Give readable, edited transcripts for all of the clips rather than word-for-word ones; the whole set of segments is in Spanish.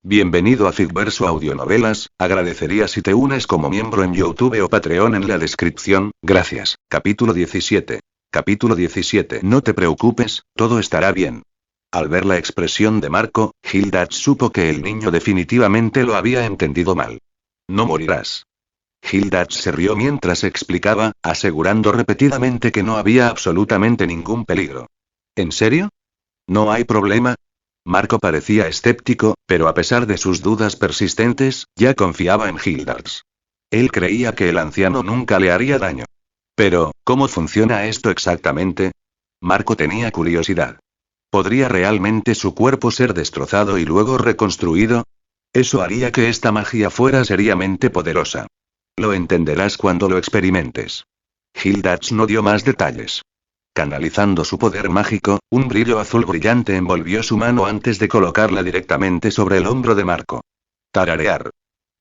Bienvenido a Figverso Audionovelas, agradecería si te unes como miembro en YouTube o Patreon en la descripción, gracias. Capítulo 17. Capítulo 17. No te preocupes, todo estará bien. Al ver la expresión de Marco, Hildach supo que el niño definitivamente lo había entendido mal. No morirás. Hildach se rió mientras explicaba, asegurando repetidamente que no había absolutamente ningún peligro. ¿En serio? No hay problema. Marco parecía escéptico, pero a pesar de sus dudas persistentes, ya confiaba en Hildach. Él creía que el anciano nunca le haría daño. Pero, ¿cómo funciona esto exactamente? Marco tenía curiosidad. ¿Podría realmente su cuerpo ser destrozado y luego reconstruido? Eso haría que esta magia fuera seriamente poderosa. Lo entenderás cuando lo experimentes. Hildach no dio más detalles. Canalizando su poder mágico, un brillo azul brillante envolvió su mano antes de colocarla directamente sobre el hombro de Marco. Tararear.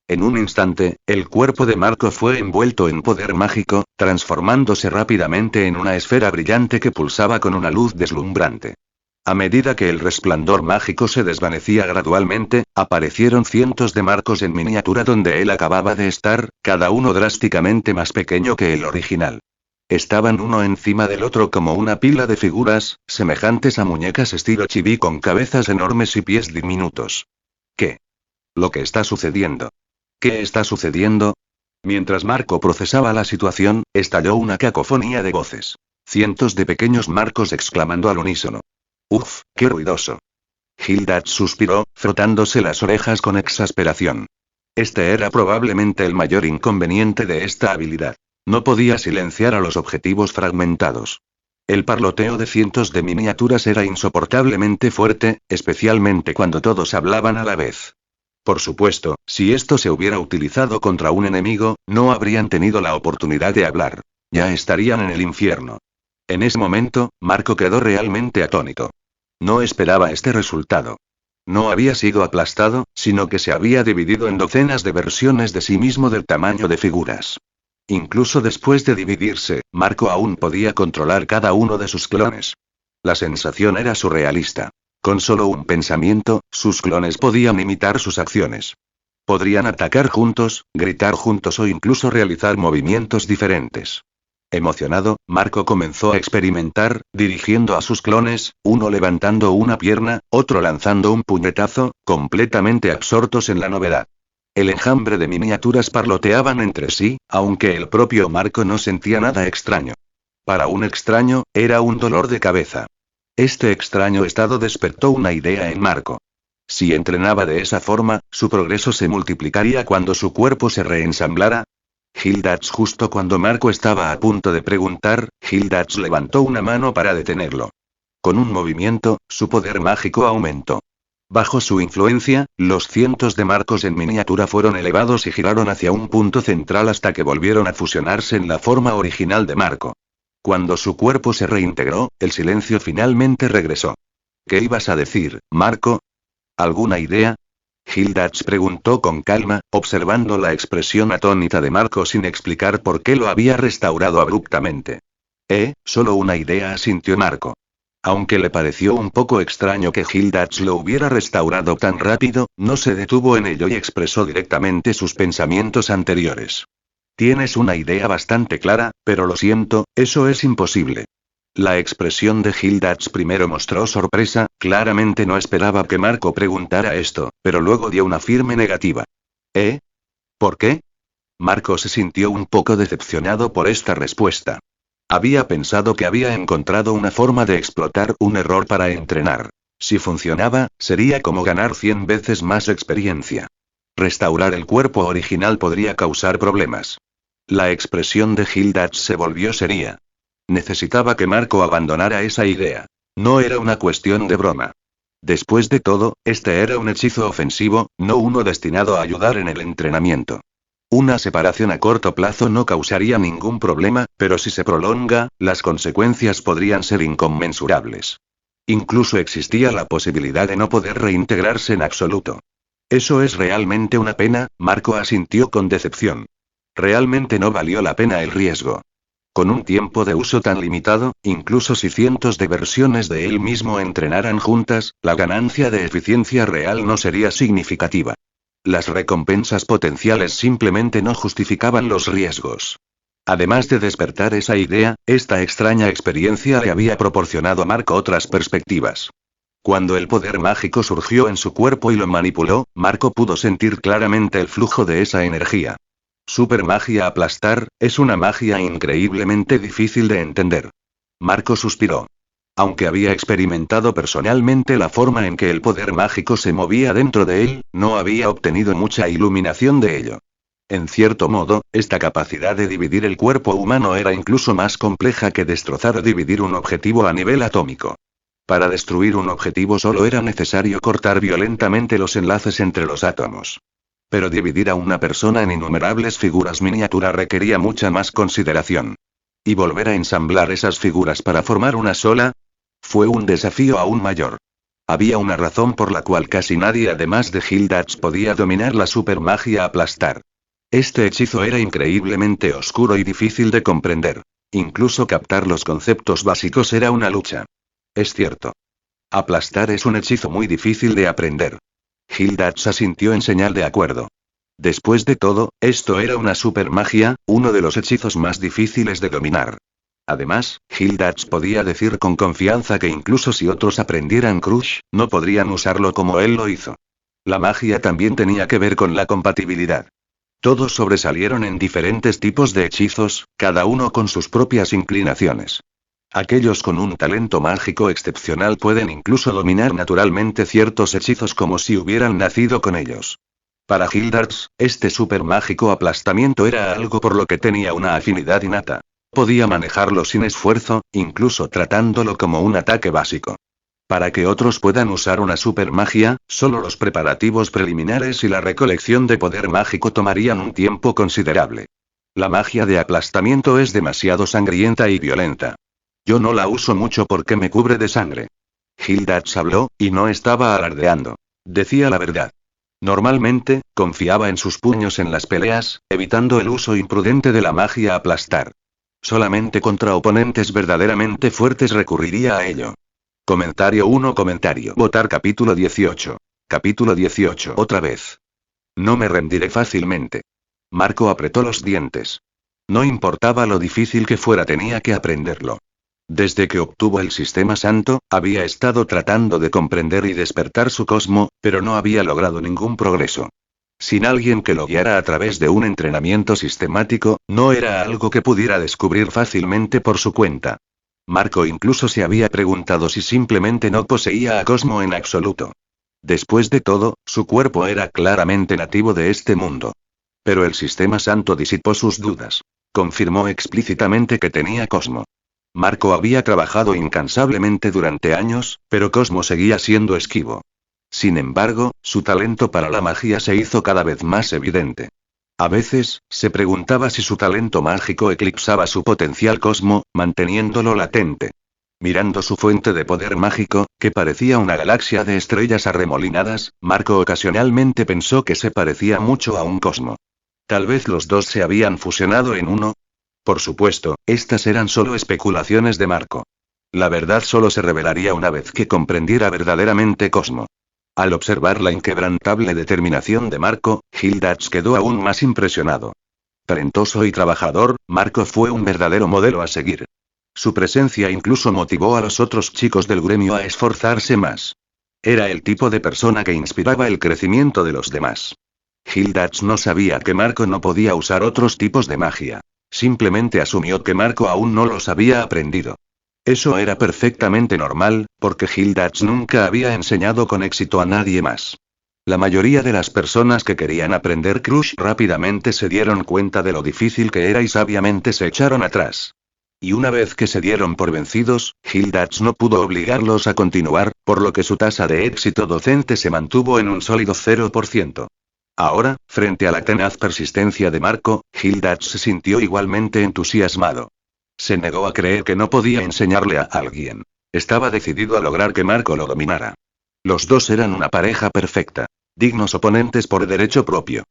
En un instante, el cuerpo de Marco fue envuelto en poder mágico, transformándose rápidamente en una esfera brillante que pulsaba con una luz deslumbrante. A medida que el resplandor mágico se desvanecía gradualmente, aparecieron cientos de Marcos en miniatura donde él acababa de estar, cada uno drásticamente más pequeño que el original. Estaban uno encima del otro como una pila de figuras, semejantes a muñecas estilo chibi con cabezas enormes y pies diminutos. ¿Qué? ¿Lo que está sucediendo? ¿Qué está sucediendo? Mientras Marco procesaba la situación, estalló una cacofonía de voces. Cientos de pequeños Marcos exclamando al unísono. ¡Uf, qué ruidoso! Hildach suspiró, frotándose las orejas con exasperación. Este era probablemente el mayor inconveniente de esta habilidad. No podía silenciar a los objetivos fragmentados. El parloteo de cientos de miniaturas era insoportablemente fuerte, especialmente cuando todos hablaban a la vez. Por supuesto, si esto se hubiera utilizado contra un enemigo, no habrían tenido la oportunidad de hablar. Ya estarían en el infierno. En ese momento, Marco quedó realmente atónito. No esperaba este resultado. No había sido aplastado, sino que se había dividido en docenas de versiones de sí mismo del tamaño de figuras. Incluso después de dividirse, Marco aún podía controlar cada uno de sus clones. La sensación era surrealista. Con solo un pensamiento, sus clones podían imitar sus acciones. Podrían atacar juntos, gritar juntos o incluso realizar movimientos diferentes. Emocionado, Marco comenzó a experimentar, dirigiendo a sus clones, uno levantando una pierna, otro lanzando un puñetazo, completamente absortos en la novedad. El enjambre de miniaturas parloteaban entre sí, aunque el propio Marco no sentía nada extraño. Para un extraño, era un dolor de cabeza. Este extraño estado despertó una idea en Marco. Si entrenaba de esa forma, su progreso se multiplicaría cuando su cuerpo se reensamblara. Hildach justo cuando Marco estaba a punto de preguntar, Hildach levantó una mano para detenerlo. Con un movimiento, su poder mágico aumentó. Bajo su influencia, los cientos de Marcos en miniatura fueron elevados y giraron hacia un punto central hasta que volvieron a fusionarse en la forma original de Marco. Cuando su cuerpo se reintegró, el silencio finalmente regresó. ¿Qué ibas a decir, Marco? ¿Alguna idea? Hildach preguntó con calma, observando la expresión atónita de Marco sin explicar por qué lo había restaurado abruptamente. Solo una idea, asintió Marco. Aunque le pareció un poco extraño que Hildach lo hubiera restaurado tan rápido, no se detuvo en ello y expresó directamente sus pensamientos anteriores. Tienes una idea bastante clara, pero lo siento, eso es imposible. La expresión de Hildach primero mostró sorpresa, claramente no esperaba que Marco preguntara esto, pero luego dio una firme negativa. ¿Por qué? Marco se sintió un poco decepcionado por esta respuesta. Había pensado que había encontrado una forma de explotar un error para entrenar. Si funcionaba, sería como ganar 100 veces más experiencia. Restaurar el cuerpo original podría causar problemas. La expresión de Hildach se volvió seria. Necesitaba que Marco abandonara esa idea. No era una cuestión de broma. Después de todo, este era un hechizo ofensivo, no uno destinado a ayudar en el entrenamiento. Una separación a corto plazo no causaría ningún problema, pero si se prolonga, las consecuencias podrían ser inconmensurables. Incluso existía la posibilidad de no poder reintegrarse en absoluto. Eso es realmente una pena, Marco asintió con decepción. Realmente no valió la pena el riesgo. Con un tiempo de uso tan limitado, incluso si cientos de versiones de él mismo entrenaran juntas, la ganancia de eficiencia real no sería significativa. Las recompensas potenciales simplemente no justificaban los riesgos. Además de despertar esa idea, esta extraña experiencia le había proporcionado a Marco otras perspectivas. Cuando el poder mágico surgió en su cuerpo y lo manipuló, Marco pudo sentir claramente el flujo de esa energía. Supermagia aplastar, es una magia increíblemente difícil de entender. Marco suspiró. Aunque había experimentado personalmente la forma en que el poder mágico se movía dentro de él, no había obtenido mucha iluminación de ello. En cierto modo, esta capacidad de dividir el cuerpo humano era incluso más compleja que destrozar o dividir un objetivo a nivel atómico. Para destruir un objetivo solo era necesario cortar violentamente los enlaces entre los átomos. Pero dividir a una persona en innumerables figuras miniatura requería mucha más consideración. ¿Y volver a ensamblar esas figuras para formar una sola? Fue un desafío aún mayor. Había una razón por la cual casi nadie además de Hildax podía dominar la supermagia aplastar. Este hechizo era increíblemente oscuro y difícil de comprender. Incluso captar los conceptos básicos era una lucha. Es cierto. Aplastar es un hechizo muy difícil de aprender. Hildax asintió en señal de acuerdo. Después de todo, esto era una supermagia, uno de los hechizos más difíciles de dominar. Además, Hildax podía decir con confianza que incluso si otros aprendieran Crush, no podrían usarlo como él lo hizo. La magia también tenía que ver con la compatibilidad. Todos sobresalieron en diferentes tipos de hechizos, cada uno con sus propias inclinaciones. Aquellos con un talento mágico excepcional pueden incluso dominar naturalmente ciertos hechizos como si hubieran nacido con ellos. Para Hildax, este supermágico aplastamiento era algo por lo que tenía una afinidad innata. Podía manejarlo sin esfuerzo, incluso tratándolo como un ataque básico. Para que otros puedan usar una supermagia, solo los preparativos preliminares y la recolección de poder mágico tomarían un tiempo considerable. La magia de aplastamiento es demasiado sangrienta y violenta. Yo no la uso mucho porque me cubre de sangre. Hildax habló, y no estaba alardeando. Decía la verdad. Normalmente, confiaba en sus puños en las peleas, evitando el uso imprudente de la magia aplastar. Solamente contra oponentes verdaderamente fuertes recurriría a ello. Comentario 1. Votar capítulo 18. Capítulo 18. Otra vez. No me rendiré fácilmente. Marco apretó los dientes. No importaba lo difícil que fuera, tenía que aprenderlo. Desde que obtuvo el sistema santo, había estado tratando de comprender y despertar su cosmo, pero no había logrado ningún progreso. Sin alguien que lo guiara a través de un entrenamiento sistemático, no era algo que pudiera descubrir fácilmente por su cuenta. Marco incluso se había preguntado si simplemente no poseía a Cosmo en absoluto. Después de todo, su cuerpo era claramente nativo de este mundo. Pero el sistema santo disipó sus dudas. Confirmó explícitamente que tenía Cosmo. Marco había trabajado incansablemente durante años, pero Cosmo seguía siendo esquivo. Sin embargo, su talento para la magia se hizo cada vez más evidente. A veces, se preguntaba si su talento mágico eclipsaba su potencial Cosmo, manteniéndolo latente. Mirando su fuente de poder mágico, que parecía una galaxia de estrellas arremolinadas, Marco ocasionalmente pensó que se parecía mucho a un Cosmo. Tal vez los dos se habían fusionado en uno. Por supuesto, estas eran solo especulaciones de Marco. La verdad solo se revelaría una vez que comprendiera verdaderamente Cosmo. Al observar la inquebrantable determinación de Marco, Hildax quedó aún más impresionado. Talentoso y trabajador, Marco fue un verdadero modelo a seguir. Su presencia incluso motivó a los otros chicos del gremio a esforzarse más. Era el tipo de persona que inspiraba el crecimiento de los demás. Hildax no sabía que Marco no podía usar otros tipos de magia. Simplemente asumió que Marco aún no los había aprendido. Eso era perfectamente normal, porque Hildax nunca había enseñado con éxito a nadie más. La mayoría de las personas que querían aprender Crush rápidamente se dieron cuenta de lo difícil que era y sabiamente se echaron atrás. Y una vez que se dieron por vencidos, Hildax no pudo obligarlos a continuar, por lo que su tasa de éxito docente se mantuvo en un sólido 0%. Ahora, frente a la tenaz persistencia de Marco, Hildax se sintió igualmente entusiasmado. Se negó a creer que no podía enseñarle a alguien. Estaba decidido a lograr que Marco lo dominara. Los dos eran una pareja perfecta. Dignos oponentes por derecho propio.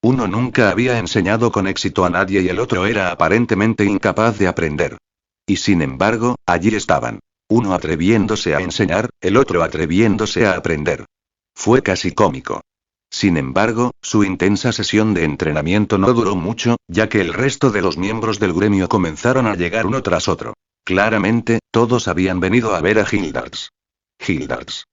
Uno nunca había enseñado con éxito a nadie y el otro era aparentemente incapaz de aprender. Y sin embargo, allí estaban. Uno atreviéndose a enseñar, el otro atreviéndose a aprender. Fue casi cómico. Sin embargo, su intensa sesión de entrenamiento no duró mucho, ya que el resto de los miembros del gremio comenzaron a llegar uno tras otro. Claramente, todos habían venido a ver a Hildards. Hildards.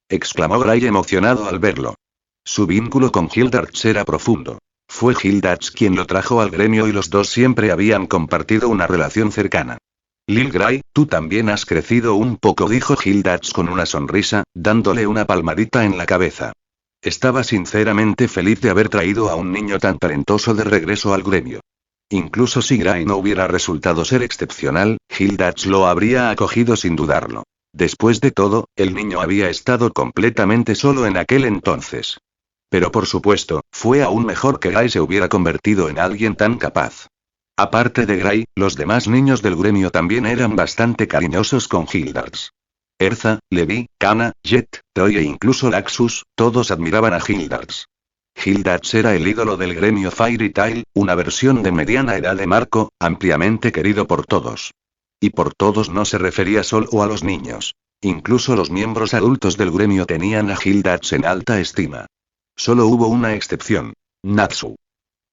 Exclamó Gray emocionado al verlo. Su vínculo con Hildards era profundo. Fue Hildards quien lo trajo al gremio y los dos siempre habían compartido una relación cercana. Lil Gray, tú también has crecido un poco, dijo Hildards con una sonrisa, dándole una palmadita en la cabeza. Estaba sinceramente feliz de haber traído a un niño tan talentoso de regreso al gremio. Incluso si Gray no hubiera resultado ser excepcional, Hildards lo habría acogido sin dudarlo. Después de todo, el niño había estado completamente solo en aquel entonces. Pero por supuesto, fue aún mejor que Gray se hubiera convertido en alguien tan capaz. Aparte de Gray, los demás niños del gremio también eran bastante cariñosos con Hildards. Erza, Levi, Kana, Jet, Troy e incluso Laxus, todos admiraban a Hildards. Hildards era el ídolo del gremio Fairy Tail, una versión de mediana edad de Marco, ampliamente querido por todos. Y por todos no se refería solo a los niños. Incluso los miembros adultos del gremio tenían a Hildards en alta estima. Solo hubo una excepción. Natsu.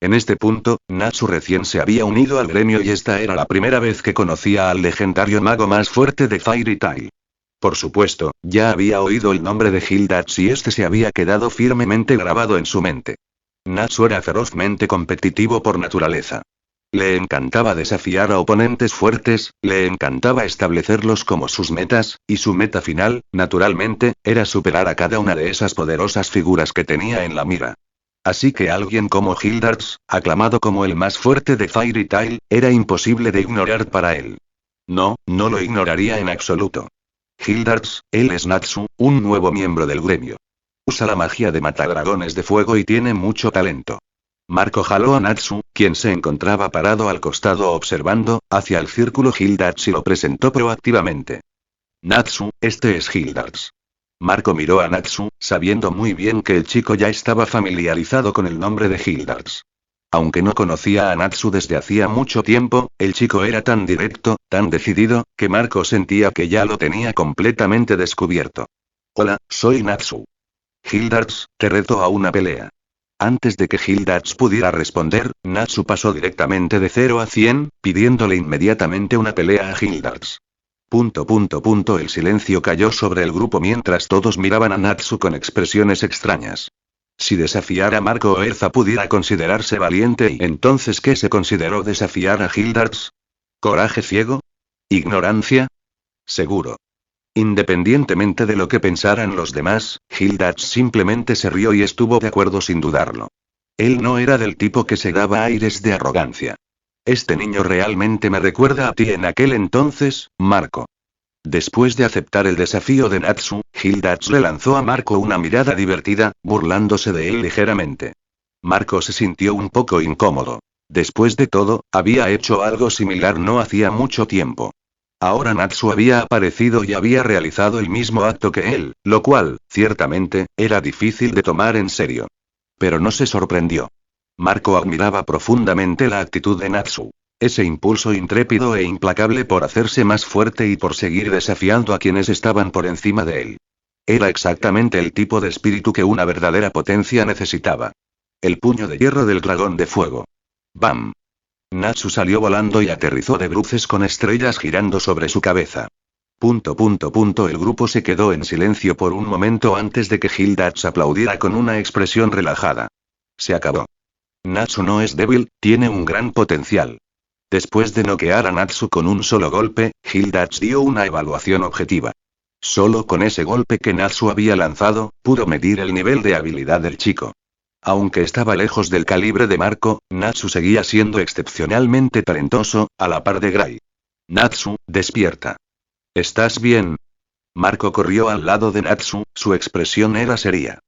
En este punto, Natsu recién se había unido al gremio y esta era la primera vez que conocía al legendario mago más fuerte de Fairy Tail. Por supuesto, ya había oído el nombre de Hildards y este se había quedado firmemente grabado en su mente. Natsu era ferozmente competitivo por naturaleza. Le encantaba desafiar a oponentes fuertes, le encantaba establecerlos como sus metas, y su meta final, naturalmente, era superar a cada una de esas poderosas figuras que tenía en la mira. Así que alguien como Hildards, aclamado como el más fuerte de Fairy Tail, era imposible de ignorar para él. No, no lo ignoraría en absoluto. Hildards, él es Natsu, un nuevo miembro del gremio. Usa la magia de matadragones de fuego y tiene mucho talento. Marco jaló a Natsu, quien se encontraba parado al costado observando, hacia el círculo Hildards y lo presentó proactivamente. Natsu, este es Hildards. Marco miró a Natsu, sabiendo muy bien que el chico ya estaba familiarizado con el nombre de Hildards. Aunque no conocía a Natsu desde hacía mucho tiempo, el chico era tan directo, tan decidido, que Marco sentía que ya lo tenía completamente descubierto. Hola, soy Natsu. Hildards, te reto a una pelea. Antes de que Hildards pudiera responder, Natsu pasó directamente de 0 a 100, pidiéndole inmediatamente una pelea a Hildards. El silencio cayó sobre el grupo mientras todos miraban a Natsu con expresiones extrañas. Si desafiar a Marco o Erza pudiera considerarse valiente, ¿y entonces qué se consideró desafiar a Hildards? ¿Coraje ciego? ¿Ignorancia? Seguro. Independientemente de lo que pensaran los demás, Hildards simplemente se rió y estuvo de acuerdo sin dudarlo. Él no era del tipo que se daba aires de arrogancia. Este niño realmente me recuerda a ti en aquel entonces, Marco. Después de aceptar el desafío de Natsu, Hildards le lanzó a Marco una mirada divertida, burlándose de él ligeramente. Marco se sintió un poco incómodo. Después de todo, había hecho algo similar no hacía mucho tiempo. Ahora Natsu había aparecido y había realizado el mismo acto que él, lo cual, ciertamente, era difícil de tomar en serio. Pero no se sorprendió. Marco admiraba profundamente la actitud de Natsu. Ese impulso intrépido e implacable por hacerse más fuerte y por seguir desafiando a quienes estaban por encima de él. Era exactamente el tipo de espíritu que una verdadera potencia necesitaba. El puño de hierro del dragón de fuego. ¡Bam! Natsu salió volando y aterrizó de bruces con estrellas girando sobre su cabeza. El grupo se quedó en silencio por un momento antes de que Hildards aplaudiera con una expresión relajada. Se acabó. Natsu no es débil, tiene un gran potencial. Después de noquear a Natsu con un solo golpe, Hildards dio una evaluación objetiva. Solo con ese golpe que Natsu había lanzado, pudo medir el nivel de habilidad del chico. Aunque estaba lejos del calibre de Marco, Natsu seguía siendo excepcionalmente talentoso, a la par de Gray. Natsu, despierta. ¿Estás bien? Marco corrió al lado de Natsu, su expresión era seria.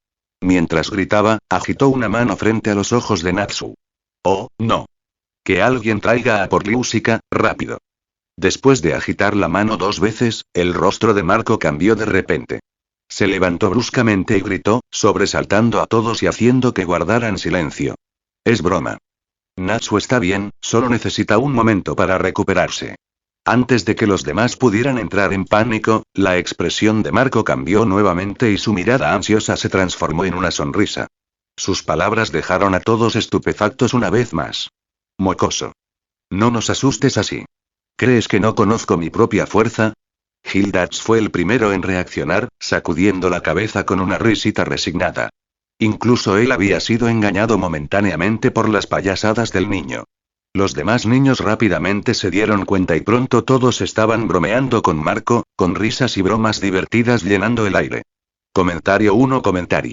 Mientras gritaba, agitó una mano frente a los ojos de Natsu. Oh, no. Que alguien traiga a por Liusika, rápido. Después de agitar la mano 2 veces, el rostro de Marco cambió de repente. Se levantó bruscamente y gritó, sobresaltando a todos y haciendo que guardaran silencio. Es broma. Natsu está bien, solo necesita un momento para recuperarse. Antes de que los demás pudieran entrar en pánico, la expresión de Marco cambió nuevamente y su mirada ansiosa se transformó en una sonrisa. Sus palabras dejaron a todos estupefactos una vez más. Mocoso. No nos asustes así. ¿Crees que no conozco mi propia fuerza? Hildax fue el primero en reaccionar, sacudiendo la cabeza con una risita resignada. Incluso él había sido engañado momentáneamente por las payasadas del niño. Los demás niños rápidamente se dieron cuenta y pronto todos estaban bromeando con Marco, con risas y bromas divertidas llenando el aire. Comentario 1.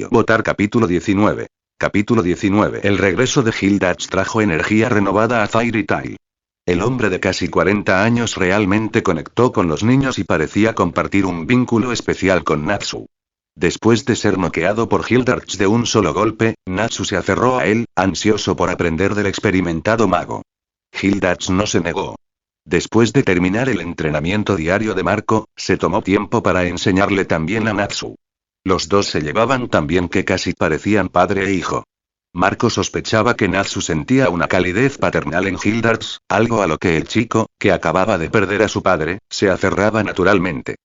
Votar capítulo 19. Capítulo 19. El regreso de Hildax trajo energía renovada a Fairy Tail. El hombre de casi 40 años realmente conectó con los niños y parecía compartir un vínculo especial con Natsu. Después de ser noqueado por Hildax de un solo golpe, Natsu se aferró a él, ansioso por aprender del experimentado mago. Hildax no se negó. Después de terminar el entrenamiento diario de Marco, se tomó tiempo para enseñarle también a Natsu. Los dos se llevaban tan bien que casi parecían padre e hijo. Marco sospechaba que Natsu sentía una calidez paternal en Hildax, algo a lo que el chico, que acababa de perder a su padre, se aferraba naturalmente.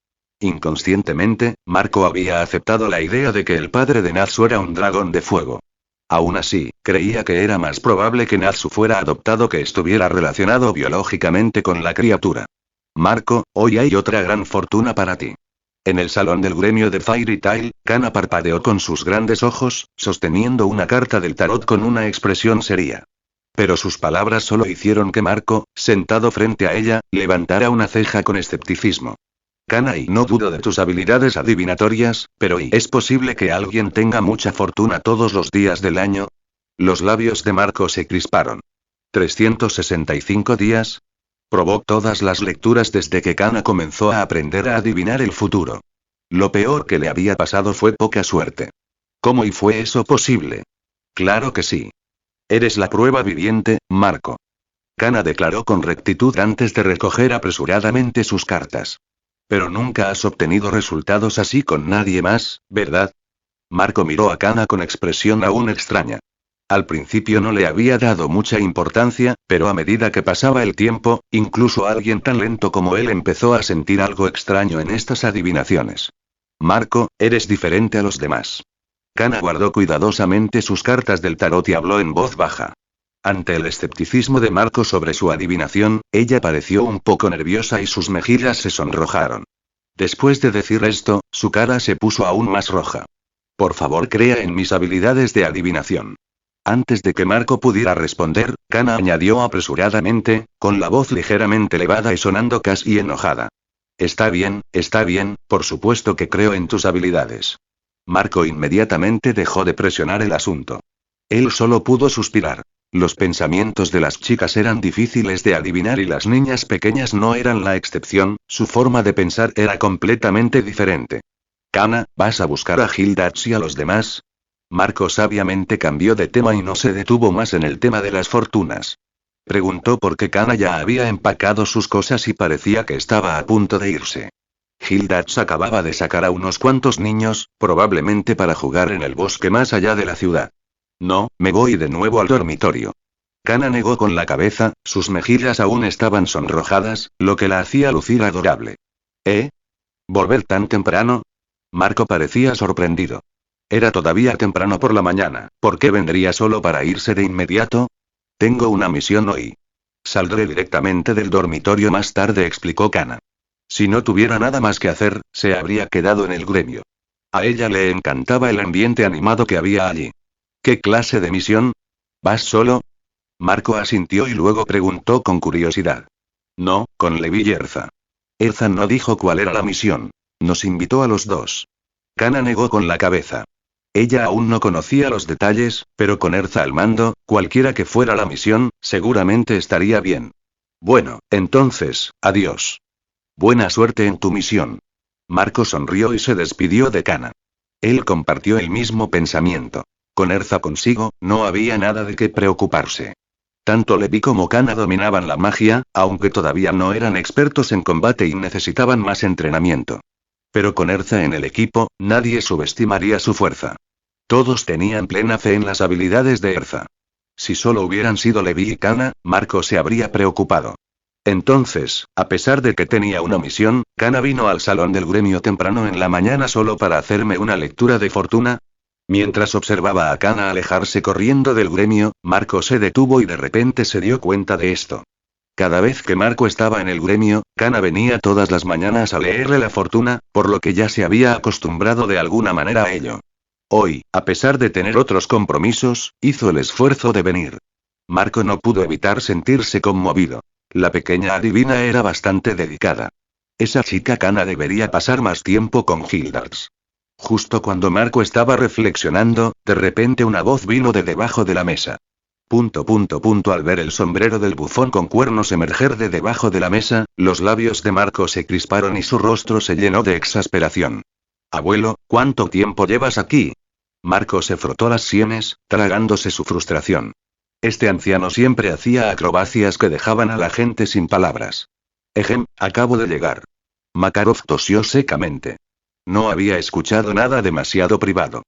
Inconscientemente, Marco había aceptado la idea de que el padre de Natsu era un dragón de fuego. Aún así, creía que era más probable que Natsu fuera adoptado que estuviera relacionado biológicamente con la criatura. Marco, hoy hay otra gran fortuna para ti. En el salón del gremio de Fairy Tail, Kana parpadeó con sus grandes ojos, sosteniendo una carta del tarot con una expresión seria. Pero sus palabras solo hicieron que Marco, sentado frente a ella, levantara una ceja con escepticismo. Kana, y no dudo de tus habilidades adivinatorias, pero ¿y es posible que alguien tenga mucha fortuna todos los días del año? Los labios de Marco se crisparon. ¿365 días? Probó todas las lecturas desde que Kana comenzó a aprender a adivinar el futuro. Lo peor que le había pasado fue poca suerte. ¿Cómo y fue eso posible? Claro que sí. Eres la prueba viviente, Marco. Kana declaró con rectitud antes de recoger apresuradamente sus cartas. Pero nunca has obtenido resultados así con nadie más, ¿verdad? Marco miró a Kana con expresión aún extraña. Al principio no le había dado mucha importancia, pero a medida que pasaba el tiempo, incluso alguien tan lento como él empezó a sentir algo extraño en estas adivinaciones. Marco, eres diferente a los demás. Kana guardó cuidadosamente sus cartas del tarot y habló en voz baja. Ante el escepticismo de Marco sobre su adivinación, ella pareció un poco nerviosa y sus mejillas se sonrojaron. Después de decir esto, su cara se puso aún más roja. Por favor, crea en mis habilidades de adivinación. Antes de que Marco pudiera responder, Kana añadió apresuradamente, con la voz ligeramente elevada y sonando casi enojada. Está bien, por supuesto que creo en tus habilidades. Marco inmediatamente dejó de presionar el asunto. Él solo pudo suspirar. Los pensamientos de las chicas eran difíciles de adivinar y las niñas pequeñas no eran la excepción, su forma de pensar era completamente diferente. Kana, ¿vas a buscar a Hildax y a los demás? Marco sabiamente cambió de tema y no se detuvo más en el tema de las fortunas. Preguntó por qué Kana ya había empacado sus cosas y parecía que estaba a punto de irse. Hildax acababa de sacar a unos cuantos niños, probablemente para jugar en el bosque más allá de la ciudad. No, me voy de nuevo al dormitorio. Kana negó con la cabeza, sus mejillas aún estaban sonrojadas, lo que la hacía lucir adorable. ¿Eh? ¿Volver tan temprano? Marco parecía sorprendido. Era todavía temprano por la mañana, ¿por qué vendría solo para irse de inmediato? Tengo una misión hoy. Saldré directamente del dormitorio más tarde, explicó Kana. Si no tuviera nada más que hacer, se habría quedado en el gremio. A ella le encantaba el ambiente animado que había allí. ¿Qué clase de misión? ¿Vas solo? Marco asintió y luego preguntó con curiosidad. No, con Levi y Erza. Erza no dijo cuál era la misión. Nos invitó a los dos. Kana negó con la cabeza. Ella aún no conocía los detalles, pero con Erza al mando, cualquiera que fuera la misión, seguramente estaría bien. Bueno, entonces, adiós. Buena suerte en tu misión. Marco sonrió y se despidió de Kana. Él compartió el mismo pensamiento. Con Erza consigo, no había nada de qué preocuparse. Tanto Levi como Kana dominaban la magia, aunque todavía no eran expertos en combate y necesitaban más entrenamiento. Pero con Erza en el equipo, nadie subestimaría su fuerza. Todos tenían plena fe en las habilidades de Erza. Si solo hubieran sido Levi y Kana, Marco se habría preocupado. Entonces, a pesar de que tenía una misión, Kana vino al salón del gremio temprano en la mañana solo para hacerme una lectura de fortuna. Mientras observaba a Kana alejarse corriendo del gremio, Marco se detuvo y de repente se dio cuenta de esto. Cada vez que Marco estaba en el gremio, Kana venía todas las mañanas a leerle la fortuna, por lo que ya se había acostumbrado de alguna manera a ello. Hoy, a pesar de tener otros compromisos, hizo el esfuerzo de venir. Marco no pudo evitar sentirse conmovido. La pequeña adivina era bastante dedicada. Esa chica Kana debería pasar más tiempo con Hildards. Justo cuando Marco estaba reflexionando, de repente una voz vino de debajo de la mesa. Al ver el sombrero del bufón con cuernos emerger de debajo de la mesa, los labios de Marco se crisparon y su rostro se llenó de exasperación. Abuelo, ¿cuánto tiempo llevas aquí? Marco se frotó las sienes, tragándose su frustración. Este anciano siempre hacía acrobacias que dejaban a la gente sin palabras. Acabo de llegar. Makarov tosió secamente. No había escuchado nada demasiado privado.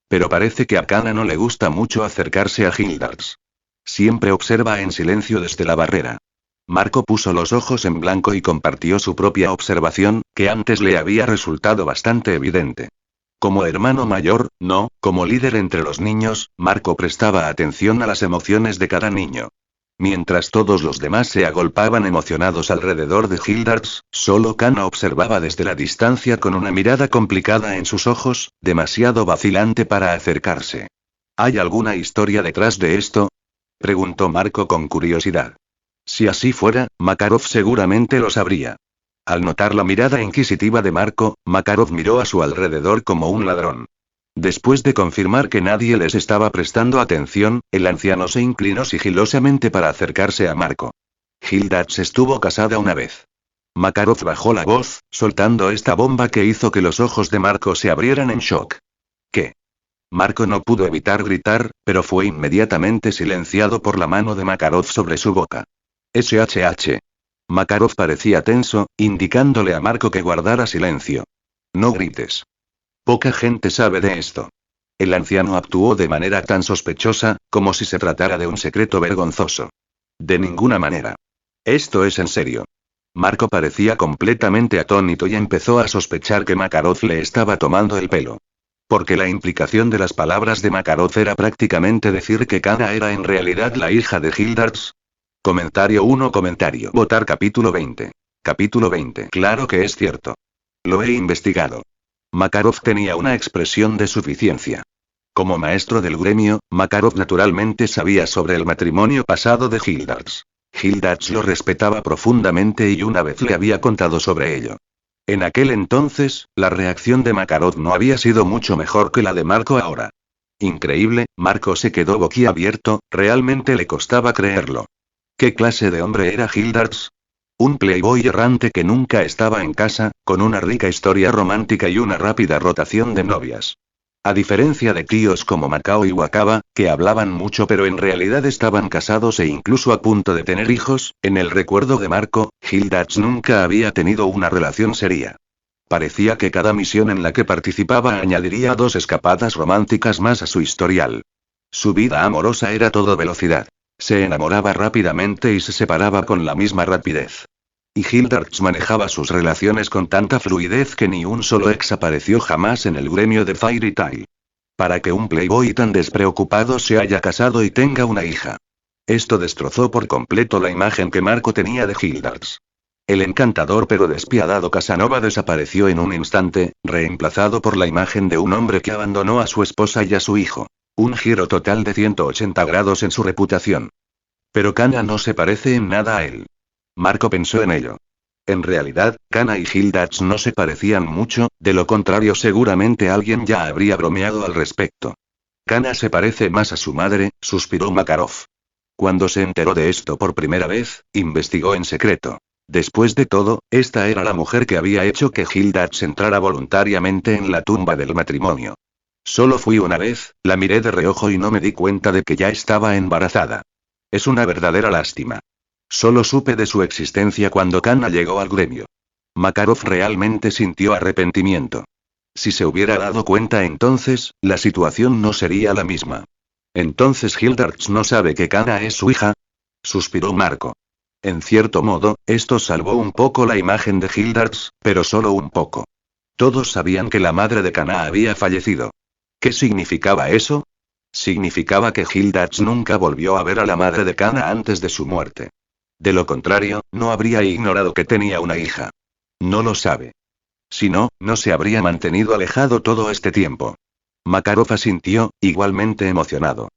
Pero parece que a Kana no le gusta mucho acercarse a Hildards. Siempre observa en silencio desde la barrera. Marco puso los ojos en blanco y compartió su propia observación, que antes le había resultado bastante evidente. Como hermano mayor, no, como líder entre los niños, Marco prestaba atención a las emociones de cada niño. Mientras todos los demás se agolpaban emocionados alrededor de Hildards, solo Kana observaba desde la distancia con una mirada complicada en sus ojos, demasiado vacilante para acercarse. ¿Hay alguna historia detrás de esto? Preguntó Marco con curiosidad. Si así fuera, Makarov seguramente lo sabría. Al notar la mirada inquisitiva de Marco, Makarov miró a su alrededor como un ladrón. Después de confirmar que nadie les estaba prestando atención, el anciano se inclinó sigilosamente para acercarse a Marco. Hildards estuvo casada una vez. Makarov bajó la voz, soltando esta bomba que hizo que los ojos de Marco se abrieran en shock. ¿Qué? Marco no pudo evitar gritar, pero fue inmediatamente silenciado por la mano de Makarov sobre su boca. SHH. Makarov parecía tenso, indicándole a Marco que guardara silencio. No grites. Poca gente sabe de esto. El anciano actuó de manera tan sospechosa, como si se tratara de un secreto vergonzoso. De ninguna manera. Esto es en serio. Marco parecía completamente atónito y empezó a sospechar que Makarov le estaba tomando el pelo. Porque la implicación de las palabras de Makarov era prácticamente decir que Kana era en realidad la hija de Hildards. Comentario 1. Votar capítulo 20. Capítulo 20. Claro que es cierto. Lo he investigado. Makarov tenía una expresión de suficiencia. Como maestro del gremio, Makarov naturalmente sabía sobre el matrimonio pasado de Hildards. Hildards lo respetaba profundamente y una vez le había contado sobre ello. En aquel entonces, la reacción de Makarov no había sido mucho mejor que la de Marco ahora. Increíble, Marco se quedó boquiabierto, realmente le costaba creerlo. ¿Qué clase de hombre era Hildards? Un playboy errante que nunca estaba en casa, con una rica historia romántica y una rápida rotación de novias. A diferencia de tíos como Macao y Wakaba, que hablaban mucho pero en realidad estaban casados e incluso a punto de tener hijos, en el recuerdo de Marco, Hildards nunca había tenido una relación seria. Parecía que cada misión en la que participaba añadiría 2 escapadas románticas más a su historial. Su vida amorosa era todo velocidad. Se enamoraba rápidamente y se separaba con la misma rapidez. Y Hildards manejaba sus relaciones con tanta fluidez que ni un solo ex apareció jamás en el gremio de Fairy Tail. Para que un playboy tan despreocupado se haya casado y tenga una hija. Esto destrozó por completo la imagen que Marco tenía de Hildards. El encantador pero despiadado Casanova desapareció en un instante, reemplazado por la imagen de un hombre que abandonó a su esposa y a su hijo. Un giro total de 180 grados en su reputación. Pero Kana no se parece en nada a él. Marco pensó en ello. En realidad, Kana y Hildards no se parecían mucho, de lo contrario seguramente alguien ya habría bromeado al respecto. Kana se parece más a su madre, suspiró Makarov. Cuando se enteró de esto por primera vez, investigó en secreto. Después de todo, esta era la mujer que había hecho que Hildards entrara voluntariamente en la tumba del matrimonio. Solo fui una vez, la miré de reojo y no me di cuenta de que ya estaba embarazada. Es una verdadera lástima. Solo supe de su existencia cuando Kana llegó al gremio. Makarov realmente sintió arrepentimiento. Si se hubiera dado cuenta entonces, la situación no sería la misma. ¿Entonces Hildarts no sabe que Kana es su hija? Suspiró Marco. En cierto modo, esto salvó un poco la imagen de Hildarts, pero solo un poco. Todos sabían que la madre de Kana había fallecido. ¿Qué significaba eso? Significaba que Hildarts nunca volvió a ver a la madre de Kana antes de su muerte. De lo contrario, no habría ignorado que tenía una hija. No lo sabe. Si no, no se habría mantenido alejado todo este tiempo. Makarov asintió, igualmente emocionado.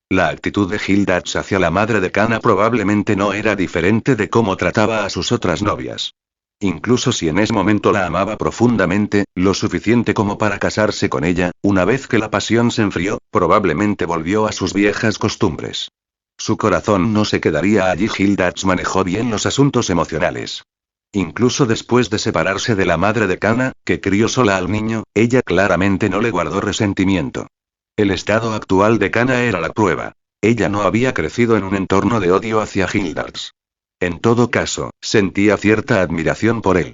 La actitud de Hildarts hacia la madre de Kana probablemente no era diferente de cómo trataba a sus otras novias. Incluso si en ese momento la amaba profundamente, lo suficiente como para casarse con ella, una vez que la pasión se enfrió, probablemente volvió a sus viejas costumbres. Su corazón no se quedaría allí. Hildarts manejó bien los asuntos emocionales. Incluso después de separarse de la madre de Kana, que crió sola al niño, ella claramente no le guardó resentimiento. El estado actual de Kana era la prueba. Ella no había crecido en un entorno de odio hacia Hildarts. En todo caso, sentía cierta admiración por él.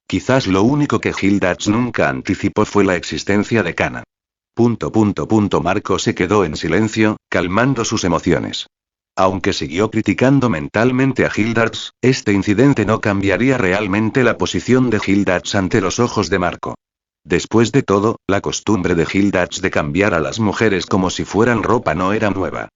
Quizás lo único que Hildarts nunca anticipó fue la existencia de Kana. Marco se quedó en silencio, calmando sus emociones. Aunque siguió criticando mentalmente a Hildarts, este incidente no cambiaría realmente la posición de Hildarts ante los ojos de Marco. Después de todo, la costumbre de Hildarts de cambiar a las mujeres como si fueran ropa no era nueva.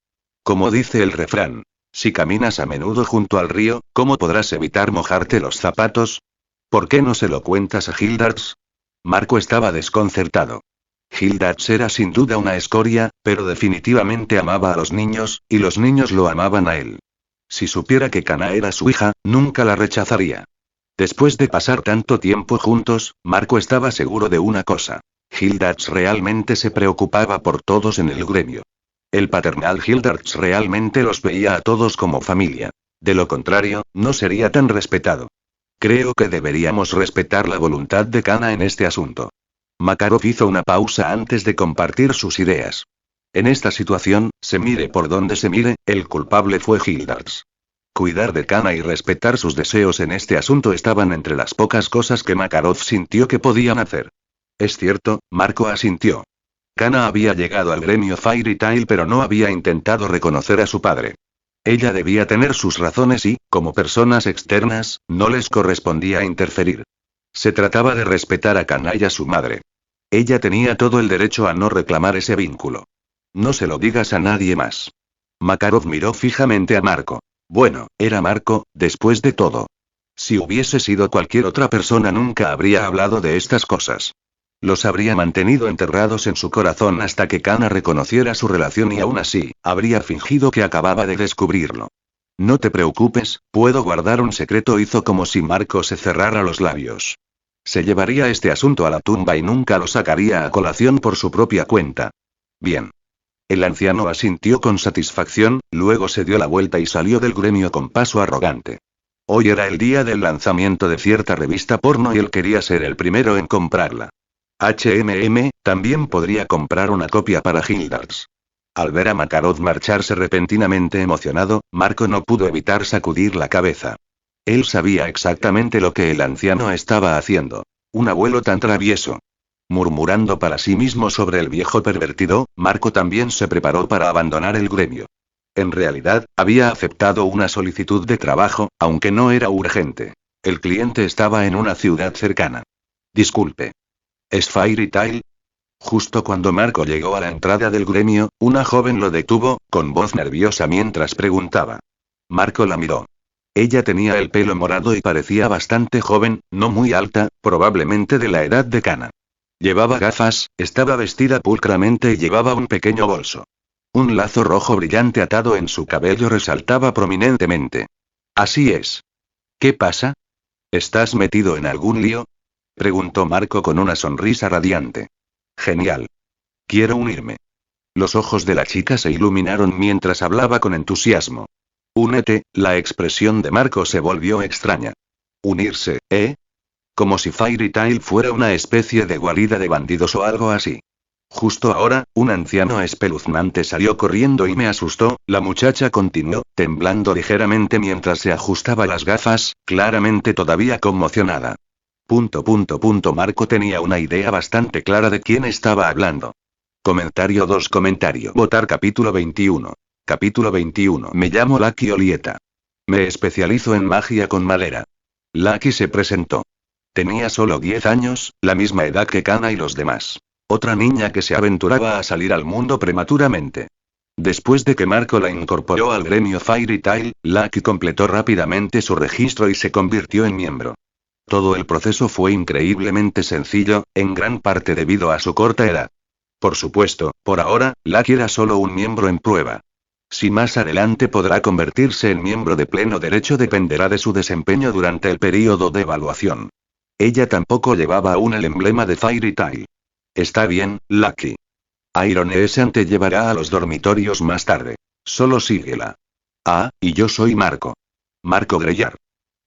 Como dice el refrán, si caminas a menudo junto al río, ¿cómo podrás evitar mojarte los zapatos? ¿Por qué no se lo cuentas a Hildarts? Marco estaba desconcertado. Hildarts era sin duda una escoria, pero definitivamente amaba a los niños, y los niños lo amaban a él. Si supiera que Kana era su hija, nunca la rechazaría. Después de pasar tanto tiempo juntos, Marco estaba seguro de una cosa. Hildarts realmente se preocupaba por todos en el gremio. El paternal Hildarts realmente los veía a todos como familia. De lo contrario, no sería tan respetado. Creo que deberíamos respetar la voluntad de Kana en este asunto. Makarov hizo una pausa antes de compartir sus ideas. En esta situación, se mire por donde se mire, el culpable fue Hildarts. Cuidar de Kana y respetar sus deseos en este asunto estaban entre las pocas cosas que Makarov sintió que podían hacer. Es cierto, Marco asintió. Kana había llegado al gremio Fairy Tail pero no había intentado reconocer a su padre. Ella debía tener sus razones y, como personas externas, no les correspondía interferir. Se trataba de respetar a Kana y a su madre. Ella tenía todo el derecho a no reclamar ese vínculo. No se lo digas a nadie más. Makarov miró fijamente a Marco. Bueno, era Marco, después de todo. Si hubiese sido cualquier otra persona nunca habría hablado de estas cosas. Los habría mantenido enterrados en su corazón hasta que Kana reconociera su relación y aún así, habría fingido que acababa de descubrirlo. No te preocupes, puedo guardar un secreto. Hizo como si Marco se cerrara los labios. Se llevaría este asunto a la tumba y nunca lo sacaría a colación por su propia cuenta. Bien. El anciano asintió con satisfacción, luego se dio la vuelta y salió del gremio con paso arrogante. Hoy era el día del lanzamiento de cierta revista porno y él quería ser el primero en comprarla. También podría comprar una copia para Hildarts. Al ver a Makarov marcharse repentinamente emocionado, Marco no pudo evitar sacudir la cabeza. Él sabía exactamente lo que el anciano estaba haciendo. Un abuelo tan travieso. Murmurando para sí mismo sobre el viejo pervertido, Marco también se preparó para abandonar el gremio. En realidad, había aceptado una solicitud de trabajo, aunque no era urgente. El cliente estaba en una ciudad cercana. Disculpe. ¿Es Fairy Tail? Justo cuando Marco llegó a la entrada del gremio, una joven lo detuvo, con voz nerviosa mientras preguntaba. Marco la miró. Ella tenía el pelo morado y parecía bastante joven, no muy alta, probablemente de la edad de Kana. Llevaba gafas, estaba vestida pulcramente y llevaba un pequeño bolso. Un lazo rojo brillante atado en su cabello resaltaba prominentemente. Así es. ¿Qué pasa? ¿Estás metido en algún lío? Preguntó Marco con una sonrisa radiante. Genial. Quiero unirme. Los ojos de la chica se iluminaron mientras hablaba con entusiasmo. Únete, la expresión de Marco se volvió extraña. Unirse, ¿eh? Como si Fairy Tail fuera una especie de guarida de bandidos o algo así. Justo ahora, un anciano espeluznante salió corriendo y me asustó. La muchacha continuó, temblando ligeramente mientras se ajustaba las gafas, claramente todavía conmocionada. Marco tenía una idea bastante clara de quién estaba hablando. Comentario 2. Comentario. Votar capítulo 21. Capítulo 21. Me llamo Lucky Olieta. Me especializo en magia con madera. Lucky se presentó. Tenía solo 10 años, la misma edad que Kana y los demás. Otra niña que se aventuraba a salir al mundo prematuramente. Después de que Marco la incorporó al gremio Fairy Tail, Lucky completó rápidamente su registro y se convirtió en miembro. Todo el proceso fue increíblemente sencillo, en gran parte debido a su corta edad. Por supuesto, por ahora, Lucky era solo un miembro en prueba. Si más adelante podrá convertirse en miembro de pleno derecho dependerá de su desempeño durante el período de evaluación. Ella tampoco llevaba aún el emblema de Fairy Tail. Está bien, Lucky. Iron Esan te llevará a los dormitorios más tarde. Solo síguela. Ah, y yo soy Marco. Marco Greyar.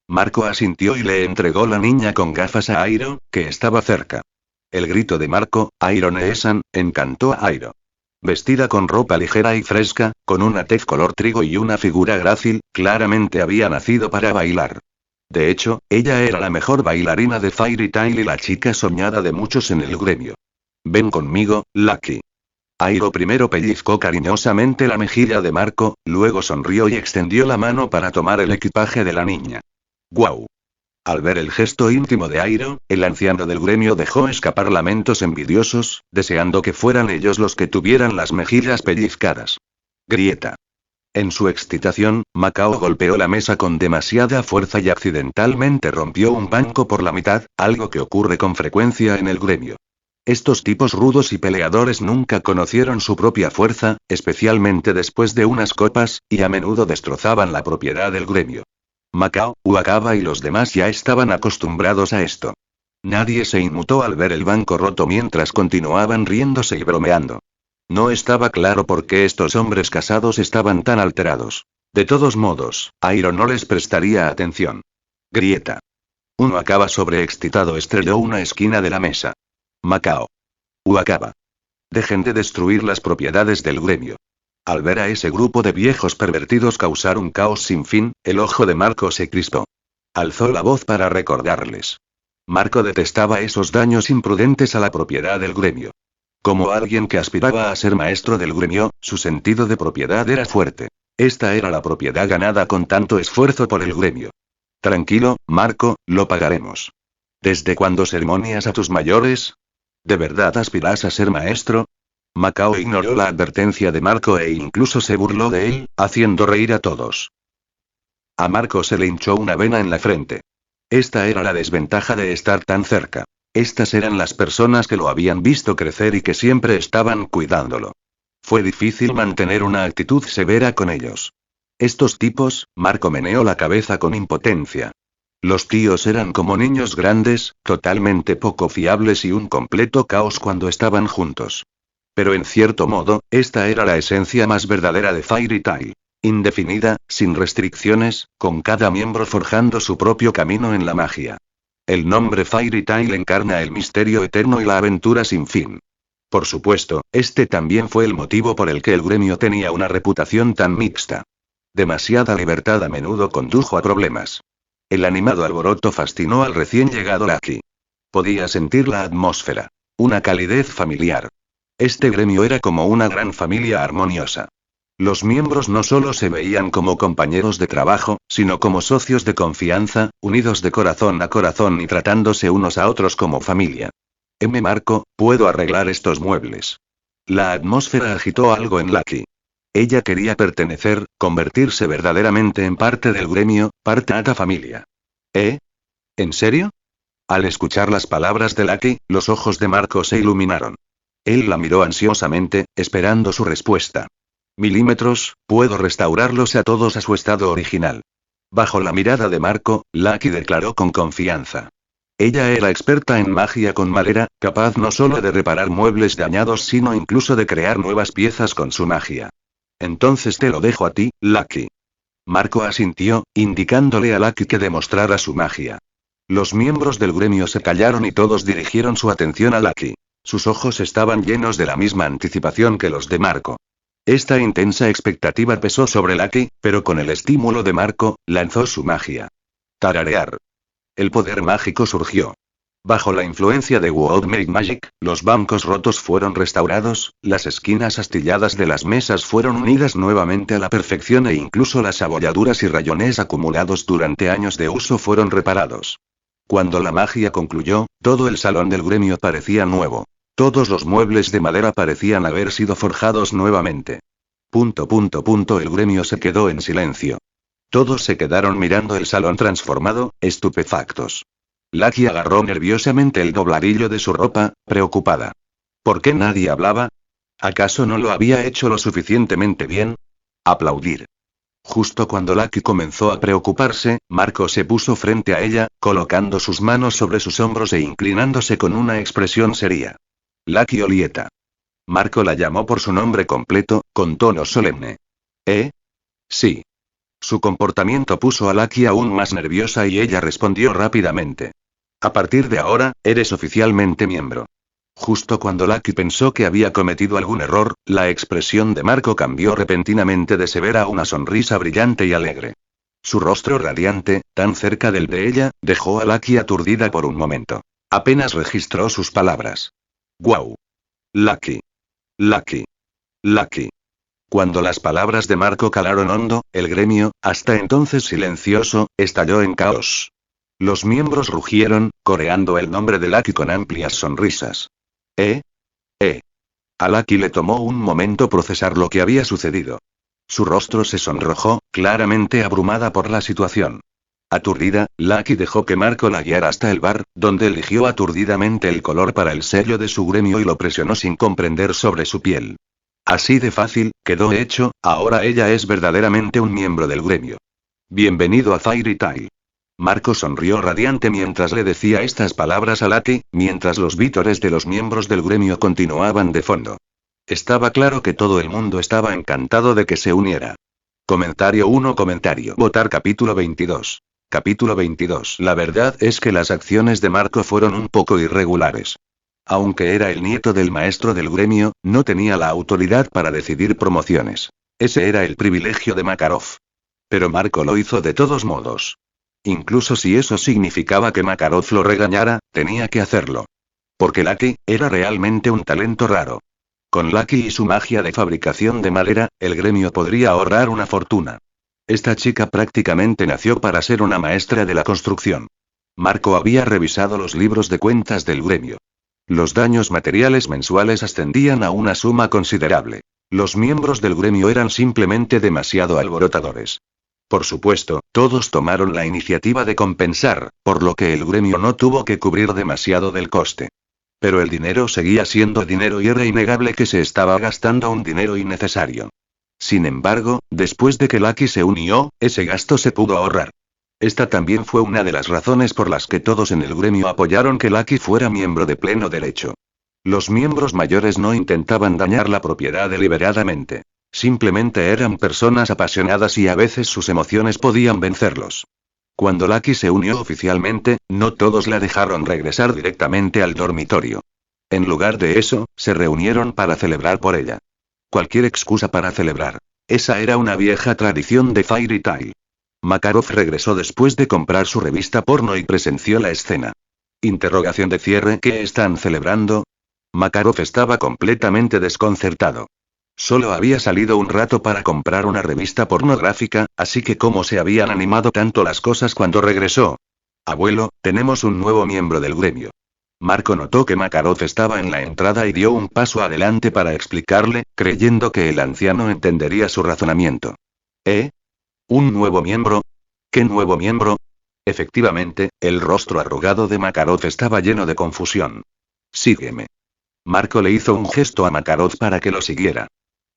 Marco asintió y le entregó la niña con gafas a Airo, que estaba cerca. El grito de Marco, Iron Esan, encantó a Airo. Vestida con ropa ligera y fresca, con una tez color trigo y una figura grácil, claramente había nacido para bailar. De hecho, ella era la mejor bailarina de Fairy Tail y la chica soñada de muchos en el gremio. Ven conmigo, Lucky. Airo primero pellizcó cariñosamente la mejilla de Marco, luego sonrió y extendió la mano para tomar el equipaje de la niña. ¡Guau! Al ver el gesto íntimo de Airo, el anciano del gremio dejó escapar lamentos envidiosos, deseando que fueran ellos los que tuvieran las mejillas pellizcadas. Grieta. En su excitación, Macao golpeó la mesa con demasiada fuerza y accidentalmente rompió un banco por la mitad, algo que ocurre con frecuencia en el gremio. Estos tipos rudos y peleadores nunca conocieron su propia fuerza, especialmente después de unas copas, y a menudo destrozaban la propiedad del gremio. Macao, Wakaba y los demás ya estaban acostumbrados a esto. Nadie se inmutó al ver el banco roto mientras continuaban riéndose y bromeando. No estaba claro por qué estos hombres casados estaban tan alterados. De todos modos, Airo no les prestaría atención. Grieta. Un Wakaba sobreexcitado estrelló una esquina de la mesa. Macao. Wakaba. Dejen de destruir las propiedades del gremio. Al ver a ese grupo de viejos pervertidos causar un caos sin fin, el ojo de Marco se crispó. Alzó la voz para recordarles. Marco detestaba esos daños imprudentes a la propiedad del gremio. Como alguien que aspiraba a ser maestro del gremio, su sentido de propiedad era fuerte. Esta era la propiedad ganada con tanto esfuerzo por el gremio. Tranquilo, Marco, lo pagaremos. ¿Desde cuándo sermonías a tus mayores? ¿De verdad aspiras a ser maestro? Macao ignoró la advertencia de Marco e incluso se burló de él, haciendo reír a todos. A Marco se le hinchó una vena en la frente. Esta era la desventaja de estar tan cerca. Estas eran las personas que lo habían visto crecer y que siempre estaban cuidándolo. Fue difícil mantener una actitud severa con ellos. Estos tipos, Marco meneó la cabeza con impotencia. Los tíos eran como niños grandes, totalmente poco fiables y un completo caos cuando estaban juntos. Pero en cierto modo, esta era la esencia más verdadera de Fairy Tail. Indefinida, sin restricciones, con cada miembro forjando su propio camino en la magia. El nombre Fairy Tail encarna el misterio eterno y la aventura sin fin. Por supuesto, este también fue el motivo por el que el gremio tenía una reputación tan mixta. Demasiada libertad a menudo condujo a problemas. El animado alboroto fascinó al recién llegado Lucky. Podía sentir la atmósfera. Una calidez familiar. Este gremio era como una gran familia armoniosa. Los miembros no solo se veían como compañeros de trabajo, sino como socios de confianza, unidos de corazón a corazón y tratándose unos a otros como familia. Marco, puedo arreglar estos muebles. La atmósfera agitó algo en Lucky. Ella quería pertenecer, convertirse verdaderamente en parte del gremio, parte de la familia. ¿En serio? Al escuchar las palabras de Lucky, los ojos de Marco se iluminaron. Él la miró ansiosamente, esperando su respuesta. Milímetros, puedo restaurarlos a todos a su estado original. Bajo la mirada de Marco, Lucky declaró con confianza. Ella era experta en magia con madera, capaz no solo de reparar muebles dañados sino incluso de crear nuevas piezas con su magia. Entonces te lo dejo a ti, Lucky. Marco asintió, indicándole a Lucky que demostrara su magia. Los miembros del gremio se callaron y todos dirigieron su atención a Lucky. Sus ojos estaban llenos de la misma anticipación que los de Marco. Esta intensa expectativa pesó sobre Lucky, pero con el estímulo de Marco, lanzó su magia. Tararear. El poder mágico surgió. Bajo la influencia de World Made Magic, los bancos rotos fueron restaurados, las esquinas astilladas de las mesas fueron unidas nuevamente a la perfección e incluso las abolladuras y rayones acumulados durante años de uso fueron reparados. Cuando la magia concluyó, todo el salón del gremio parecía nuevo. Todos los muebles de madera parecían haber sido forjados nuevamente. El gremio se quedó en silencio. Todos se quedaron mirando el salón transformado, estupefactos. Lucky agarró nerviosamente el dobladillo de su ropa, preocupada. ¿Por qué nadie hablaba? ¿Acaso no lo había hecho lo suficientemente bien? Aplaudir. Justo cuando Lucky comenzó a preocuparse, Marco se puso frente a ella, colocando sus manos sobre sus hombros e inclinándose con una expresión seria. Lucky Olieta. Marco la llamó por su nombre completo, con tono solemne. ¿Eh? Sí. Su comportamiento puso a Lucky aún más nerviosa y ella respondió rápidamente. A partir de ahora, eres oficialmente miembro. Justo cuando Lucky pensó que había cometido algún error, la expresión de Marco cambió repentinamente de severa a una sonrisa brillante y alegre. Su rostro radiante, tan cerca del de ella, dejó a Lucky aturdida por un momento. Apenas registró sus palabras. ¡Guau! Lucky. Lucky. Lucky. Cuando las palabras de Marco calaron hondo, el gremio, hasta entonces silencioso, estalló en caos. Los miembros rugieron, coreando el nombre de Lucky con amplias sonrisas. A Lucky le tomó un momento procesar lo que había sucedido. Su rostro se sonrojó, claramente abrumada por la situación. Aturdida, Lucky dejó que Marco la guiara hasta el bar, donde eligió aturdidamente el color para el sello de su gremio y lo presionó sin comprender sobre su piel. Así de fácil, quedó hecho, ahora ella es verdaderamente un miembro del gremio. Bienvenido a Fairy Tail. Marco sonrió radiante mientras le decía estas palabras a Lucky, mientras los vítores de los miembros del gremio continuaban de fondo. Estaba claro que todo el mundo estaba encantado de que se uniera. Comentario 1. Votar capítulo 22. Capítulo 22. La verdad es que las acciones de Marco fueron un poco irregulares. Aunque era el nieto del maestro del gremio, no tenía la autoridad para decidir promociones. Ese era el privilegio de Makarov. Pero Marco lo hizo de todos modos. Incluso si eso significaba que Makarov lo regañara, tenía que hacerlo. Porque Lucky era realmente un talento raro. Con Lucky y su magia de fabricación de madera, el gremio podría ahorrar una fortuna. Esta chica prácticamente nació para ser una maestra de la construcción. Marco había revisado los libros de cuentas del gremio. Los daños materiales mensuales ascendían a una suma considerable. Los miembros del gremio eran simplemente demasiado alborotadores. Por supuesto, todos tomaron la iniciativa de compensar, por lo que el gremio no tuvo que cubrir demasiado del coste. Pero el dinero seguía siendo dinero y era innegable que se estaba gastando un dinero innecesario. Sin embargo, después de que Lucky se unió, ese gasto se pudo ahorrar. Esta también fue una de las razones por las que todos en el gremio apoyaron que Lucky fuera miembro de pleno derecho. Los miembros mayores no intentaban dañar la propiedad deliberadamente. Simplemente eran personas apasionadas y a veces sus emociones podían vencerlos. Cuando Lucky se unió oficialmente, no todos la dejaron regresar directamente al dormitorio. En lugar de eso, se reunieron para celebrar por ella. Cualquier excusa para celebrar. Esa era una vieja tradición de Fairy Tail. Makarov regresó después de comprar su revista porno y presenció la escena. Interrogación de cierre. ¿Qué están celebrando? Makarov estaba completamente desconcertado. Solo había salido un rato para comprar una revista pornográfica, así que ¿cómo se habían animado tanto las cosas cuando regresó? Abuelo, tenemos un nuevo miembro del gremio. Marco notó que Makarov estaba en la entrada y dio un paso adelante para explicarle, creyendo que el anciano entendería su razonamiento. ¿Un nuevo miembro? ¿Qué nuevo miembro? Efectivamente, el rostro arrugado de Makarov estaba lleno de confusión. Sígueme. Marco le hizo un gesto a Makarov para que lo siguiera.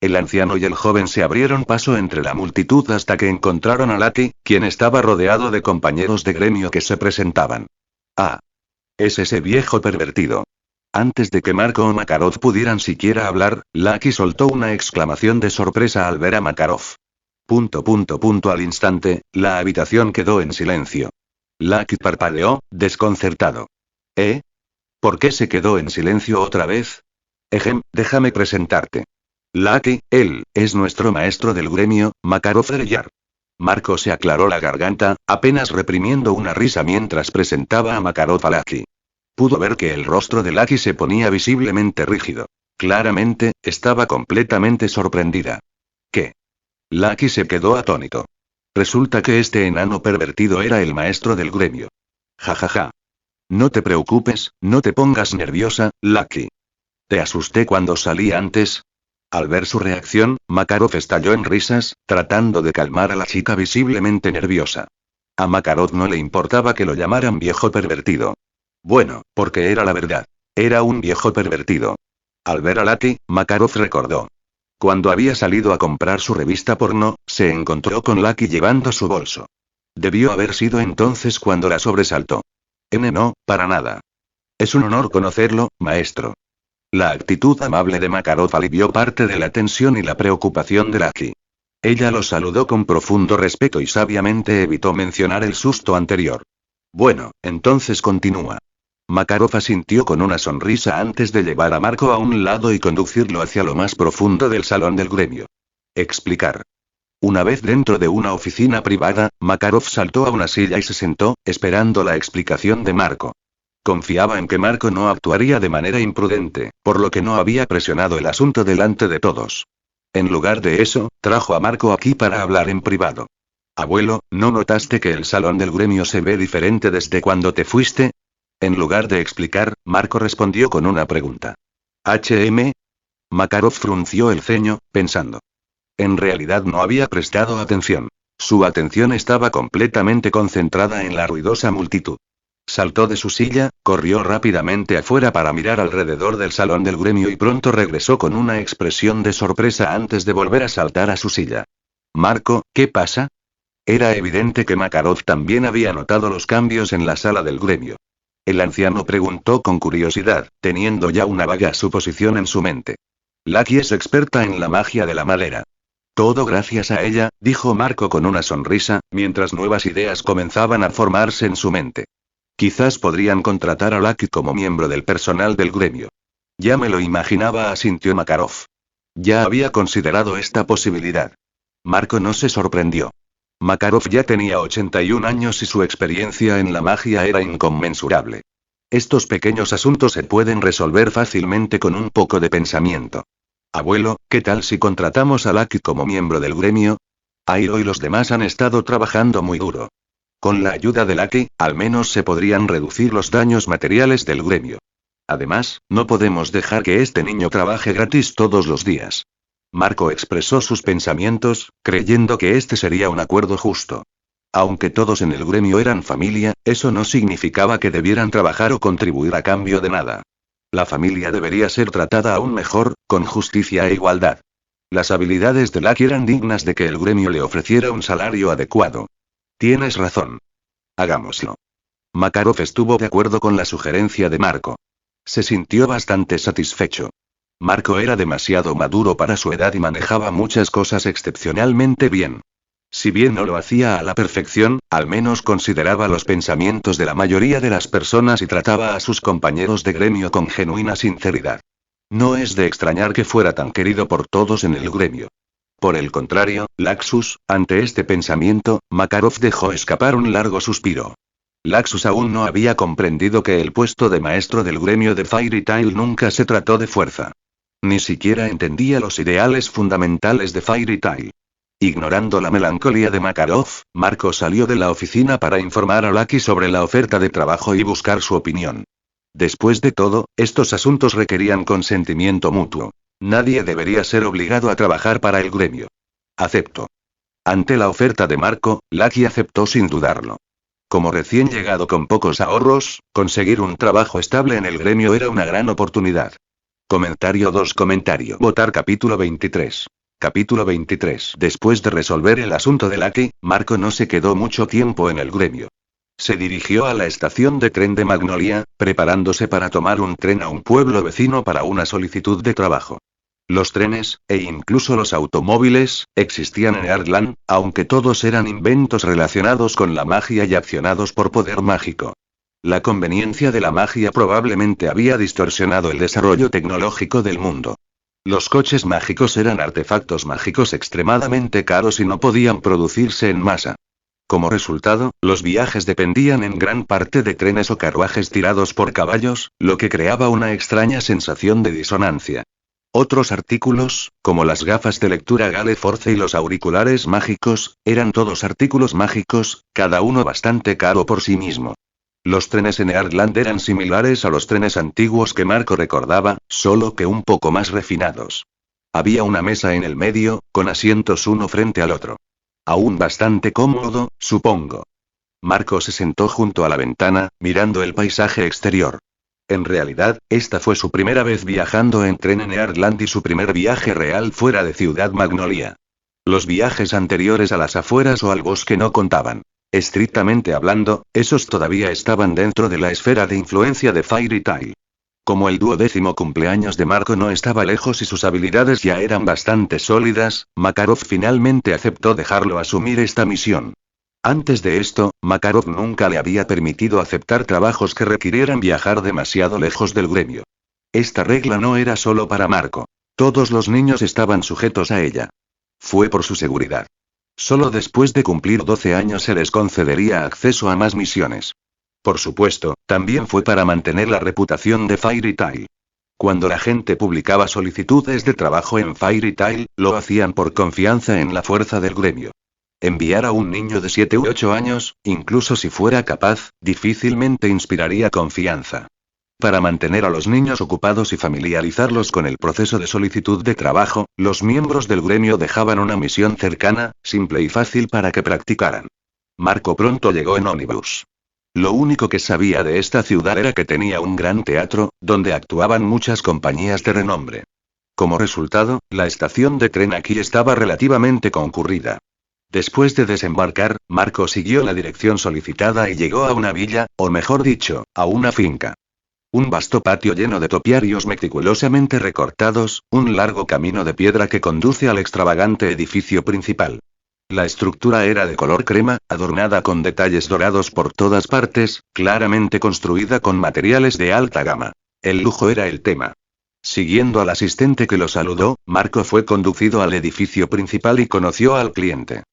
El anciano y el joven se abrieron paso entre la multitud hasta que encontraron a Lucky, quien estaba rodeado de compañeros de gremio que se presentaban. Ah. Es ese viejo pervertido. Antes de que Marco o Makarov pudieran siquiera hablar, Lucky soltó una exclamación de sorpresa al ver a Makarov. Al instante, la habitación quedó en silencio. Lucky parpadeó, desconcertado. ¿Por qué se quedó en silencio otra vez? Déjame presentarte. Lucky, él, es nuestro maestro del gremio, Makarov Dreyar. Marco se aclaró la garganta, apenas reprimiendo una risa mientras presentaba a Makarov a Lucky. Pudo ver que el rostro de Lucky se ponía visiblemente rígido. Claramente, estaba completamente sorprendida. ¿Qué? Lucky se quedó atónito. Resulta que este enano pervertido era el maestro del gremio. Jajaja. No te preocupes, no te pongas nerviosa, Lucky. ¿Te asusté cuando salí antes? Al ver su reacción, Makarov estalló en risas, tratando de calmar a la chica visiblemente nerviosa. A Makarov no le importaba que lo llamaran viejo pervertido. Bueno, porque era la verdad. Era un viejo pervertido. Al ver a Lucky, Makarov recordó. Cuando había salido a comprar su revista porno, se encontró con Lucky llevando su bolso. Debió haber sido entonces cuando la sobresaltó. No, para nada. Es un honor conocerlo, maestro. La actitud amable de Makarov alivió parte de la tensión y la preocupación de Lucky. Ella lo saludó con profundo respeto y sabiamente evitó mencionar el susto anterior. Bueno, entonces continúa. Makarov asintió con una sonrisa antes de llevar a Marco a un lado y conducirlo hacia lo más profundo del salón del gremio. Explicar. Una vez dentro de una oficina privada, Makarov saltó a una silla y se sentó, esperando la explicación de Marco. Confiaba en que Marco no actuaría de manera imprudente, por lo que no había presionado el asunto delante de todos. En lugar de eso, trajo a Marco aquí para hablar en privado. Abuelo, ¿no notaste que el salón del gremio se ve diferente desde cuando te fuiste? En lugar de explicar, Marco respondió con una pregunta. ¿HM? Makarov frunció el ceño, pensando. En realidad no había prestado atención. Su atención estaba completamente concentrada en la ruidosa multitud. Saltó de su silla, corrió rápidamente afuera para mirar alrededor del salón del gremio y pronto regresó con una expresión de sorpresa antes de volver a saltar a su silla. Marco, ¿qué pasa? Era evidente que Makarov también había notado los cambios en la sala del gremio. El anciano preguntó con curiosidad, teniendo ya una vaga suposición en su mente. Lucky es experta en la magia de la madera. Todo gracias a ella, dijo Marco con una sonrisa, mientras nuevas ideas comenzaban a formarse en su mente. Quizás podrían contratar a Lucky como miembro del personal del gremio. Ya me lo imaginaba, asintió Makarov. Ya había considerado esta posibilidad. Marco no se sorprendió. Makarov ya tenía 81 años y su experiencia en la magia era inconmensurable. Estos pequeños asuntos se pueden resolver fácilmente con un poco de pensamiento. Abuelo, ¿qué tal si contratamos a Lucky como miembro del gremio? Airo y los demás han estado trabajando muy duro. Con la ayuda de Lucky, al menos se podrían reducir los daños materiales del gremio. Además, no podemos dejar que este niño trabaje gratis todos los días. Marco expresó sus pensamientos, creyendo que este sería un acuerdo justo. Aunque todos en el gremio eran familia, eso no significaba que debieran trabajar o contribuir a cambio de nada. La familia debería ser tratada aún mejor, con justicia e igualdad. Las habilidades de Lucky eran dignas de que el gremio le ofreciera un salario adecuado. Tienes razón. Hagámoslo. Makarov estuvo de acuerdo con la sugerencia de Marco. Se sintió bastante satisfecho. Marco era demasiado maduro para su edad y manejaba muchas cosas excepcionalmente bien. Si bien no lo hacía a la perfección, al menos consideraba los pensamientos de la mayoría de las personas y trataba a sus compañeros de gremio con genuina sinceridad. No es de extrañar que fuera tan querido por todos en el gremio. Por el contrario, Laxus, ante este pensamiento, Makarov dejó escapar un largo suspiro. Laxus aún no había comprendido que el puesto de maestro del gremio de Fairy Tail nunca se trató de fuerza. Ni siquiera entendía los ideales fundamentales de Fairy Tail. Ignorando la melancolía de Makarov, Marco salió de la oficina para informar a Lucky sobre la oferta de trabajo y buscar su opinión. Después de todo, estos asuntos requerían consentimiento mutuo. Nadie debería ser obligado a trabajar para el gremio. Acepto. Ante la oferta de Marco, Lucky aceptó sin dudarlo. Como recién llegado con pocos ahorros, conseguir un trabajo estable en el gremio era una gran oportunidad. Comentario 2. Votar capítulo 23. Capítulo 23. Después de resolver el asunto de Lucky, Marco no se quedó mucho tiempo en el gremio. Se dirigió a la estación de tren de Magnolia, preparándose para tomar un tren a un pueblo vecino para una solicitud de trabajo. Los trenes, e incluso los automóviles, existían en Earthland, aunque todos eran inventos relacionados con la magia y accionados por poder mágico. La conveniencia de la magia probablemente había distorsionado el desarrollo tecnológico del mundo. Los coches mágicos eran artefactos mágicos extremadamente caros y no podían producirse en masa. Como resultado, los viajes dependían en gran parte de trenes o carruajes tirados por caballos, lo que creaba una extraña sensación de disonancia. Otros artículos, como las gafas de lectura Gale Force y los auriculares mágicos, eran todos artículos mágicos, cada uno bastante caro por sí mismo. Los trenes en Earthland eran similares a los trenes antiguos que Marco recordaba, solo que un poco más refinados. Había una mesa en el medio, con asientos uno frente al otro. Aún bastante cómodo, supongo. Marco se sentó junto a la ventana, mirando el paisaje exterior. En realidad, esta fue su primera vez viajando en tren en Earthland y su primer viaje real fuera de Ciudad Magnolia. Los viajes anteriores a las afueras o al bosque no contaban. Estrictamente hablando, esos todavía estaban dentro de la esfera de influencia de Fairy Tail. Como el 12º cumpleaños de Marco no estaba lejos y sus habilidades ya eran bastante sólidas, Makarov finalmente aceptó dejarlo asumir esta misión. Antes de esto, Makarov nunca le había permitido aceptar trabajos que requirieran viajar demasiado lejos del gremio. Esta regla no era solo para Marco. Todos los niños estaban sujetos a ella. Fue por su seguridad. Solo después de cumplir 12 años se les concedería acceso a más misiones. Por supuesto, también fue para mantener la reputación de Fairy Tail. Cuando la gente publicaba solicitudes de trabajo en Fairy Tail, lo hacían por confianza en la fuerza del gremio. Enviar a un niño de 7 u 8 años, incluso si fuera capaz, difícilmente inspiraría confianza. Para mantener a los niños ocupados y familiarizarlos con el proceso de solicitud de trabajo, los miembros del gremio dejaban una misión cercana, simple y fácil para que practicaran. Marco pronto llegó en ómnibus. Lo único que sabía de esta ciudad era que tenía un gran teatro, donde actuaban muchas compañías de renombre. Como resultado, la estación de tren aquí estaba relativamente concurrida. Después de desembarcar, Marco siguió la dirección solicitada y llegó a una villa, o mejor dicho, a una finca. Un vasto patio lleno de topiarios meticulosamente recortados, un largo camino de piedra que conduce al extravagante edificio principal. La estructura era de color crema, adornada con detalles dorados por todas partes, claramente construida con materiales de alta gama. El lujo era el tema. Siguiendo al asistente que lo saludó, Marco fue conducido al edificio principal y conoció al cliente.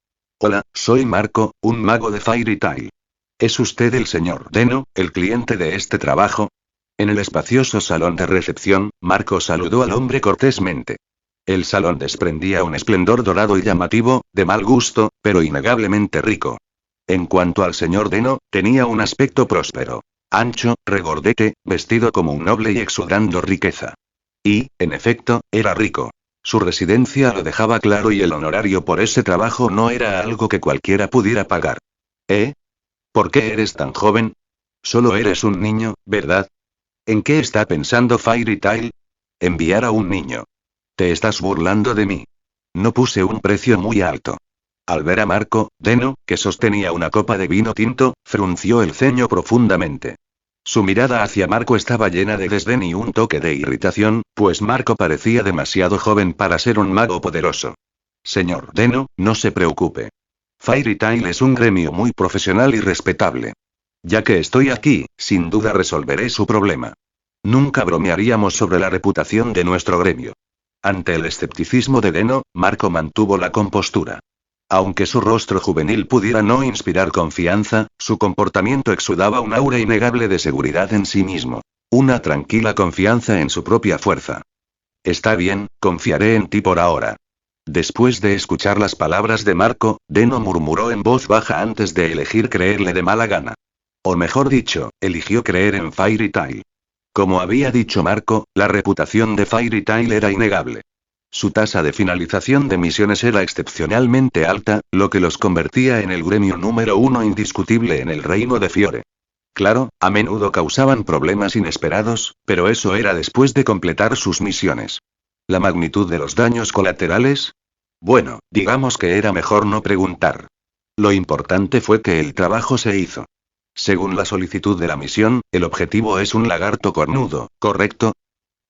Hola, soy Marco, un mago de Fairy Tail. ¿Es usted el señor Deno, el cliente de este trabajo? En el espacioso salón de recepción, Marco saludó al hombre cortésmente. El salón desprendía un esplendor dorado y llamativo, de mal gusto, pero innegablemente rico. En cuanto al señor Deno, tenía un aspecto próspero. Ancho, regordete, vestido como un noble y exudando riqueza. Y, en efecto, era rico. Su residencia lo dejaba claro y el honorario por ese trabajo no era algo que cualquiera pudiera pagar. ¿Eh? ¿Por qué eres tan joven? Solo eres un niño, ¿verdad? ¿En qué está pensando Fairy Tail? Enviar a un niño. Te estás burlando de mí. No puse un precio muy alto. Al ver a Marco, Deno, que sostenía una copa de vino tinto, frunció el ceño profundamente. Su mirada hacia Marco estaba llena de desdén y un toque de irritación, pues Marco parecía demasiado joven para ser un mago poderoso. Señor Deno, no se preocupe. Fairy Tail es un gremio muy profesional y respetable. Ya que estoy aquí, sin duda resolveré su problema. Nunca bromearíamos sobre la reputación de nuestro gremio. Ante el escepticismo de Deno, Marco mantuvo la compostura. Aunque su rostro juvenil pudiera no inspirar confianza, su comportamiento exudaba un aura innegable de seguridad en sí mismo. Una tranquila confianza en su propia fuerza. Está bien, confiaré en ti por ahora. Después de escuchar las palabras de Marco, Deno murmuró en voz baja antes de elegir creerle de mala gana. O mejor dicho, eligió creer en Fairy Tail. Como había dicho Marco, la reputación de Fairy Tail era innegable. Su tasa de finalización de misiones era excepcionalmente alta, lo que los convertía en el gremio número 1 indiscutible en el reino de Fiore. Claro, a menudo causaban problemas inesperados, pero eso era después de completar sus misiones. ¿La magnitud de los daños colaterales? Bueno, digamos que era mejor no preguntar. Lo importante fue que el trabajo se hizo. Según la solicitud de la misión, el objetivo es un lagarto cornudo, ¿correcto?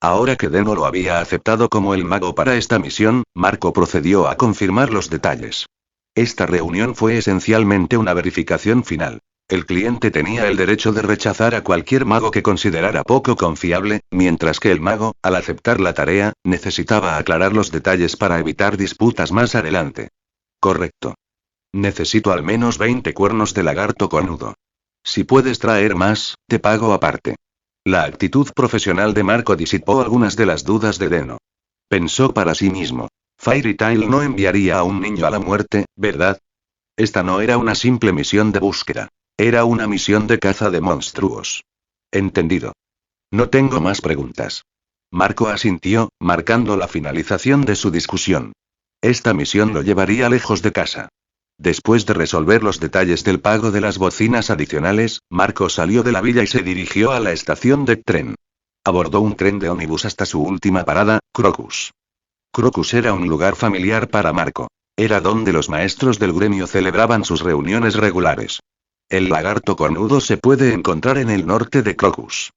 Ahora que Deno lo había aceptado como el mago para esta misión, Marco procedió a confirmar los detalles. Esta reunión fue esencialmente una verificación final. El cliente tenía el derecho de rechazar a cualquier mago que considerara poco confiable, mientras que el mago, al aceptar la tarea, necesitaba aclarar los detalles para evitar disputas más adelante. Correcto. Necesito al menos 20 cuernos de lagarto cornudo. Si puedes traer más, te pago aparte. La actitud profesional de Marco disipó algunas de las dudas de Deno. Pensó para sí mismo. Fairy Tail no enviaría a un niño a la muerte, ¿verdad? Esta no era una simple misión de búsqueda. Era una misión de caza de monstruos. Entendido. No tengo más preguntas. Marco asintió, marcando la finalización de su discusión. Esta misión lo llevaría lejos de casa. Después de resolver los detalles del pago de las bocinas adicionales, Marco salió de la villa y se dirigió a la estación de tren. Abordó un tren de ómnibus hasta su última parada, Crocus. Crocus era un lugar familiar para Marco. Era donde los maestros del gremio celebraban sus reuniones regulares. El lagarto cornudo se puede encontrar en el norte de Crocus.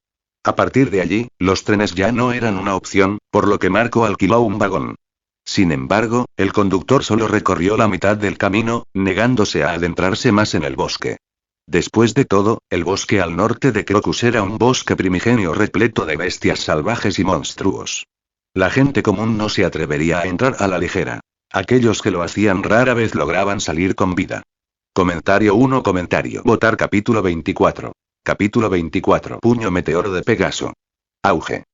A partir de allí, los trenes ya no eran una opción, por lo que Marco alquiló un vagón. Sin embargo, el conductor solo recorrió la mitad del camino, negándose a adentrarse más en el bosque. Después de todo, el bosque al norte de Crocus era un bosque primigenio repleto de bestias salvajes y monstruos. La gente común no se atrevería a entrar a la ligera. Aquellos que lo hacían rara vez lograban salir con vida. Comentario 1. Votar capítulo 24. Capítulo 24. Puño meteoro de Pegaso. Auge.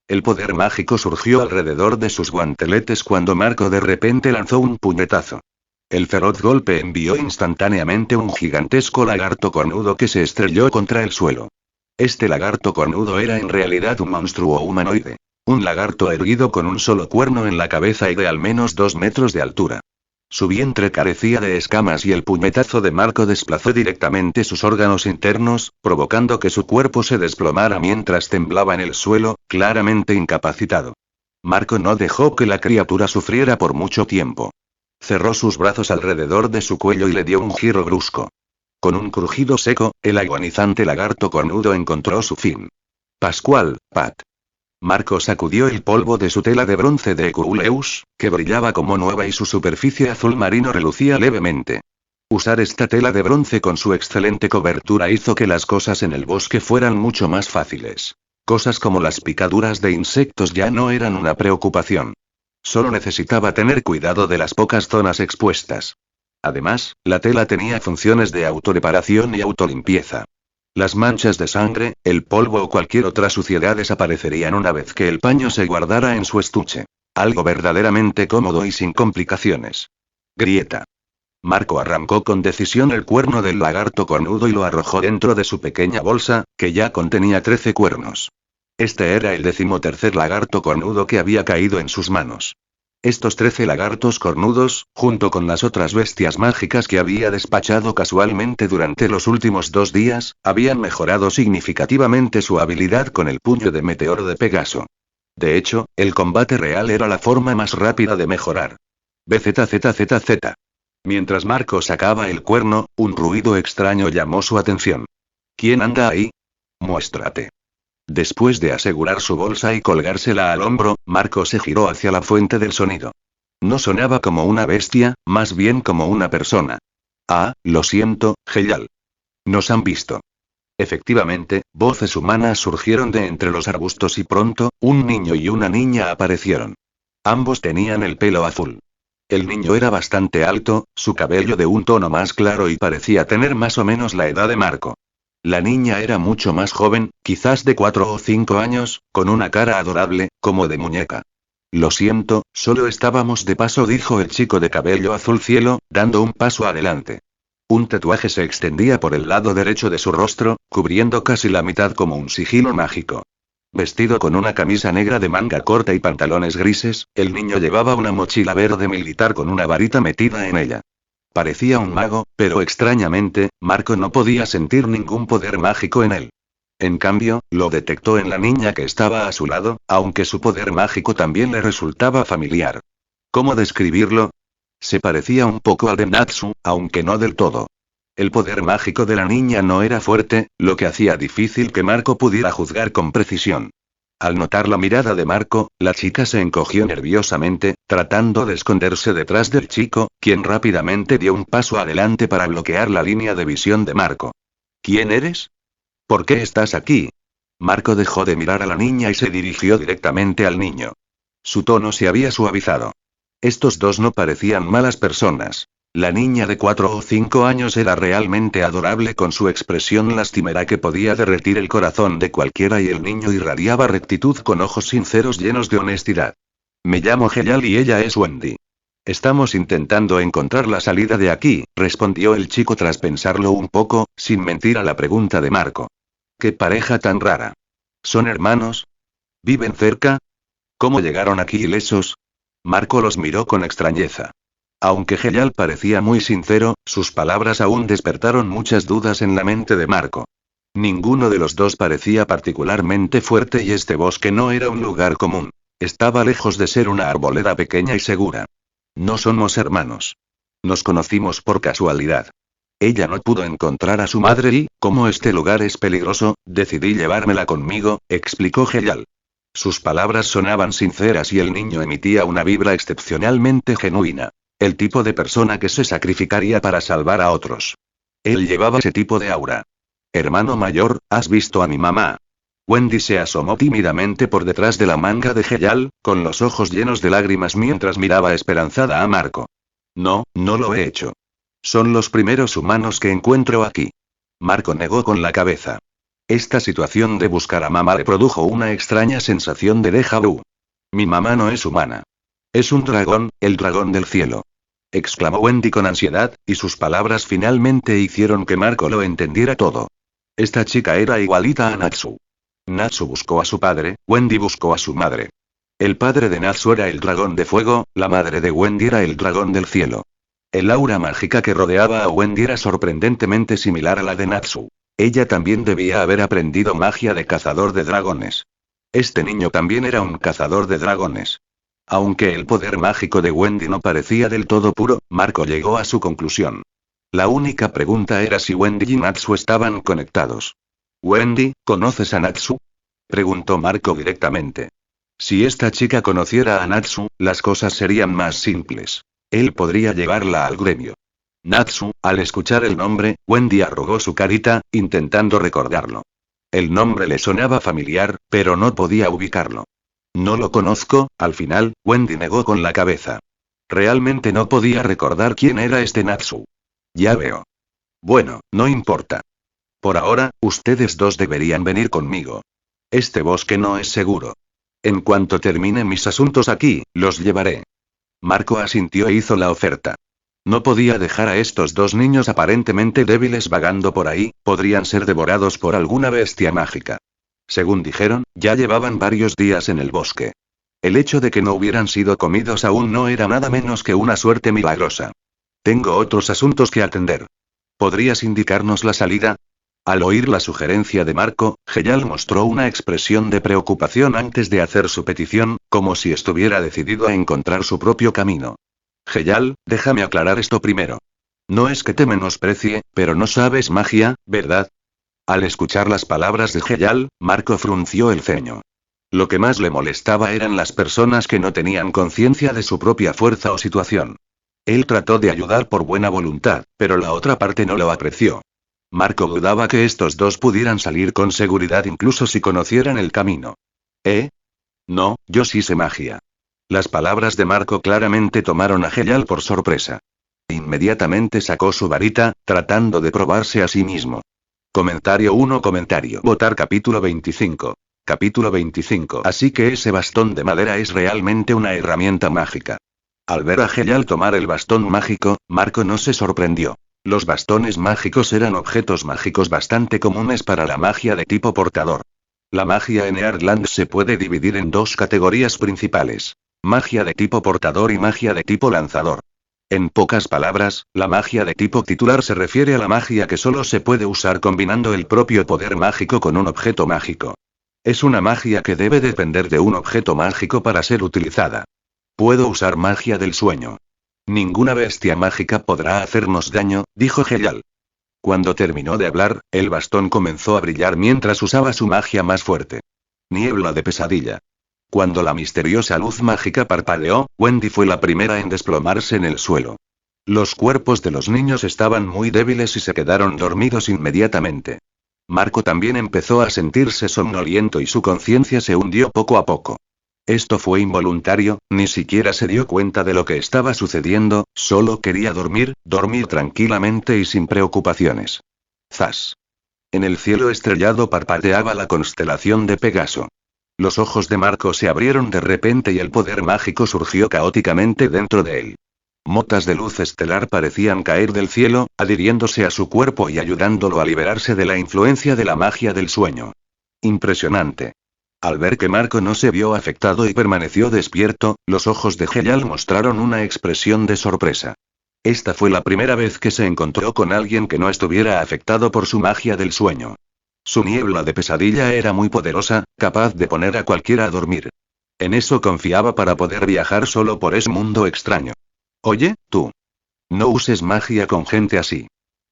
El poder mágico surgió alrededor de sus guanteletes cuando Marco de repente lanzó un puñetazo. El feroz golpe envió instantáneamente un gigantesco lagarto cornudo que se estrelló contra el suelo. Este lagarto cornudo era en realidad un monstruo humanoide. Un lagarto erguido con un solo cuerno en la cabeza y de al menos 2 metros de altura. Su vientre carecía de escamas y el puñetazo de Marco desplazó directamente sus órganos internos, provocando que su cuerpo se desplomara mientras temblaba en el suelo, claramente incapacitado. Marco no dejó que la criatura sufriera por mucho tiempo. Cerró sus brazos alrededor de su cuello y le dio un giro brusco. Con un crujido seco, el agonizante lagarto cornudo encontró su fin. Pascual, Pat. Marco sacudió el polvo de su tela de bronce de Eculeus, que brillaba como nueva y su superficie azul marino relucía levemente. Usar esta tela de bronce con su excelente cobertura hizo que las cosas en el bosque fueran mucho más fáciles. Cosas como las picaduras de insectos ya no eran una preocupación. Solo necesitaba tener cuidado de las pocas zonas expuestas. Además, la tela tenía funciones de autorreparación y autolimpieza. Las manchas de sangre, el polvo o cualquier otra suciedad desaparecerían una vez que el paño se guardara en su estuche. Algo verdaderamente cómodo y sin complicaciones. Grieta. Marco arrancó con decisión el cuerno del lagarto cornudo y lo arrojó dentro de su pequeña bolsa, que ya contenía 13 cuernos. Este era el 13º lagarto cornudo que había caído en sus manos. Estos 13 lagartos cornudos, junto con las otras bestias mágicas que había despachado casualmente durante los últimos 2 días, habían mejorado significativamente su habilidad con el puño de meteoro de Pegaso. De hecho, el combate real era la forma más rápida de mejorar. BZZZZ. Mientras Marco sacaba el cuerno, un ruido extraño llamó su atención. ¿Quién anda ahí? Muéstrate. Después de asegurar su bolsa y colgársela al hombro, Marco se giró hacia la fuente del sonido. No sonaba como una bestia, más bien como una persona. Ah, lo siento, Geyal. Nos han visto. Efectivamente, voces humanas surgieron de entre los arbustos y pronto, un niño y una niña aparecieron. Ambos tenían el pelo azul. El niño era bastante alto, su cabello de un tono más claro y parecía tener más o menos la edad de Marco. La niña era mucho más joven, quizás de 4 o 5 años, con una cara adorable, como de muñeca. Lo siento, solo estábamos de paso, dijo el chico de cabello azul cielo, dando un paso adelante. Un tatuaje se extendía por el lado derecho de su rostro, cubriendo casi la mitad como un sigilo mágico. Vestido con una camisa negra de manga corta y pantalones grises, el niño llevaba una mochila verde militar con una varita metida en ella. Parecía un mago, pero extrañamente, Marco no podía sentir ningún poder mágico en él. En cambio, lo detectó en la niña que estaba a su lado, aunque su poder mágico también le resultaba familiar. ¿Cómo describirlo? Se parecía un poco al de Natsu, aunque no del todo. El poder mágico de la niña no era fuerte, lo que hacía difícil que Marco pudiera juzgar con precisión. Al notar la mirada de Marco, la chica se encogió nerviosamente, tratando de esconderse detrás del chico, quien rápidamente dio un paso adelante para bloquear la línea de visión de Marco. ¿Quién eres? ¿Por qué estás aquí? Marco dejó de mirar a la niña y se dirigió directamente al niño. Su tono se había suavizado. Estos dos no parecían malas personas. La niña de 4 o 5 años era realmente adorable con su expresión lastimera que podía derretir el corazón de cualquiera y el niño irradiaba rectitud con ojos sinceros llenos de honestidad. Me llamo Heyal y ella es Wendy. Estamos intentando encontrar la salida de aquí, respondió el chico tras pensarlo un poco, sin mentir a la pregunta de Marco. ¿Qué pareja tan rara? ¿Son hermanos? ¿Viven cerca? ¿Cómo llegaron aquí ilesos? Marco los miró con extrañeza. Aunque Heyal parecía muy sincero, sus palabras aún despertaron muchas dudas en la mente de Marco. Ninguno de los dos parecía particularmente fuerte y este bosque no era un lugar común. Estaba lejos de ser una arboleda pequeña y segura. No somos hermanos. Nos conocimos por casualidad. Ella no pudo encontrar a su madre y, como este lugar es peligroso, decidí llevármela conmigo, explicó Heyal. Sus palabras sonaban sinceras y el niño emitía una vibra excepcionalmente genuina. El tipo de persona que se sacrificaría para salvar a otros. Él llevaba ese tipo de aura. Hermano mayor, ¿has visto a mi mamá? Wendy se asomó tímidamente por detrás de la manga de Heyal, con los ojos llenos de lágrimas mientras miraba esperanzada a Marco. No, no lo he hecho. Son los primeros humanos que encuentro aquí. Marco negó con la cabeza. Esta situación de buscar a mamá le produjo una extraña sensación de déjà vu. Mi mamá no es humana. Es un dragón, el dragón del cielo. Exclamó Wendy con ansiedad, y sus palabras finalmente hicieron que Marco lo entendiera todo. Esta chica era igualita a Natsu. Natsu buscó a su padre, Wendy buscó a su madre. El padre de Natsu era el dragón de fuego, la madre de Wendy era el dragón del cielo. El aura mágica que rodeaba a Wendy era sorprendentemente similar a la de Natsu. Ella también debía haber aprendido magia de cazador de dragones. Este niño también era un cazador de dragones. Aunque el poder mágico de Wendy no parecía del todo puro, Marco llegó a su conclusión. La única pregunta era si Wendy y Natsu estaban conectados. Wendy, ¿conoces a Natsu? Preguntó Marco directamente. Si esta chica conociera a Natsu, las cosas serían más simples. Él podría llevarla al gremio. Natsu, al escuchar el nombre, Wendy arrugó su carita, intentando recordarlo. El nombre le sonaba familiar, pero no podía ubicarlo. No lo conozco, al final, Wendy negó con la cabeza. Realmente no podía recordar quién era este Natsu. Ya veo. Bueno, no importa. Por ahora, ustedes dos deberían venir conmigo. Este bosque no es seguro. En cuanto termine mis asuntos aquí, los llevaré. Marco asintió e hizo la oferta. No podía dejar a estos dos niños aparentemente débiles vagando por ahí, podrían ser devorados por alguna bestia mágica. Según dijeron, ya llevaban varios días en el bosque. El hecho de que no hubieran sido comidos aún no era nada menos que una suerte milagrosa. Tengo otros asuntos que atender. ¿Podrías indicarnos la salida? Al oír la sugerencia de Marco, Heyal mostró una expresión de preocupación antes de hacer su petición, como si estuviera decidido a encontrar su propio camino. Heyal, déjame aclarar esto primero. No es que te menosprecie, pero no sabes magia, ¿verdad? Al escuchar las palabras de Heyal, Marco frunció el ceño. Lo que más le molestaba eran las personas que no tenían conciencia de su propia fuerza o situación. Él trató de ayudar por buena voluntad, pero la otra parte no lo apreció. Marco dudaba que estos dos pudieran salir con seguridad incluso si conocieran el camino. ¿Eh? No, yo sí sé magia. Las palabras de Marco claramente tomaron a Heyal por sorpresa. Inmediatamente sacó su varita, tratando de probarse a sí mismo. Comentario 1. Votar capítulo 25. Capítulo 25. Así que ese bastón de madera es realmente una herramienta mágica. Al ver a Heyal tomar el bastón mágico, Marco no se sorprendió. Los bastones mágicos eran objetos mágicos bastante comunes para la magia de tipo portador. La magia en Earthland se puede dividir en dos categorías principales. Magia de tipo portador y magia de tipo lanzador. En pocas palabras, la magia de tipo titular se refiere a la magia que solo se puede usar combinando el propio poder mágico con un objeto mágico. Es una magia que debe depender de un objeto mágico para ser utilizada. Puedo usar magia del sueño. Ninguna bestia mágica podrá hacernos daño, dijo Heyal. Cuando terminó de hablar, el bastón comenzó a brillar mientras usaba su magia más fuerte. Niebla de pesadilla. Cuando la misteriosa luz mágica parpadeó, Wendy fue la primera en desplomarse en el suelo. Los cuerpos de los niños estaban muy débiles y se quedaron dormidos inmediatamente. Marco también empezó a sentirse somnoliento y su conciencia se hundió poco a poco. Esto fue involuntario, ni siquiera se dio cuenta de lo que estaba sucediendo, solo quería dormir, dormir tranquilamente y sin preocupaciones. ¡Zas! En el cielo estrellado parpadeaba la constelación de Pegaso. Los ojos de Marco se abrieron de repente y el poder mágico surgió caóticamente dentro de él. Motas de luz estelar parecían caer del cielo, adhiriéndose a su cuerpo y ayudándolo a liberarse de la influencia de la magia del sueño. Impresionante. Al ver que Marco no se vio afectado y permaneció despierto, los ojos de Heyal mostraron una expresión de sorpresa. Esta fue la primera vez que se encontró con alguien que no estuviera afectado por su magia del sueño. Su niebla de pesadilla era muy poderosa, capaz de poner a cualquiera a dormir. En eso confiaba para poder viajar solo por ese mundo extraño. Oye, tú. No uses magia con gente así.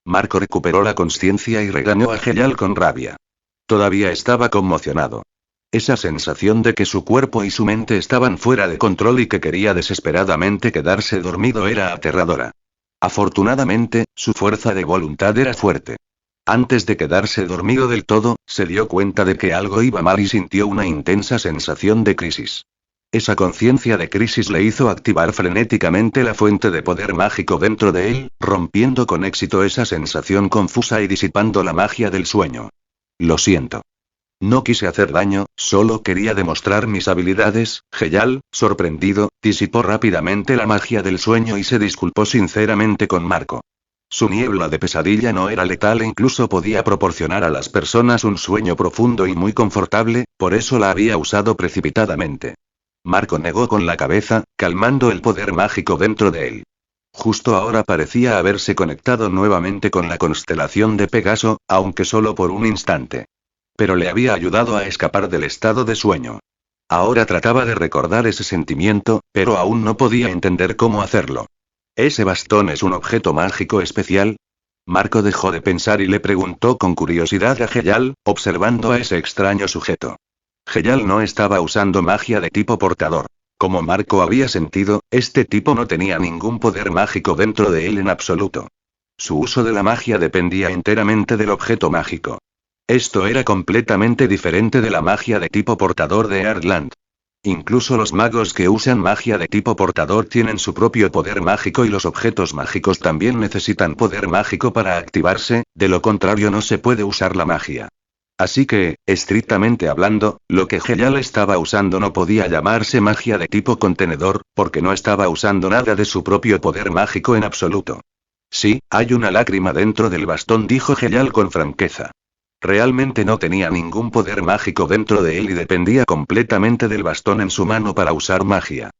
Marco recuperó la conciencia y regañó a Heyal con rabia. Todavía estaba conmocionado. Esa sensación de que su cuerpo y su mente estaban fuera de control y que quería desesperadamente quedarse dormido era aterradora. Afortunadamente, su fuerza de voluntad era fuerte. Antes de quedarse dormido del todo, se dio cuenta de que algo iba mal y sintió una intensa sensación de crisis. Esa conciencia de crisis le hizo activar frenéticamente la fuente de poder mágico dentro de él, rompiendo con éxito esa sensación confusa y disipando la magia del sueño. Lo siento. No quise hacer daño, solo quería demostrar mis habilidades. Heyal, sorprendido, disipó rápidamente la magia del sueño y se disculpó sinceramente con Marco. Su niebla de pesadilla no era letal e incluso podía proporcionar a las personas un sueño profundo y muy confortable, por eso la había usado precipitadamente. Marco negó con la cabeza, calmando el poder mágico dentro de él. Justo ahora parecía haberse conectado nuevamente con la constelación de Pegaso, aunque solo por un instante. Pero le había ayudado a escapar del estado de sueño. Ahora trataba de recordar ese sentimiento, pero aún no podía entender cómo hacerlo. ¿Ese bastón es un objeto mágico especial? Marco dejó de pensar y le preguntó con curiosidad a Heyal, observando a ese extraño sujeto. Heyal no estaba usando magia de tipo portador. Como Marco había sentido, este tipo no tenía ningún poder mágico dentro de él en absoluto. Su uso de la magia dependía enteramente del objeto mágico. Esto era completamente diferente de la magia de tipo portador de Earthland. Incluso los magos que usan magia de tipo portador tienen su propio poder mágico y los objetos mágicos también necesitan poder mágico para activarse, de lo contrario no se puede usar la magia. Así que, estrictamente hablando, lo que Heyal estaba usando no podía llamarse magia de tipo contenedor, porque no estaba usando nada de su propio poder mágico en absoluto. Sí, hay una lágrima dentro del bastón, dijo Heyal con franqueza. Realmente no tenía ningún poder mágico dentro de él y dependía completamente del bastón en su mano para usar magia.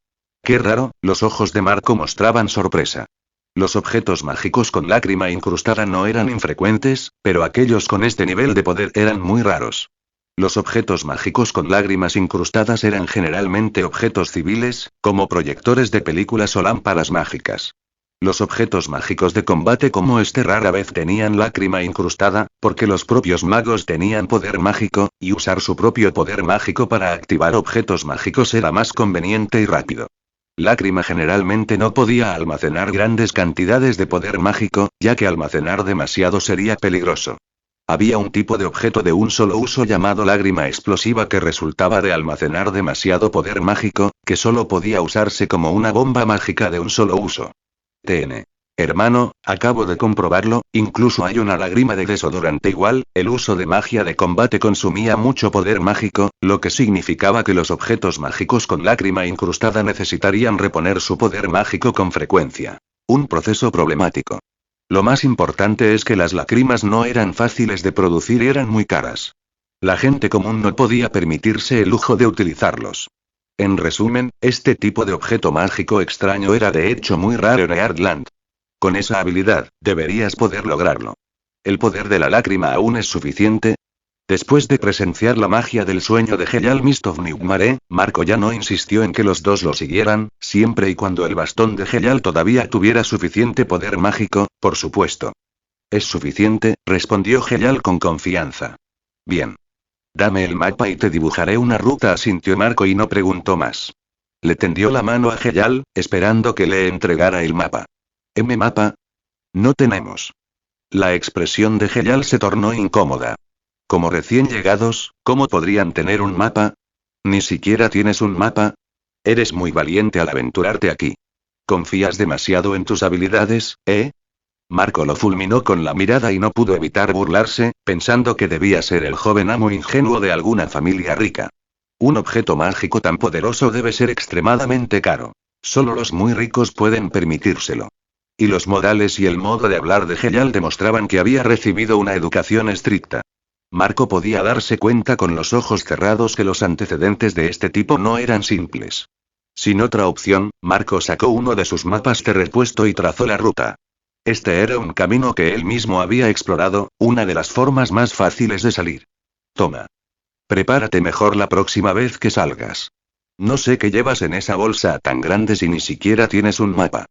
Qué raro, los ojos de Marco mostraban sorpresa. Los objetos mágicos con lágrima incrustada no eran infrecuentes, pero aquellos con este nivel de poder eran muy raros. Los objetos mágicos con lágrimas incrustadas eran generalmente objetos civiles, como proyectores de películas o lámparas mágicas. Los objetos mágicos de combate como este rara vez tenían lágrima incrustada, porque los propios magos tenían poder mágico, y usar su propio poder mágico para activar objetos mágicos era más conveniente y rápido. Lágrima generalmente no podía almacenar grandes cantidades de poder mágico, ya que almacenar demasiado sería peligroso. Había un tipo de objeto de un solo uso llamado lágrima explosiva que resultaba de almacenar demasiado poder mágico, que solo podía usarse como una bomba mágica de un solo uso. Hermano, acabo de comprobarlo, incluso hay una lágrima de desodorante igual. El uso de magia de combate consumía mucho poder mágico, lo que significaba que los objetos mágicos con lágrima incrustada necesitarían reponer su poder mágico con frecuencia. Un proceso problemático. Lo más importante es que las lágrimas no eran fáciles de producir y eran muy caras. La gente común no podía permitirse el lujo de utilizarlos. En resumen, este tipo de objeto mágico extraño era de hecho muy raro en Earthland. Con esa habilidad, deberías poder lograrlo. ¿El poder de la lágrima aún es suficiente? Después de presenciar la magia del sueño de Heyal Mist of Nightmare, Marco ya no insistió en que los dos lo siguieran, siempre y cuando el bastón de Heyal todavía tuviera suficiente poder mágico, por supuesto. Es suficiente, respondió Heyal con confianza. Bien. Dame el mapa y te dibujaré una ruta, asintió Marco y no preguntó más. Le tendió la mano a Heyal, esperando que le entregara el mapa. ¿Mapa? No tenemos. La expresión de Heyal se tornó incómoda. Como recién llegados, ¿cómo podrían tener un mapa? ¿Ni siquiera tienes un mapa? Eres muy valiente al aventurarte aquí. ¿Confías demasiado en tus habilidades, eh? Marco lo fulminó con la mirada y no pudo evitar burlarse, pensando que debía ser el joven amo ingenuo de alguna familia rica. Un objeto mágico tan poderoso debe ser extremadamente caro. Solo los muy ricos pueden permitírselo. Y los modales y el modo de hablar de Heyal demostraban que había recibido una educación estricta. Marco podía darse cuenta con los ojos cerrados que los antecedentes de este tipo no eran simples. Sin otra opción, Marco sacó uno de sus mapas de repuesto y trazó la ruta. Este era un camino que él mismo había explorado, una de las formas más fáciles de salir. Toma. Prepárate mejor la próxima vez que salgas. No sé qué llevas en esa bolsa tan grande si ni siquiera tienes un mapa.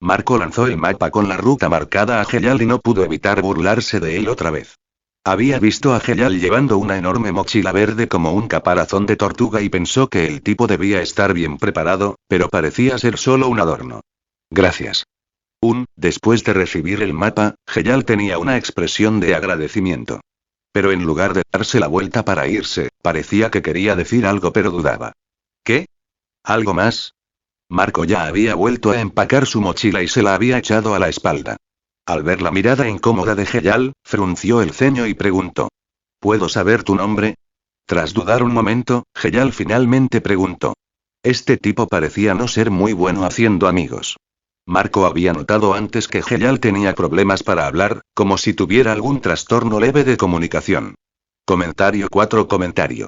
Marco lanzó el mapa con la ruta marcada a Heyal y no pudo evitar burlarse de él otra vez. Había visto a Heyal llevando una enorme mochila verde como un caparazón de tortuga y pensó que el tipo debía estar bien preparado, pero parecía ser solo un adorno. Gracias. Después de recibir el mapa, Heyal tenía una expresión de agradecimiento. Pero en lugar de darse la vuelta para irse, parecía que quería decir algo pero dudaba. ¿Qué? ¿Algo más? Marco ya había vuelto a empacar su mochila y se la había echado a la espalda. Al ver la mirada incómoda de Heyal, frunció el ceño y preguntó. ¿Puedo saber tu nombre? Tras dudar un momento, Heyal finalmente preguntó. Este tipo parecía no ser muy bueno haciendo amigos. Marco había notado antes que Heyal tenía problemas para hablar, como si tuviera algún trastorno leve de comunicación. Comentario 4.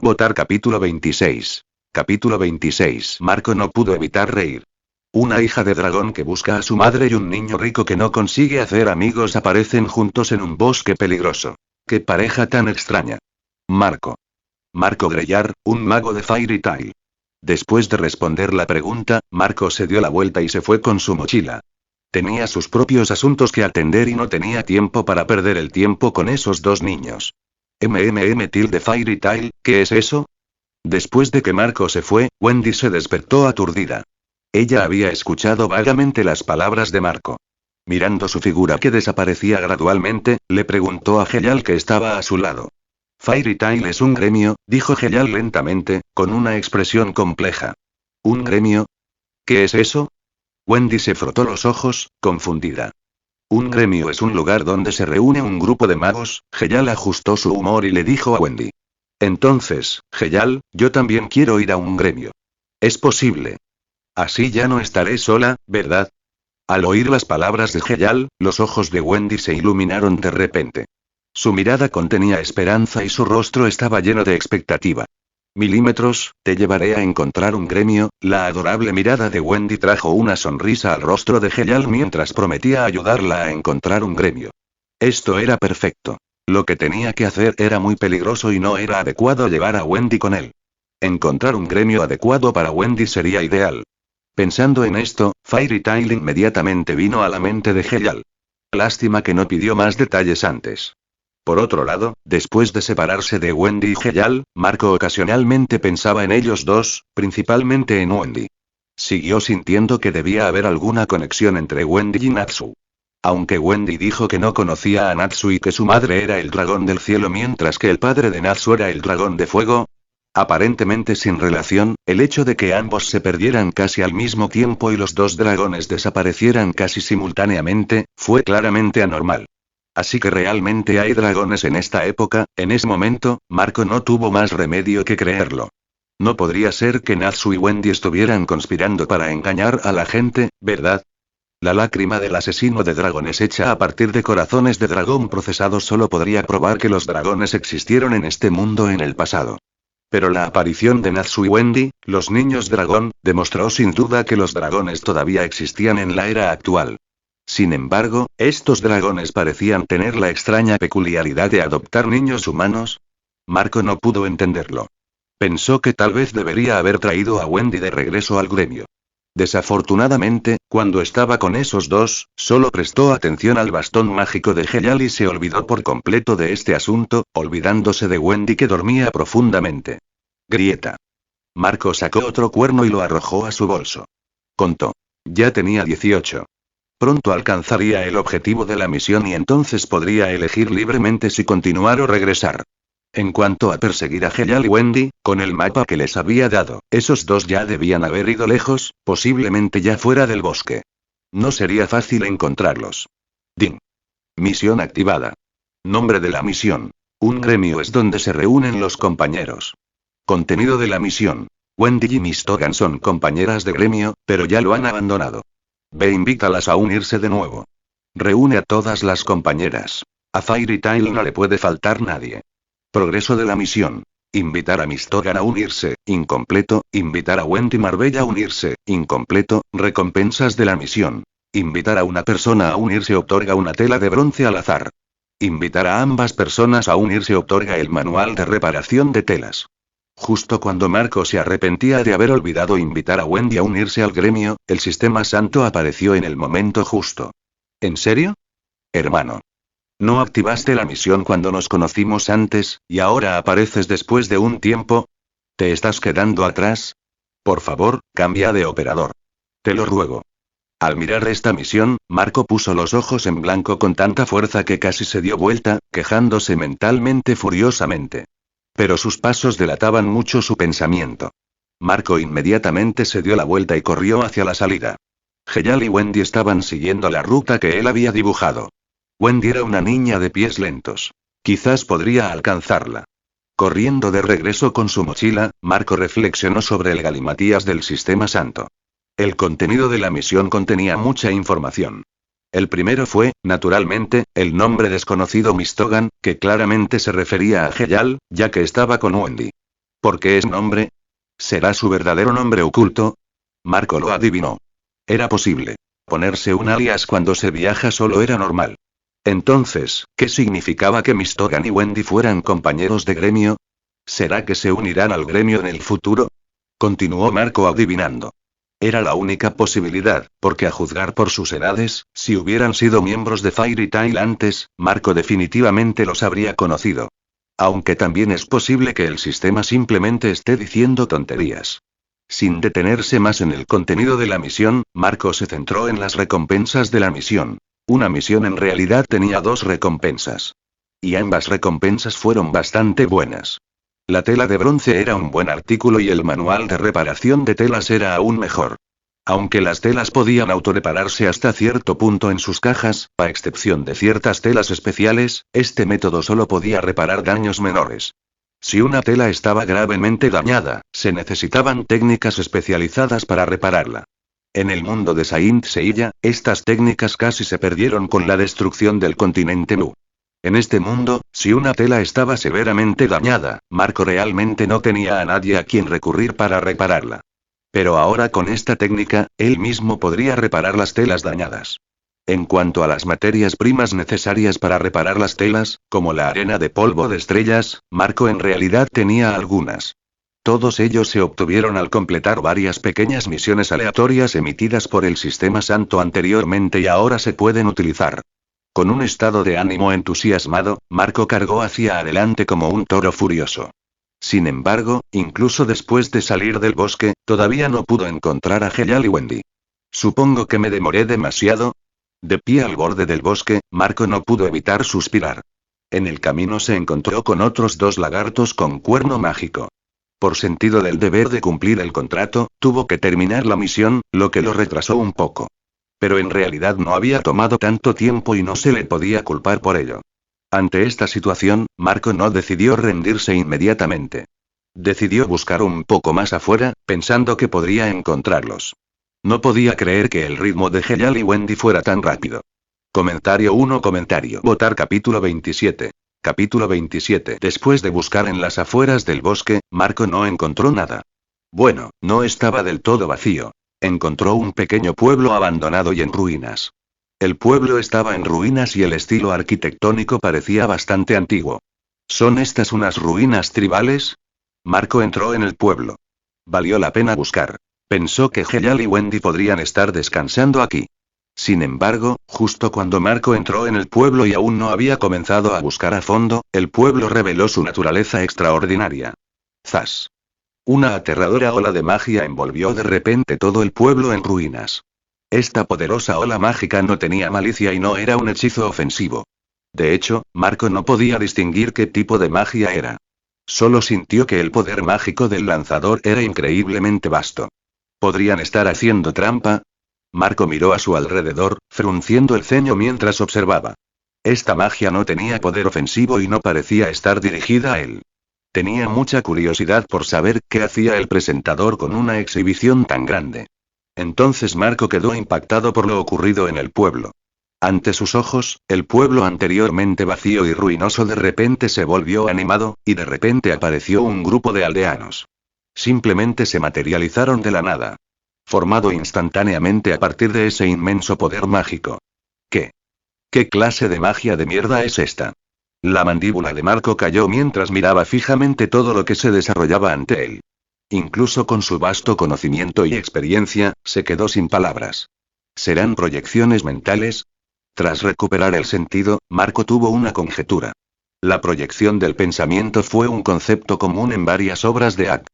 Votar capítulo 26. Capítulo 26. Marco no pudo evitar reír. Una hija de dragón que busca a su madre y un niño rico que no consigue hacer amigos aparecen juntos en un bosque peligroso. ¡Qué pareja tan extraña! Marco. Marco Greyar, un mago de Fairy Tail. Después de responder la pregunta, Marco se dio la vuelta y se fue con su mochila. Tenía sus propios asuntos que atender y no tenía tiempo para perder el tiempo con esos dos niños. Fairy Tail, ¿qué es eso? Después de que Marco se fue, Wendy se despertó aturdida. Ella había escuchado vagamente las palabras de Marco. Mirando su figura que desaparecía gradualmente, le preguntó a Heyal que estaba a su lado. Fairy Tail es un gremio, dijo Heyal lentamente, con una expresión compleja. ¿Un gremio? ¿Qué es eso? Wendy se frotó los ojos, confundida. Un gremio es un lugar donde se reúne un grupo de magos. Heyal ajustó su humor y le dijo a Wendy. Entonces, Heyal, yo también quiero ir a un gremio. Es posible. Así ya no estaré sola, ¿verdad? Al oír las palabras de Heyal, los ojos de Wendy se iluminaron de repente. Su mirada contenía esperanza y su rostro estaba lleno de expectativa. Milímetros, te llevaré a encontrar un gremio. La adorable mirada de Wendy trajo una sonrisa al rostro de Heyal mientras prometía ayudarla a encontrar un gremio. Esto era perfecto. Lo que tenía que hacer era muy peligroso y no era adecuado llevar a Wendy con él. Encontrar un gremio adecuado para Wendy sería ideal. Pensando en esto, Fairy Tail inmediatamente vino a la mente de Heyal. Lástima que no pidió más detalles antes. Por otro lado, después de separarse de Wendy y Heyal, Marco ocasionalmente pensaba en ellos dos, principalmente en Wendy. Siguió sintiendo que debía haber alguna conexión entre Wendy y Natsu. Aunque Wendy dijo que no conocía a Natsu y que su madre era el dragón del cielo mientras que el padre de Natsu era el dragón de fuego, aparentemente sin relación, el hecho de que ambos se perdieran casi al mismo tiempo y los dos dragones desaparecieran casi simultáneamente, fue claramente anormal. Así que realmente hay dragones en esta época. En ese momento, Marco no tuvo más remedio que creerlo. No podría ser que Natsu y Wendy estuvieran conspirando para engañar a la gente, ¿verdad? La lágrima del asesino de dragones hecha a partir de corazones de dragón procesados solo podría probar que los dragones existieron en este mundo en el pasado. Pero la aparición de Natsu y Wendy, los niños dragón, demostró sin duda que los dragones todavía existían en la era actual. Sin embargo, estos dragones parecían tener la extraña peculiaridad de adoptar niños humanos. Marco no pudo entenderlo. Pensó que tal vez debería haber traído a Wendy de regreso al gremio. Desafortunadamente, cuando estaba con esos dos, solo prestó atención al bastón mágico de Heyal y se olvidó por completo de este asunto, olvidándose de Wendy que dormía profundamente. Grieta. Marco sacó otro cuerno y lo arrojó a su bolso. Contó. Ya tenía 18. Pronto alcanzaría el objetivo de la misión y entonces podría elegir libremente si continuar o regresar. En cuanto a perseguir a Heyal y Wendy, con el mapa que les había dado, esos dos ya debían haber ido lejos, posiblemente ya fuera del bosque. No sería fácil encontrarlos. Ding. Misión activada. Nombre de la misión. Un gremio es donde se reúnen los compañeros. Contenido de la misión. Wendy y Miss Togan son compañeras de gremio, pero ya lo han abandonado. Ve, invítalas a unirse de nuevo. Reúne a todas las compañeras. A Fairy Tail no le puede faltar nadie. Progreso de la misión. Invitar a Miss Togan a unirse, incompleto. Invitar a Wendy Marbella a unirse, incompleto. Recompensas de la misión. Invitar a una persona a unirse otorga una tela de bronce al azar. Invitar a ambas personas a unirse otorga el manual de reparación de telas. Justo cuando Marco se arrepentía de haber olvidado invitar a Wendy a unirse al gremio, el sistema santo apareció en el momento justo. ¿En serio? Hermano. ¿No activaste la misión cuando nos conocimos antes, y ahora apareces después de un tiempo? ¿Te estás quedando atrás? Por favor, cambia de operador. Te lo ruego. Al mirar esta misión, Marco puso los ojos en blanco con tanta fuerza que casi se dio vuelta, quejándose mentalmente furiosamente. Pero sus pasos delataban mucho su pensamiento. Marco inmediatamente se dio la vuelta y corrió hacia la salida. Heyal y Wendy estaban siguiendo la ruta que él había dibujado. Wendy era una niña de pies lentos. Quizás podría alcanzarla. Corriendo de regreso con su mochila, Marco reflexionó sobre el galimatías del sistema santo. El contenido de la misión contenía mucha información. El primero fue, naturalmente, el nombre desconocido Miss Togan, que claramente se refería a Heyal, ya que estaba con Wendy. ¿Por qué es nombre? ¿Será su verdadero nombre oculto? Marco lo adivinó. Era posible. Ponerse un alias cuando se viaja solo era normal. Entonces, ¿qué significaba que Miss Togan y Wendy fueran compañeros de gremio? ¿Será que se unirán al gremio en el futuro? Continuó Marco adivinando. Era la única posibilidad, porque a juzgar por sus edades, si hubieran sido miembros de Fairy Tail antes, Marco definitivamente los habría conocido. Aunque también es posible que el sistema simplemente esté diciendo tonterías. Sin detenerse más en el contenido de la misión, Marco se centró en las recompensas de la misión. Una misión en realidad tenía 2 recompensas. Y ambas recompensas fueron bastante buenas. La tela de bronce era un buen artículo y el manual de reparación de telas era aún mejor. Aunque las telas podían autorrepararse hasta cierto punto en sus cajas, a excepción de ciertas telas especiales, este método solo podía reparar daños menores. Si una tela estaba gravemente dañada, se necesitaban técnicas especializadas para repararla. En el mundo de Saint Seiya, estas técnicas casi se perdieron con la destrucción del continente Mu. En este mundo, si una tela estaba severamente dañada, Marco realmente no tenía a nadie a quien recurrir para repararla. Pero ahora con esta técnica, él mismo podría reparar las telas dañadas. En cuanto a las materias primas necesarias para reparar las telas, como la arena de polvo de estrellas, Marco en realidad tenía algunas. Todos ellos se obtuvieron al completar varias pequeñas misiones aleatorias emitidas por el sistema santo anteriormente y ahora se pueden utilizar. Con un estado de ánimo entusiasmado, Marco cargó hacia adelante como un toro furioso. Sin embargo, incluso después de salir del bosque, todavía no pudo encontrar a Heyal y Wendy. Supongo que me demoré demasiado. De pie al borde del bosque, Marco no pudo evitar suspirar. En el camino se encontró con otros 2 lagartos con cuerno mágico. Por sentido del deber de cumplir el contrato, tuvo que terminar la misión, lo que lo retrasó un poco. Pero en realidad no había tomado tanto tiempo y no se le podía culpar por ello. Ante esta situación, Marco no decidió rendirse inmediatamente. Decidió buscar un poco más afuera, pensando que podría encontrarlos. No podía creer que el ritmo de Heyal y Wendy fuera tan rápido. Comentario 1. Votar capítulo 27. Capítulo 27. Después de buscar en las afueras del bosque, Marco no encontró nada. Bueno, no estaba del todo vacío. Encontró un pequeño pueblo abandonado y en ruinas. El pueblo estaba en ruinas y el estilo arquitectónico parecía bastante antiguo. ¿Son estas unas ruinas tribales? Marco entró en el pueblo. Valió la pena buscar. Pensó que Heyal y Wendy podrían estar descansando aquí. Sin embargo, justo cuando Marco entró en el pueblo y aún no había comenzado a buscar a fondo, el pueblo reveló su naturaleza extraordinaria. ¡Zas! Una aterradora ola de magia envolvió de repente todo el pueblo en ruinas. Esta poderosa ola mágica no tenía malicia y no era un hechizo ofensivo. De hecho, Marco no podía distinguir qué tipo de magia era. Solo sintió que el poder mágico del lanzador era increíblemente vasto. ¿Podrían estar haciendo trampa? Marco miró a su alrededor, frunciendo el ceño mientras observaba. Esta magia no tenía poder ofensivo y no parecía estar dirigida a él. Tenía mucha curiosidad por saber qué hacía el presentador con una exhibición tan grande. Entonces Marco quedó impactado por lo ocurrido en el pueblo. Ante sus ojos, el pueblo anteriormente vacío y ruinoso de repente se volvió animado, y de repente apareció un grupo de aldeanos. Simplemente se materializaron de la nada. Formado instantáneamente a partir de ese inmenso poder mágico. ¿Qué? ¿Qué clase de magia de mierda es esta? La mandíbula de Marco cayó mientras miraba fijamente todo lo que se desarrollaba ante él. Incluso con su vasto conocimiento y experiencia, se quedó sin palabras. ¿Serán proyecciones mentales? Tras recuperar el sentido, Marco tuvo una conjetura. La proyección del pensamiento fue un concepto común en varias obras de Ack.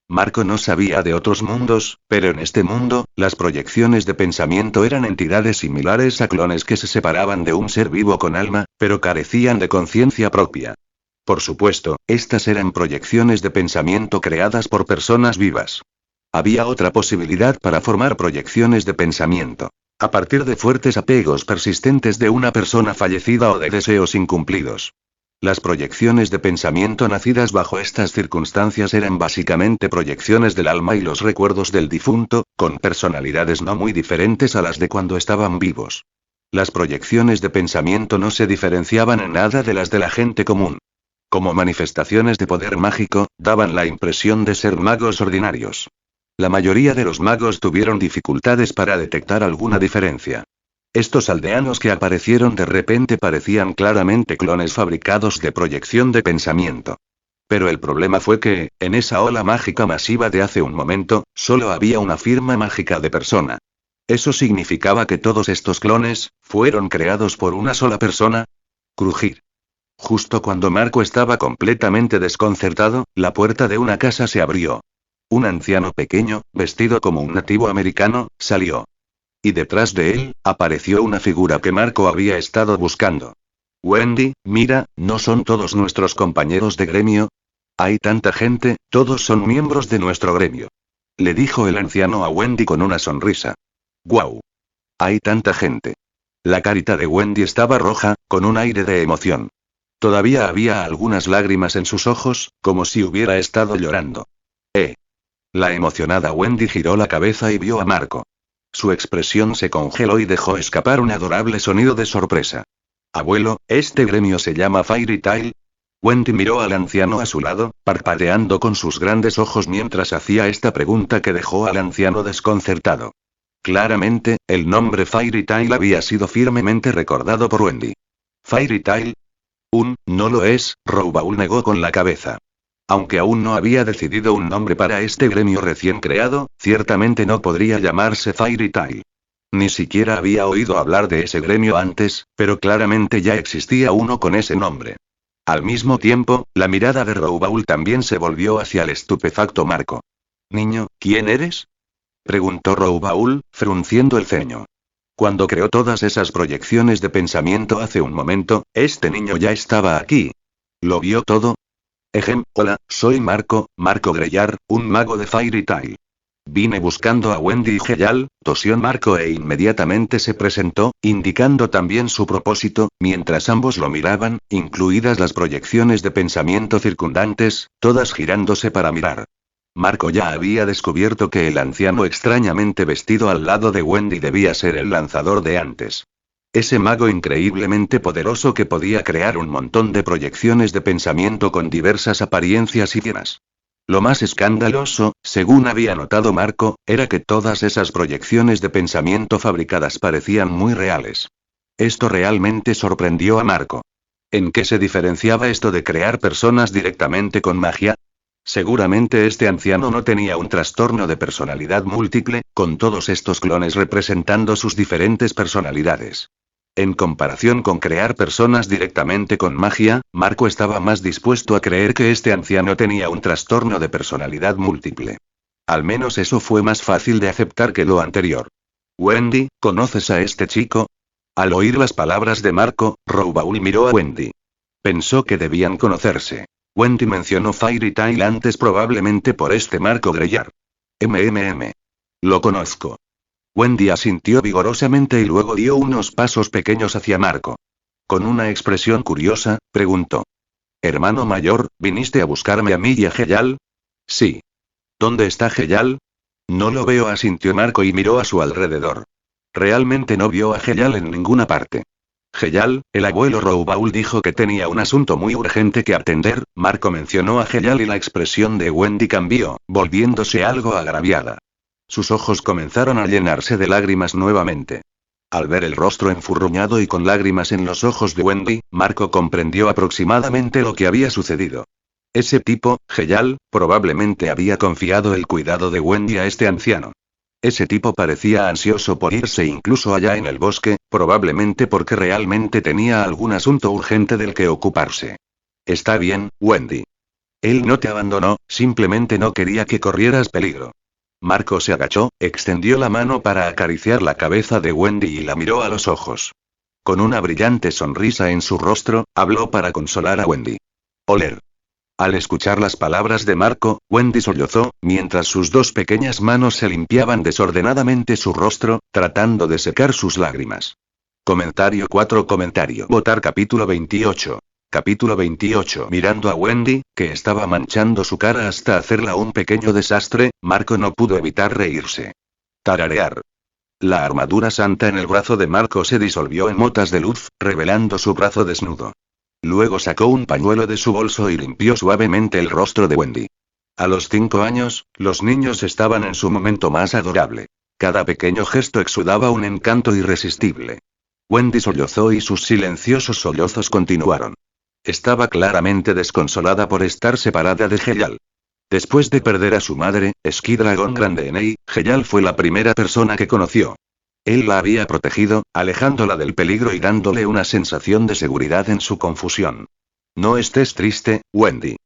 Marco no sabía de otros mundos, pero en este mundo, las proyecciones de pensamiento eran entidades similares a clones que se separaban de un ser vivo con alma, pero carecían de conciencia propia. Por supuesto, estas eran proyecciones de pensamiento creadas por personas vivas. Había otra posibilidad para formar proyecciones de pensamiento. A partir de fuertes apegos persistentes de una persona fallecida o de deseos incumplidos. Las proyecciones de pensamiento nacidas bajo estas circunstancias eran básicamente proyecciones del alma y los recuerdos del difunto, con personalidades no muy diferentes a las de cuando estaban vivos. Las proyecciones de pensamiento no se diferenciaban en nada de las de la gente común. Como manifestaciones de poder mágico, daban la impresión de ser magos ordinarios. La mayoría de los magos tuvieron dificultades para detectar alguna diferencia. Estos aldeanos que aparecieron de repente parecían claramente clones fabricados de proyección de pensamiento. Pero el problema fue que, en esa ola mágica masiva de hace un momento, solo había una firma mágica de persona. ¿Eso significaba que todos estos clones, fueron creados por una sola persona? Crujir. Justo cuando Marco estaba completamente desconcertado, la puerta de una casa se abrió. Un anciano pequeño, vestido como un nativo americano, salió. Y detrás de él, apareció una figura que Marco había estado buscando. Wendy, mira, ¿no son todos nuestros compañeros de gremio? Hay tanta gente, todos son miembros de nuestro gremio. Le dijo el anciano a Wendy con una sonrisa. ¡Guau! Hay tanta gente. La carita de Wendy estaba roja, con un aire de emoción. Todavía había algunas lágrimas en sus ojos, como si hubiera estado llorando. La emocionada Wendy giró la cabeza y vio a Marco. Su expresión se congeló y dejó escapar un adorable sonido de sorpresa. Abuelo, ¿este gremio se llama Fairy Tail? Wendy miró al anciano a su lado, parpadeando con sus grandes ojos mientras hacía esta pregunta que dejó al anciano desconcertado. Claramente, el nombre Fairy Tail había sido firmemente recordado por Wendy. ¿Fairy Tail? No lo es, Roubaul negó con la cabeza. Aunque aún no había decidido un nombre para este gremio recién creado, ciertamente no podría llamarse Fairy Tail. Ni siquiera había oído hablar de ese gremio antes, pero claramente ya existía uno con ese nombre. Al mismo tiempo, la mirada de Roubaul también se volvió hacia el estupefacto Marco. Niño, ¿quién eres? Preguntó Roubaul, frunciendo el ceño. Cuando creó todas esas proyecciones de pensamiento hace un momento, este niño ya estaba aquí. ¿Lo vio todo? Hola, soy Marco Greyar, un mago de Fairy Tail. Vine buscando a Wendy y Geyal, tosió Marco e inmediatamente se presentó, indicando también su propósito, mientras ambos lo miraban, incluidas las proyecciones de pensamiento circundantes, todas girándose para mirar. Marco ya había descubierto que el anciano extrañamente vestido al lado de Wendy debía ser el lanzador de antes. Ese mago increíblemente poderoso que podía crear un montón de proyecciones de pensamiento con diversas apariencias y llenas. Lo más escandaloso, según había notado Marco, era que todas esas proyecciones de pensamiento fabricadas parecían muy reales. Esto realmente sorprendió a Marco. ¿En qué se diferenciaba esto de crear personas directamente con magia? Seguramente este anciano no tenía un trastorno de personalidad múltiple, con todos estos clones representando sus diferentes personalidades. En comparación con crear personas directamente con magia, Marco estaba más dispuesto a creer que este anciano tenía un trastorno de personalidad múltiple. Al menos eso fue más fácil de aceptar que lo anterior. Wendy, ¿conoces a este chico? Al oír las palabras de Marco, Roubaul miró a Wendy. Pensó que debían conocerse. Wendy mencionó Fairy Tail antes probablemente por este Marco Greyar. Lo conozco. Wendy asintió vigorosamente y luego dio unos pasos pequeños hacia Marco. Con una expresión curiosa, preguntó. Hermano mayor, ¿viniste a buscarme a mí y a Heyal? Sí. ¿Dónde está Heyal? No lo veo, asintió Marco y miró a su alrededor. Realmente no vio a Heyal en ninguna parte. Heyal, el abuelo Roubaul dijo que tenía un asunto muy urgente que atender. Marco mencionó a Heyal y la expresión de Wendy cambió, volviéndose algo agraviada. Sus ojos comenzaron a llenarse de lágrimas nuevamente. Al ver el rostro enfurruñado y con lágrimas en los ojos de Wendy, Marco comprendió aproximadamente lo que había sucedido. Ese tipo, Heyal, probablemente había confiado el cuidado de Wendy a este anciano. Ese tipo parecía ansioso por irse incluso allá en el bosque, probablemente porque realmente tenía algún asunto urgente del que ocuparse. Está bien, Wendy. Él no te abandonó, simplemente no quería que corrieras peligro. Marco se agachó, extendió la mano para acariciar la cabeza de Wendy y la miró a los ojos. Con una brillante sonrisa en su rostro, habló para consolar a Wendy. Oler. Al escuchar las palabras de Marco, Wendy sollozó, mientras sus dos pequeñas manos se limpiaban desordenadamente su rostro, tratando de secar sus lágrimas. Comentario 4. Votar capítulo 28. Capítulo 28. Mirando a Wendy, que estaba manchando su cara hasta hacerla un pequeño desastre, Marco no pudo evitar reírse. Tararear. La armadura santa en el brazo de Marco se disolvió en motas de luz, revelando su brazo desnudo. Luego sacó un pañuelo de su bolso y limpió suavemente el rostro de Wendy. A los 5 años, los niños estaban en su momento más adorable. Cada pequeño gesto exudaba un encanto irresistible. Wendy sollozó y sus silenciosos sollozos continuaron. Estaba claramente desconsolada por estar separada de Heyal. Después de perder a su madre, Ski Dragon Grandenei, Heyal fue la primera persona que conoció. Él la había protegido, alejándola del peligro y dándole una sensación de seguridad en su confusión. No estés triste, Wendy.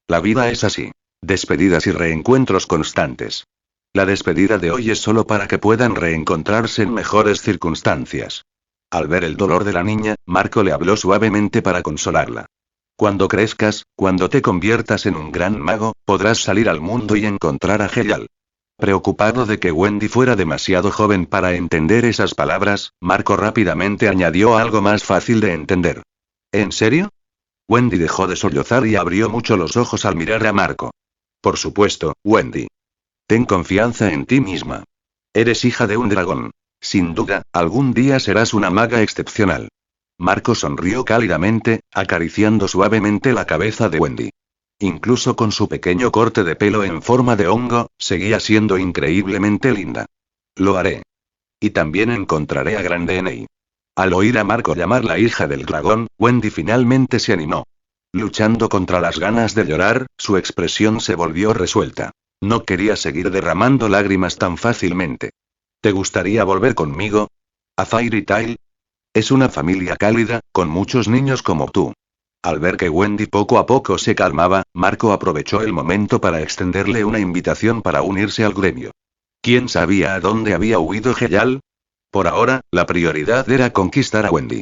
La vida es así. Despedidas y reencuentros constantes. La despedida de hoy es solo para que puedan reencontrarse en mejores circunstancias. Al ver el dolor de la niña, Marco le habló suavemente para consolarla. Cuando crezcas, cuando te conviertas en un gran mago, podrás salir al mundo y encontrar a Heyal. Preocupado de que Wendy fuera demasiado joven para entender esas palabras, Marco rápidamente añadió algo más fácil de entender. ¿En serio? Wendy dejó de sollozar y abrió mucho los ojos al mirar a Marco. Por supuesto, Wendy. Ten confianza en ti misma. Eres hija de un dragón. Sin duda, algún día serás una maga excepcional. Marco sonrió cálidamente, acariciando suavemente la cabeza de Wendy. Incluso con su pequeño corte de pelo en forma de hongo, seguía siendo increíblemente linda. Lo haré. Y también encontraré a Grandenei. Al oír a Marco llamar la hija del dragón, Wendy finalmente se animó. Luchando contra las ganas de llorar, su expresión se volvió resuelta. No quería seguir derramando lágrimas tan fácilmente. ¿Te gustaría volver conmigo? ¿A Fairy Tail? Es una familia cálida, con muchos niños como tú. Al ver que Wendy poco a poco se calmaba, Marco aprovechó el momento para extenderle una invitación para unirse al gremio. ¿Quién sabía a dónde había huido Heyal? Por ahora, la prioridad era conquistar a Wendy.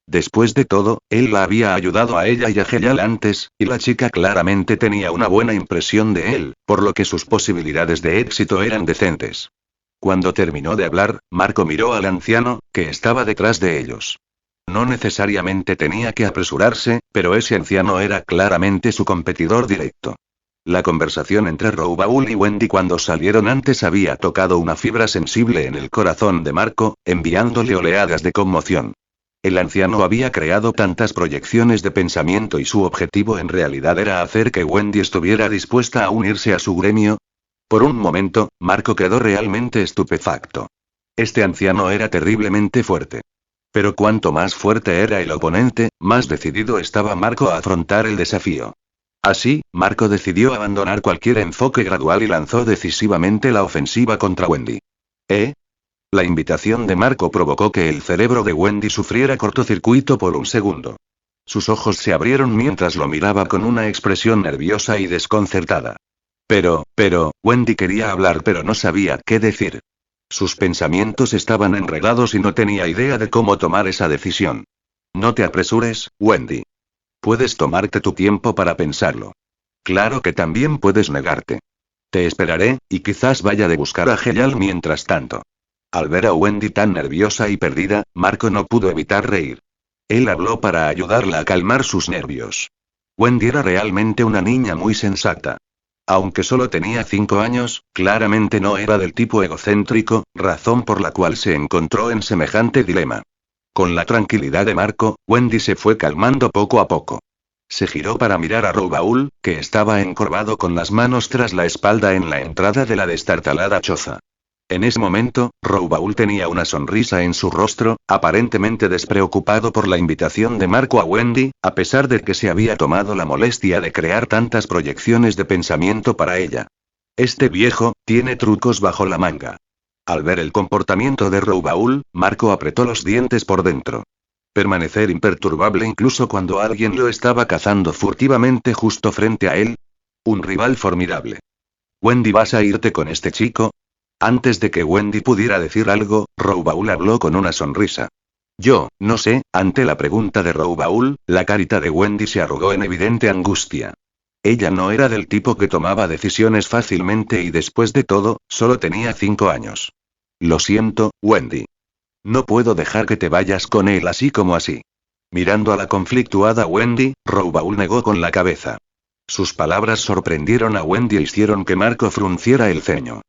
Después de todo, él la había ayudado a ella y a Heyal antes, y la chica claramente tenía una buena impresión de él, por lo que sus posibilidades de éxito eran decentes. Cuando terminó de hablar, Marco miró al anciano, que estaba detrás de ellos. No necesariamente tenía que apresurarse, pero ese anciano era claramente su competidor directo. La conversación entre Roubaul y Wendy cuando salieron antes había tocado una fibra sensible en el corazón de Marco, enviándole oleadas de conmoción. El anciano había creado tantas proyecciones de pensamiento y su objetivo en realidad era hacer que Wendy estuviera dispuesta a unirse a su gremio. Por un momento, Marco quedó realmente estupefacto. Este anciano era terriblemente fuerte. Pero cuanto más fuerte era el oponente, más decidido estaba Marco a afrontar el desafío. Así, Marco decidió abandonar cualquier enfoque gradual y lanzó decisivamente la ofensiva contra Wendy. La invitación de Marco provocó que el cerebro de Wendy sufriera cortocircuito por un segundo. Sus ojos se abrieron mientras lo miraba con una expresión nerviosa y desconcertada. Wendy quería hablar pero no sabía qué decir. Sus pensamientos estaban enredados y no tenía idea de cómo tomar esa decisión. No te apresures, Wendy. Puedes tomarte tu tiempo para pensarlo. Claro que también puedes negarte. Te esperaré, y quizás vaya de buscar a Heyal mientras tanto. Al ver a Wendy tan nerviosa y perdida, Marco no pudo evitar reír. Él habló para ayudarla a calmar sus nervios. Wendy era realmente una niña muy sensata. Aunque solo tenía 5 años, claramente no era del tipo egocéntrico, razón por la cual se encontró en semejante dilema. Con la tranquilidad de Marco, Wendy se fue calmando poco a poco. Se giró para mirar a Raoul, que estaba encorvado con las manos tras la espalda en la entrada de la destartalada choza. En ese momento, Raoul tenía una sonrisa en su rostro, aparentemente despreocupado por la invitación de Marco a Wendy, a pesar de que se había tomado la molestia de crear tantas proyecciones de pensamiento para ella. Este viejo, tiene trucos bajo la manga. Al ver el comportamiento de Raoul, Marco apretó los dientes por dentro. Permanecer imperturbable incluso cuando alguien lo estaba cazando furtivamente justo frente a él. Un rival formidable. Wendy, ¿vas a irte con este chico? Antes de que Wendy pudiera decir algo, Raoul habló con una sonrisa. Yo, no sé, ante la pregunta de Raoul, la carita de Wendy se arrugó en evidente angustia. Ella no era del tipo que tomaba decisiones fácilmente y después de todo, solo tenía 5 años. Lo siento, Wendy. No puedo dejar que te vayas con él así como así. Mirando a la conflictuada Wendy, Raoul negó con la cabeza. Sus palabras sorprendieron a Wendy e hicieron que Marco frunciera el ceño.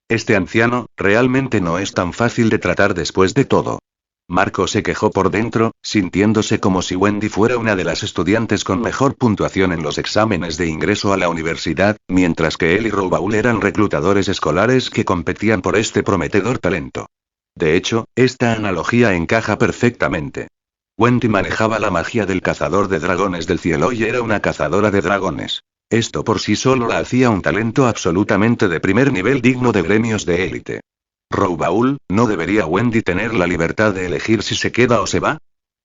Este anciano, realmente no es tan fácil de tratar después de todo. Marco se quejó por dentro, sintiéndose como si Wendy fuera una de las estudiantes con mejor puntuación en los exámenes de ingreso a la universidad, mientras que él y Raoul eran reclutadores escolares que competían por este prometedor talento. De hecho, esta analogía encaja perfectamente. Wendy manejaba la magia del cazador de dragones del cielo y era una cazadora de dragones. Esto por sí solo la hacía un talento absolutamente de primer nivel digno de gremios de élite. Raoul, ¿no debería Wendy tener la libertad de elegir si se queda o se va?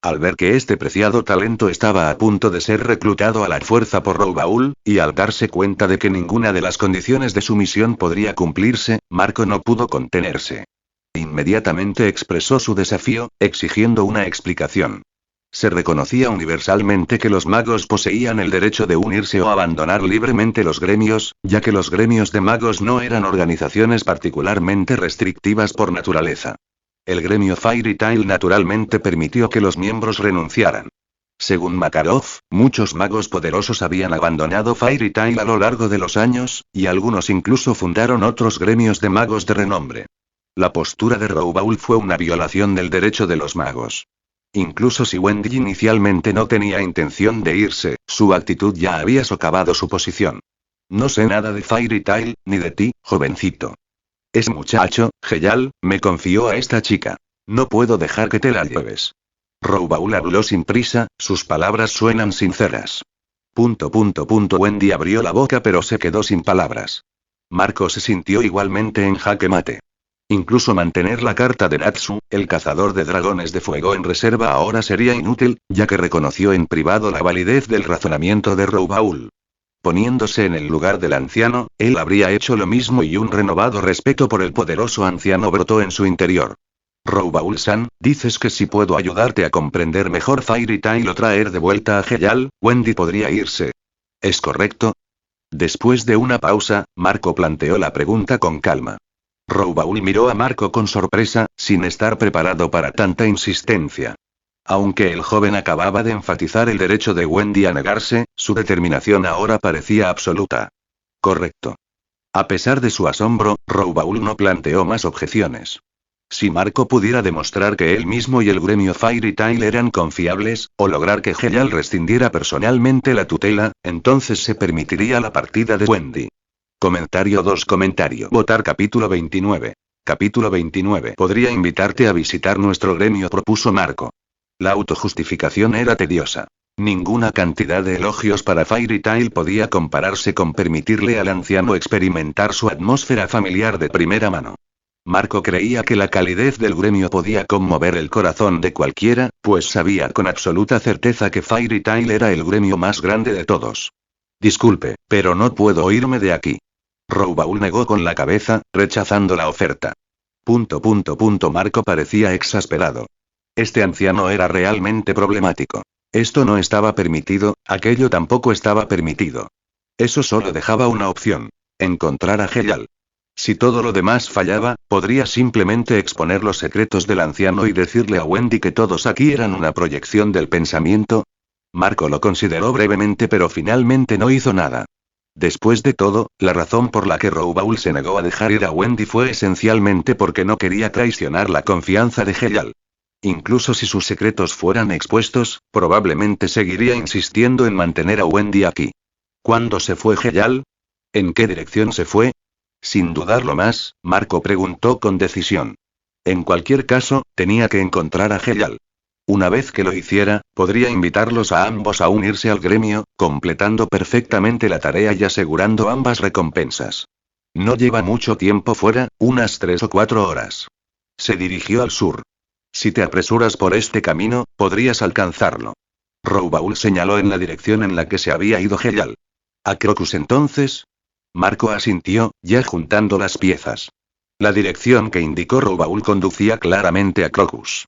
Al ver que este preciado talento estaba a punto de ser reclutado a la fuerza por Raoul, y al darse cuenta de que ninguna de las condiciones de su misión podría cumplirse, Marco no pudo contenerse. Inmediatamente expresó su desafío, exigiendo una explicación. Se reconocía universalmente que los magos poseían el derecho de unirse o abandonar libremente los gremios, ya que los gremios de magos no eran organizaciones particularmente restrictivas por naturaleza. El gremio Fairy Tail naturalmente permitió que los miembros renunciaran. Según Makarov, muchos magos poderosos habían abandonado Fairy Tail a lo largo de los años, y algunos incluso fundaron otros gremios de magos de renombre. La postura de Raoul fue una violación del derecho de los magos. Incluso si Wendy inicialmente no tenía intención de irse, su actitud ya había socavado su posición. No sé nada de Fairy Tail, ni de ti, jovencito. Ese muchacho, Heyal, me confió a esta chica. No puedo dejar que te la lleves. Raoul habló sin prisa, sus palabras suenan sinceras. Wendy abrió la boca pero se quedó sin palabras. Marco se sintió igualmente en jaque mate. Incluso mantener la carta de Natsu, el cazador de dragones de fuego en reserva ahora sería inútil, ya que reconoció en privado la validez del razonamiento de Raoul. Poniéndose en el lugar del anciano, él habría hecho lo mismo y un renovado respeto por el poderoso anciano brotó en su interior. Raoul-san, dices que si puedo ayudarte a comprender mejor Fairy Tail o traer de vuelta a Heyal, Wendy podría irse. ¿Es correcto? Después de una pausa, Marco planteó la pregunta con calma. Raoul miró a Marco con sorpresa, sin estar preparado para tanta insistencia. Aunque el joven acababa de enfatizar el derecho de Wendy a negarse, su determinación ahora parecía absoluta. Correcto. A pesar de su asombro, Raoul no planteó más objeciones. Si Marco pudiera demostrar que él mismo y el gremio Fairy Tail eran confiables, o lograr que Heyal rescindiera personalmente la tutela, entonces se permitiría la partida de Wendy. Comentario 2. Votar capítulo 29. Capítulo 29. Podría invitarte a visitar nuestro gremio, propuso Marco. La autojustificación era tediosa. Ninguna cantidad de elogios para Fairy Tail podía compararse con permitirle al anciano experimentar su atmósfera familiar de primera mano. Marco creía que la calidez del gremio podía conmover el corazón de cualquiera, pues sabía con absoluta certeza que Fairy Tail era el gremio más grande de todos. Disculpe, pero no puedo irme de aquí. Raoul negó con la cabeza, rechazando la oferta. Marco parecía exasperado. Este anciano era realmente problemático. Esto no estaba permitido, aquello tampoco estaba permitido. Eso solo dejaba una opción. Encontrar a Heyal. Si todo lo demás fallaba, podría simplemente exponer los secretos del anciano y decirle a Wendy que todos aquí eran una proyección del pensamiento. Marco lo consideró brevemente pero finalmente no hizo nada. Después de todo, la razón por la que Roubaul se negó a dejar ir a Wendy fue esencialmente porque no quería traicionar la confianza de Heyal. Incluso si sus secretos fueran expuestos, probablemente seguiría insistiendo en mantener a Wendy aquí. ¿Cuándo se fue Heyal? ¿En qué dirección se fue? Sin dudarlo más, Marco preguntó con decisión. En cualquier caso, tenía que encontrar a Heyal. Una vez que lo hiciera, podría invitarlos a ambos a unirse al gremio, completando perfectamente la tarea y asegurando ambas recompensas. No lleva mucho tiempo fuera, unas 3 o 4 horas. Se dirigió al sur. Si te apresuras por este camino, podrías alcanzarlo. Roubaul señaló en la dirección en la que se había ido Heyal. ¿A Crocus entonces? Marco asintió, ya juntando las piezas. La dirección que indicó Roubaul conducía claramente a Crocus.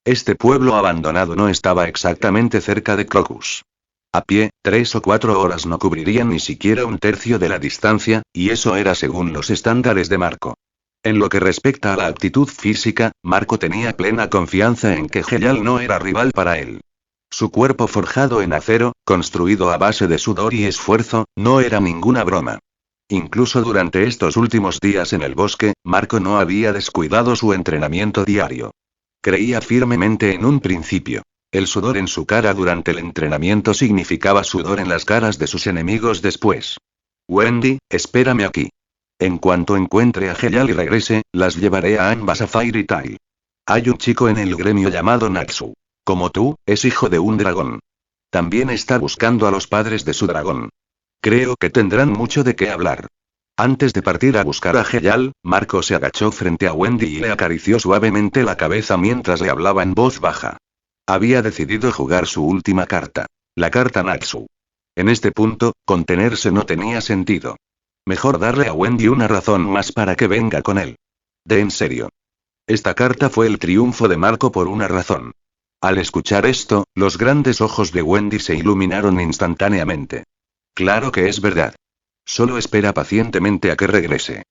Este pueblo abandonado no estaba exactamente cerca de Crocus. A pie, 3 o 4 horas no cubrirían ni siquiera un tercio de la distancia, y eso era según los estándares de Marco. En lo que respecta a la aptitud física, Marco tenía plena confianza en que Heyal no era rival para él. Su cuerpo forjado en acero, construido a base de sudor y esfuerzo, no era ninguna broma. Incluso durante estos últimos días en el bosque, Marco no había descuidado su entrenamiento diario. Creía firmemente en un principio. El sudor en su cara durante el entrenamiento significaba sudor en las caras de sus enemigos después. Wendy, espérame aquí. En cuanto encuentre a Heyal y regrese, las llevaré a ambas a Fairy Tail. Hay un chico en el gremio llamado Natsu. Como tú, es hijo de un dragón. También está buscando a los padres de su dragón. Creo que tendrán mucho de qué hablar. Antes de partir a buscar a Heyal, Marco se agachó frente a Wendy y le acarició suavemente la cabeza mientras le hablaba en voz baja. Había decidido jugar su última carta. La carta Natsu. En este punto, contenerse no tenía sentido. Mejor darle a Wendy una razón más para que venga con él. De en serio. Esta carta fue el triunfo de Marco por una razón. Al escuchar esto, los grandes ojos de Wendy se iluminaron instantáneamente. Claro que es verdad. Solo espera pacientemente a que regrese.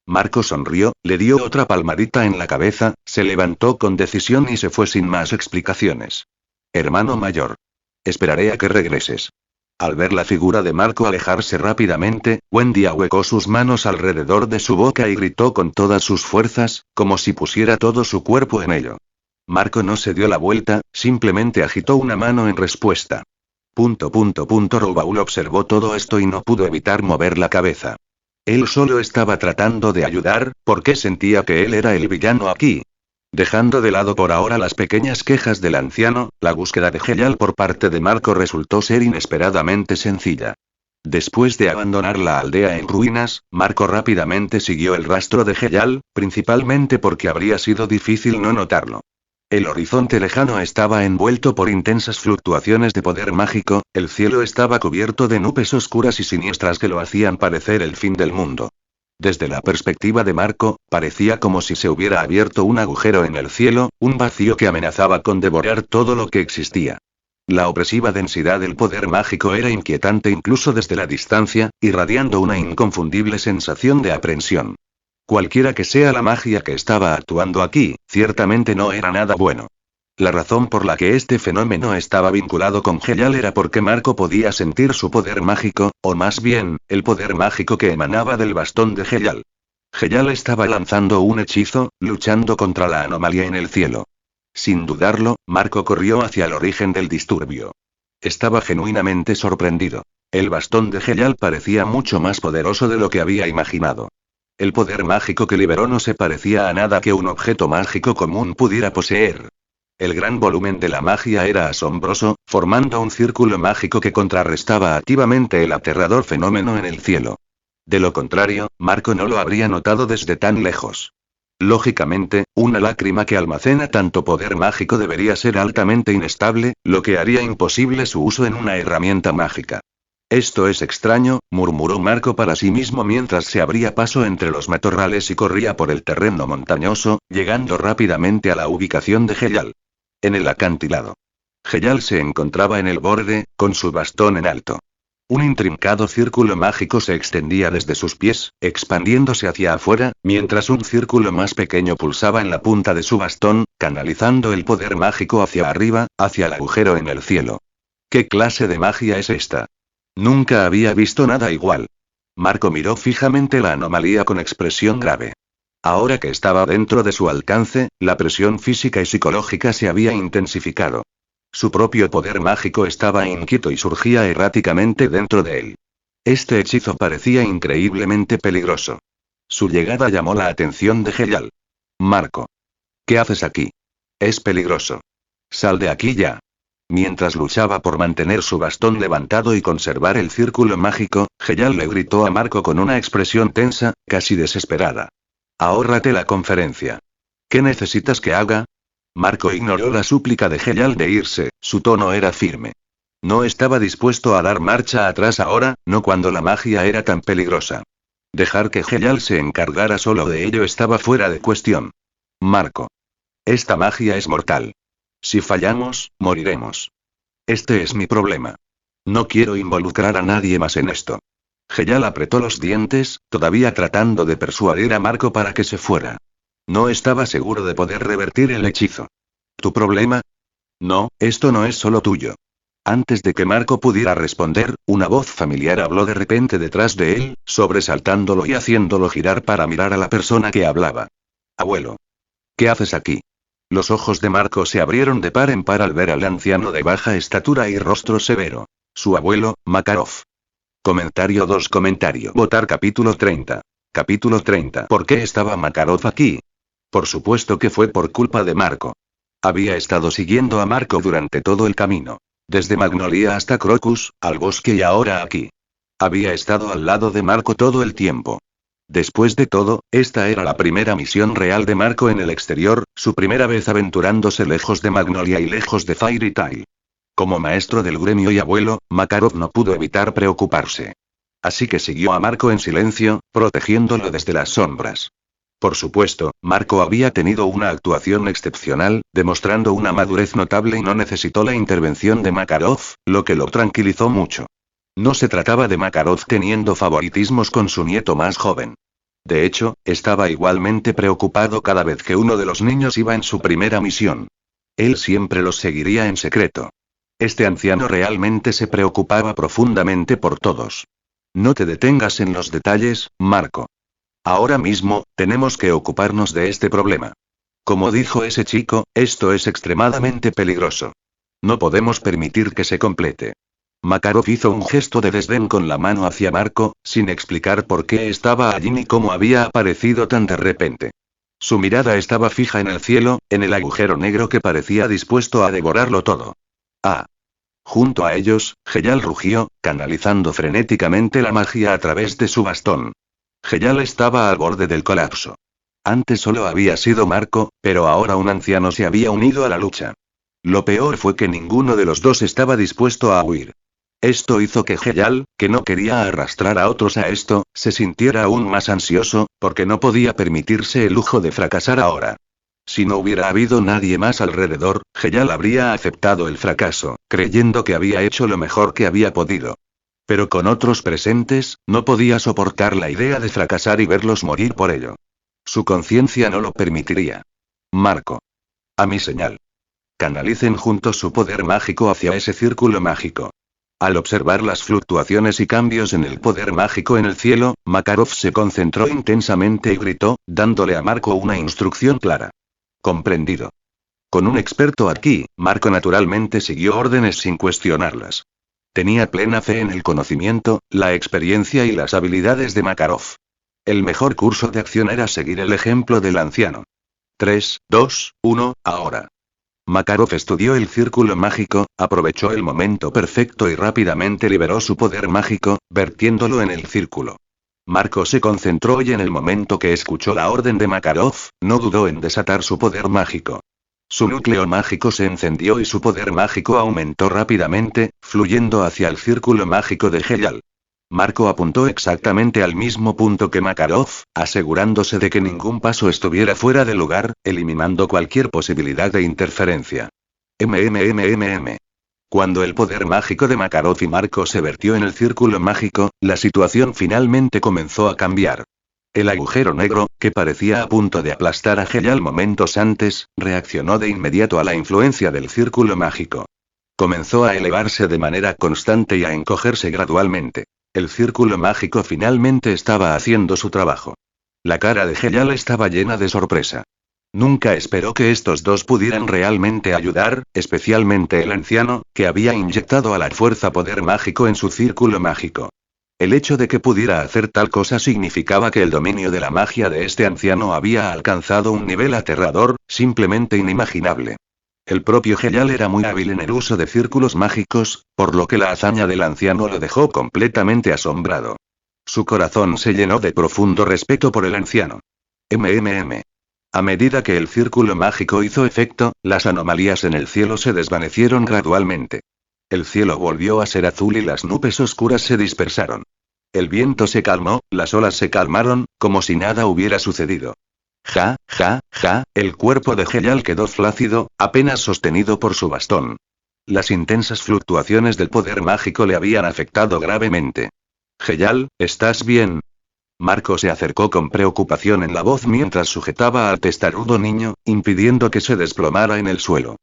Marco sonrió, le dio otra palmadita en la cabeza, se levantó con decisión y se fue sin más explicaciones. Hermano mayor. Esperaré a que regreses. Al ver la figura de Marco alejarse rápidamente, Wendy ahuecó sus manos alrededor de su boca y gritó con todas sus fuerzas, como si pusiera todo su cuerpo en ello. Marco no se dio la vuelta, simplemente agitó una mano en respuesta. Roubaul observó todo esto y no pudo evitar mover la cabeza. Él solo estaba tratando de ayudar, porque sentía que él era el villano aquí. Dejando de lado por ahora las pequeñas quejas del anciano, la búsqueda de Heyal por parte de Marco resultó ser inesperadamente sencilla. Después de abandonar la aldea en ruinas, Marco rápidamente siguió el rastro de Heyal, principalmente porque habría sido difícil no notarlo. El horizonte lejano estaba envuelto por intensas fluctuaciones de poder mágico, el cielo estaba cubierto de nubes oscuras y siniestras que lo hacían parecer el fin del mundo. Desde la perspectiva de Marco, parecía como si se hubiera abierto un agujero en el cielo, un vacío que amenazaba con devorar todo lo que existía. La opresiva densidad del poder mágico era inquietante incluso desde la distancia, irradiando una inconfundible sensación de aprensión. Cualquiera que sea la magia que estaba actuando aquí, ciertamente no era nada bueno. La razón por la que este fenómeno estaba vinculado con Heyal era porque Marco podía sentir su poder mágico, o más bien, el poder mágico que emanaba del bastón de Heyal. Heyal estaba lanzando un hechizo, luchando contra la anomalía en el cielo. Sin dudarlo, Marco corrió hacia el origen del disturbio. Estaba genuinamente sorprendido. El bastón de Heyal parecía mucho más poderoso de lo que había imaginado. El poder mágico que liberó no se parecía a nada que un objeto mágico común pudiera poseer. El gran volumen de la magia era asombroso, formando un círculo mágico que contrarrestaba activamente el aterrador fenómeno en el cielo. De lo contrario, Marco no lo habría notado desde tan lejos. Lógicamente, una lágrima que almacena tanto poder mágico debería ser altamente inestable, lo que haría imposible su uso en una herramienta mágica. Esto es extraño, murmuró Marco para sí mismo mientras se abría paso entre los matorrales y corría por el terreno montañoso, llegando rápidamente a la ubicación de Heyal. En el acantilado. Heyal se encontraba en el borde, con su bastón en alto. Un intrincado círculo mágico se extendía desde sus pies, expandiéndose hacia afuera, mientras un círculo más pequeño pulsaba en la punta de su bastón, canalizando el poder mágico hacia arriba, hacia el agujero en el cielo. ¿Qué clase de magia es esta? Nunca había visto nada igual. Marco miró fijamente la anomalía con expresión grave. Ahora que estaba dentro de su alcance, la presión física y psicológica se había intensificado. Su propio poder mágico estaba inquieto y surgía erráticamente dentro de él. Este hechizo parecía increíblemente peligroso. Su llegada llamó la atención de Heyal. Marco. ¿Qué haces aquí? Es peligroso. Sal de aquí ya. Mientras luchaba por mantener su bastón levantado y conservar el círculo mágico, Heyal le gritó a Marco con una expresión tensa, casi desesperada. Ahórrate la conferencia. ¿Qué necesitas que haga? Marco ignoró la súplica de Heyal de irse, su tono era firme. No estaba dispuesto a dar marcha atrás ahora, no cuando la magia era tan peligrosa. Dejar que Heyal se encargara solo de ello estaba fuera de cuestión. Marco. Esta magia es mortal. Si fallamos, moriremos. Este es mi problema. No quiero involucrar a nadie más en esto. Heyal apretó los dientes, todavía tratando de persuadir a Marco para que se fuera. No estaba seguro de poder revertir el hechizo. ¿Tu problema? No, esto no es solo tuyo. Antes de que Marco pudiera responder, una voz familiar habló de repente detrás de él, sobresaltándolo y haciéndolo girar para mirar a la persona que hablaba. Abuelo. ¿Qué haces aquí? Los ojos de Marco se abrieron de par en par al ver al anciano de baja estatura y rostro severo. Su abuelo, Makarov. Comentario 2. Votar capítulo 30. Capítulo 30. ¿Por qué estaba Makarov aquí? Por supuesto que fue por culpa de Marco. Había estado siguiendo a Marco durante todo el camino. Desde Magnolia hasta Crocus, al bosque y ahora aquí. Había estado al lado de Marco todo el tiempo. Después de todo, esta era la primera misión real de Marco en el exterior, su primera vez aventurándose lejos de Magnolia y lejos de Fairy Tail. Como maestro del gremio y abuelo, Makarov no pudo evitar preocuparse. Así que siguió a Marco en silencio, protegiéndolo desde las sombras. Por supuesto, Marco había tenido una actuación excepcional, demostrando una madurez notable y no necesitó la intervención de Makarov, lo que lo tranquilizó mucho. No se trataba de Makarov teniendo favoritismos con su nieto más joven. De hecho, estaba igualmente preocupado cada vez que uno de los niños iba en su primera misión. Él siempre los seguiría en secreto. Este anciano realmente se preocupaba profundamente por todos. No te detengas en los detalles, Marco. Ahora mismo, tenemos que ocuparnos de este problema. Como dijo ese chico, esto es extremadamente peligroso. No podemos permitir que se complete. Makarov hizo un gesto de desdén con la mano hacia Marco, sin explicar por qué estaba allí ni cómo había aparecido tan de repente. Su mirada estaba fija en el cielo, en el agujero negro que parecía dispuesto a devorarlo todo. Ah. Junto a ellos, Heyal rugió, canalizando frenéticamente la magia a través de su bastón. Heyal estaba al borde del colapso. Antes solo había sido Marco, pero ahora un anciano se había unido a la lucha. Lo peor fue que ninguno de los dos estaba dispuesto a huir. Esto hizo que Heyal, que no quería arrastrar a otros a esto, se sintiera aún más ansioso, porque no podía permitirse el lujo de fracasar ahora. Si no hubiera habido nadie más alrededor, Heyal habría aceptado el fracaso, creyendo que había hecho lo mejor que había podido. Pero con otros presentes, no podía soportar la idea de fracasar y verlos morir por ello. Su conciencia no lo permitiría. Marco. A mi señal. Canalicen juntos su poder mágico hacia ese círculo mágico. Al observar las fluctuaciones y cambios en el poder mágico en el cielo, Makarov se concentró intensamente y gritó, dándole a Marco una instrucción clara. Comprendido. Con un experto aquí, Marco naturalmente siguió órdenes sin cuestionarlas. Tenía plena fe en el conocimiento, la experiencia y las habilidades de Makarov. El mejor curso de acción era seguir el ejemplo del anciano. 3, 2, 1, ahora. Makarov estudió el círculo mágico, aprovechó el momento perfecto y rápidamente liberó su poder mágico, vertiéndolo en el círculo. Marco se concentró y en el momento que escuchó la orden de Makarov, no dudó en desatar su poder mágico. Su núcleo mágico se encendió y su poder mágico aumentó rápidamente, fluyendo hacia el círculo mágico de Heyal. Marco apuntó exactamente al mismo punto que Makarov, asegurándose de que ningún paso estuviera fuera de lugar, eliminando cualquier posibilidad de interferencia. MMMMM. Cuando el poder mágico de Makarov y Marco se vertió en el círculo mágico, la situación finalmente comenzó a cambiar. El agujero negro, que parecía a punto de aplastar a Heyal momentos antes, reaccionó de inmediato a la influencia del círculo mágico. Comenzó a elevarse de manera constante y a encogerse gradualmente. El círculo mágico finalmente estaba haciendo su trabajo. La cara de Heyal estaba llena de sorpresa. Nunca esperó que estos dos pudieran realmente ayudar, especialmente el anciano, que había inyectado a la fuerza poder mágico en su círculo mágico. El hecho de que pudiera hacer tal cosa significaba que el dominio de la magia de este anciano había alcanzado un nivel aterrador, simplemente inimaginable. El propio Heyal era muy hábil en el uso de círculos mágicos, por lo que la hazaña del anciano lo dejó completamente asombrado. Su corazón se llenó de profundo respeto por el anciano. MMM. A medida que el círculo mágico hizo efecto, las anomalías en el cielo se desvanecieron gradualmente. El cielo volvió a ser azul y las nubes oscuras se dispersaron. El viento se calmó, las olas se calmaron, como si nada hubiera sucedido. Ja, ja, ja, el cuerpo de Heyal quedó flácido, apenas sostenido por su bastón. Las intensas fluctuaciones del poder mágico le habían afectado gravemente. Heyal, ¿estás bien? Marco se acercó con preocupación en la voz mientras sujetaba al testarudo niño, impidiendo que se desplomara en el suelo.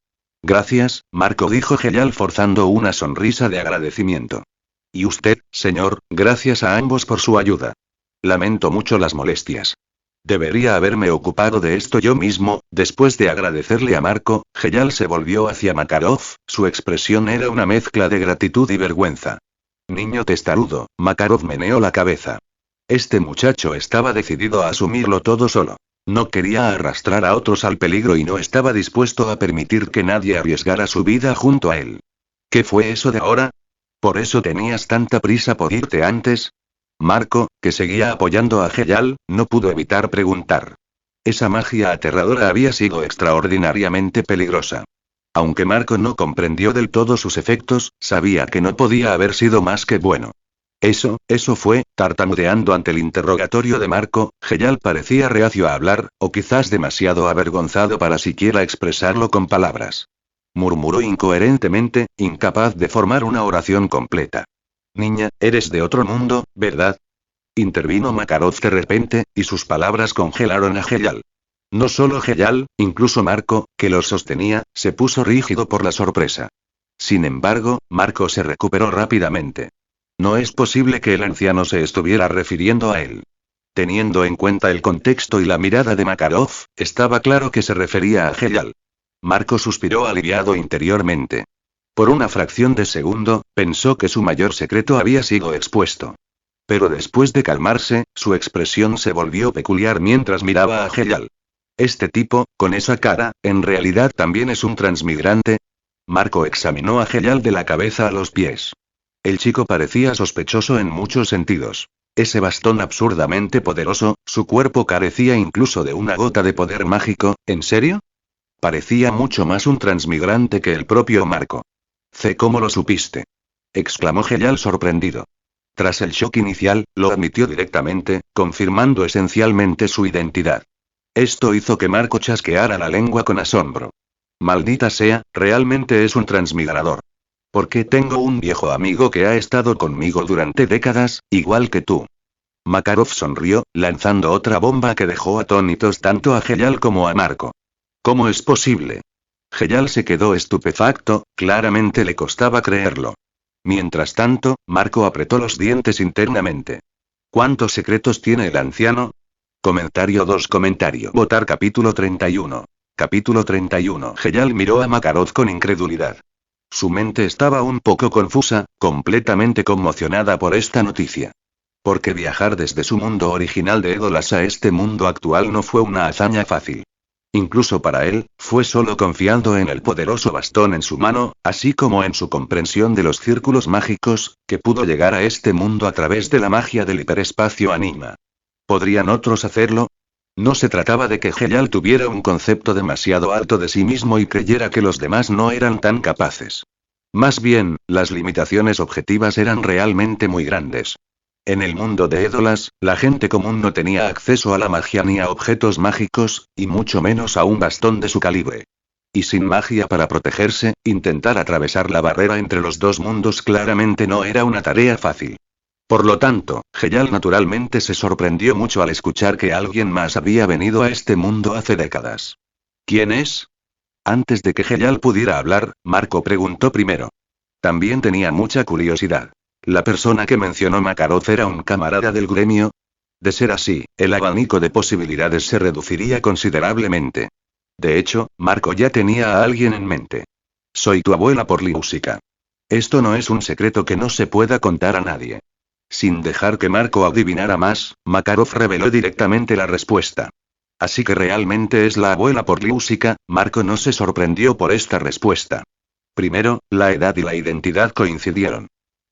Gracias, Marco, dijo Heyal forzando una sonrisa de agradecimiento. Y usted, señor, gracias a ambos por su ayuda. Lamento mucho las molestias. Debería haberme ocupado de esto yo mismo. Después de agradecerle a Marco, Heyal se volvió hacia Makarov, su expresión era una mezcla de gratitud y vergüenza. Niño testarudo, Makarov meneó la cabeza. Este muchacho estaba decidido a asumirlo todo solo. No quería arrastrar a otros al peligro y no estaba dispuesto a permitir que nadie arriesgara su vida junto a él. ¿Qué fue eso de ahora? ¿Por eso tenías tanta prisa por irte antes? Marco, que seguía apoyando a Heyal, no pudo evitar preguntar. Esa magia aterradora había sido extraordinariamente peligrosa. Aunque Marco no comprendió del todo sus efectos, sabía que no podía haber sido más que bueno. Eso fue, tartamudeando ante el interrogatorio de Marco, Heyal parecía reacio a hablar, o quizás demasiado avergonzado para siquiera expresarlo con palabras. Murmuró incoherentemente, incapaz de formar una oración completa. Niña, eres de otro mundo, ¿verdad? Intervino Makarov de repente, y sus palabras congelaron a Heyal. No solo Heyal, incluso Marco, que los sostenía, se puso rígido por la sorpresa. Sin embargo, Marco se recuperó rápidamente. No es posible que el anciano se estuviera refiriendo a él. Teniendo en cuenta el contexto y la mirada de Makarov, estaba claro que se refería a Heyal. Marco suspiró aliviado interiormente. Por una fracción de segundo, pensó que su mayor secreto había sido expuesto. Pero después de calmarse, su expresión se volvió peculiar mientras miraba a Heyal. Este tipo, con esa cara, ¿en realidad también es un transmigrante? Marco examinó a Heyal de la cabeza a los pies. El chico parecía sospechoso en muchos sentidos. Ese bastón absurdamente poderoso, su cuerpo carecía incluso de una gota de poder mágico, ¿en serio? Parecía mucho más un transmigrante que el propio Marco. ¿Cómo lo supiste? Exclamó Heyal sorprendido. Tras el shock inicial, lo admitió directamente, confirmando esencialmente su identidad. Esto hizo que Marco chasqueara la lengua con asombro. Maldita sea, realmente es un transmigrador. Porque tengo un viejo amigo que ha estado conmigo durante décadas, igual que tú. Makarov sonrió, lanzando otra bomba que dejó atónitos tanto a Heyal como a Marco. ¿Cómo es posible? Heyal se quedó estupefacto, claramente le costaba creerlo. Mientras tanto, Marco apretó los dientes internamente. ¿Cuántos secretos tiene el anciano? Comentario 2. Votar capítulo 31. Capítulo 31. Heyal miró a Makarov con incredulidad. Su mente estaba un poco confusa, completamente conmocionada por esta noticia. Porque viajar desde su mundo original de Edolas a este mundo actual no fue una hazaña fácil. Incluso para él, fue solo confiando en el poderoso bastón en su mano, así como en su comprensión de los círculos mágicos, que pudo llegar a este mundo a través de la magia del hiperespacio Anima. ¿Podrían otros hacerlo? No se trataba de que Heyal tuviera un concepto demasiado alto de sí mismo y creyera que los demás no eran tan capaces. Más bien, las limitaciones objetivas eran realmente muy grandes. En el mundo de Édolas, la gente común no tenía acceso a la magia ni a objetos mágicos, y mucho menos a un bastón de su calibre. Y sin magia para protegerse, intentar atravesar la barrera entre los dos mundos claramente no era una tarea fácil. Por lo tanto, Heyal naturalmente se sorprendió mucho al escuchar que alguien más había venido a este mundo hace décadas. ¿Quién es? Antes de que Heyal pudiera hablar, Marco preguntó primero. También tenía mucha curiosidad. ¿La persona que mencionó Makarov era un camarada del gremio? De ser así, el abanico de posibilidades se reduciría considerablemente. De hecho, Marco ya tenía a alguien en mente. Soy tu abuela Porliúsica. Esto no es un secreto que no se pueda contar a nadie. Sin dejar que Marco adivinara más, Makarov reveló directamente la respuesta. Así que realmente es la abuela Porliúsica. Marco no se sorprendió por esta respuesta. Primero, la edad y la identidad coincidieron.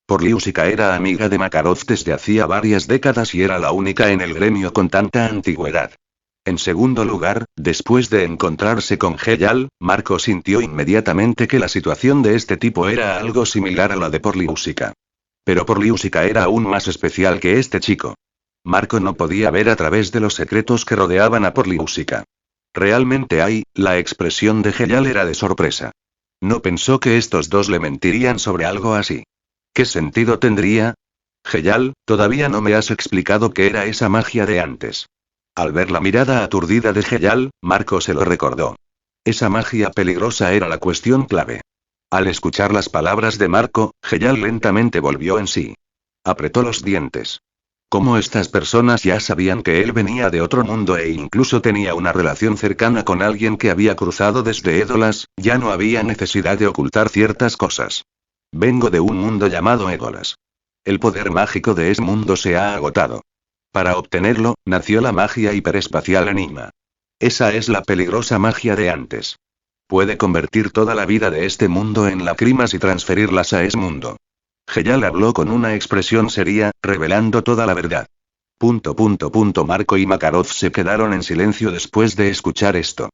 Porliúsica era amiga de Makarov desde hacía varias décadas y era la única en el gremio con tanta antigüedad. En segundo lugar, después de encontrarse con Heyal, Marco sintió inmediatamente que la situación de este tipo era algo similar a la de Porliúsica. Pero Porliúsica era aún más especial que este chico. Marco no podía ver a través de los secretos que rodeaban a Porliúsica. Realmente la expresión de Heyal era de sorpresa. No pensó que estos dos le mentirían sobre algo así. ¿Qué sentido tendría? Heyal, todavía no me has explicado qué era esa magia de antes. Al ver la mirada aturdida de Heyal, Marco se lo recordó. Esa magia peligrosa era la cuestión clave. Al escuchar las palabras de Marco, Heyal lentamente volvió en sí. Apretó los dientes. Como estas personas ya sabían que él venía de otro mundo e incluso tenía una relación cercana con alguien que había cruzado desde Édolas, ya no había necesidad de ocultar ciertas cosas. Vengo de un mundo llamado Édolas. El poder mágico de ese mundo se ha agotado. Para obtenerlo, nació la magia hiperespacial Anima. Esa es la peligrosa magia de antes. Puede convertir toda la vida de este mundo en lágrimas y transferirlas a ese mundo. Heyal habló con una expresión seria, revelando toda la verdad. Marco y Makarov se quedaron en silencio después de escuchar esto.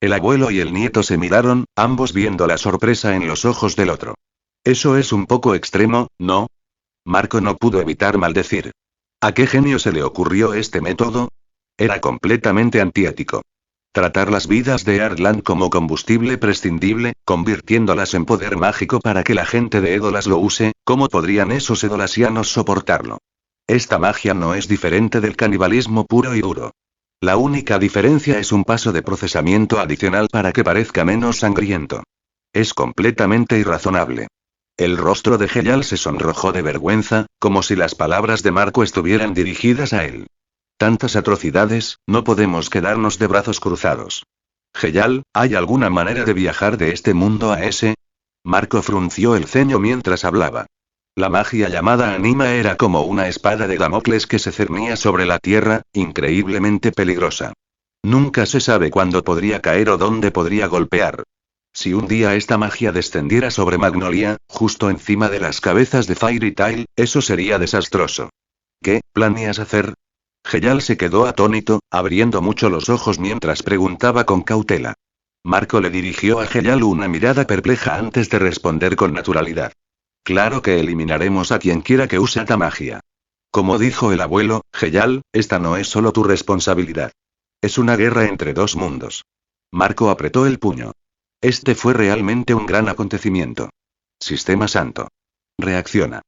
El abuelo y el nieto se miraron, ambos viendo la sorpresa en los ojos del otro. Eso es un poco extremo, ¿no? Marco no pudo evitar maldecir. ¿A qué genio se le ocurrió este método? Era completamente antiético. Tratar las vidas de Arland como combustible prescindible, convirtiéndolas en poder mágico para que la gente de Édolas lo use, ¿cómo podrían esos edolasianos soportarlo? Esta magia no es diferente del canibalismo puro y duro. La única diferencia es un paso de procesamiento adicional para que parezca menos sangriento. Es completamente irrazonable. El rostro de Heyal se sonrojó de vergüenza, como si las palabras de Marco estuvieran dirigidas a él. Tantas atrocidades, no podemos quedarnos de brazos cruzados. Heyal, ¿hay alguna manera de viajar de este mundo a ese? Marco frunció el ceño mientras hablaba. La magia llamada Anima era como una espada de Damocles que se cernía sobre la tierra, increíblemente peligrosa. Nunca se sabe cuándo podría caer o dónde podría golpear. Si un día esta magia descendiera sobre Magnolia, justo encima de las cabezas de Fairy Tail, eso sería desastroso. ¿Qué planeas hacer? Heyal se quedó atónito, abriendo mucho los ojos mientras preguntaba con cautela. Marco le dirigió a Heyal una mirada perpleja antes de responder con naturalidad. Claro que eliminaremos a quien quiera que use esta magia. Como dijo el abuelo, Heyal, esta no es solo tu responsabilidad. Es una guerra entre dos mundos. Marco apretó el puño. Este fue realmente un gran acontecimiento. Sistema Santo. Reacciona.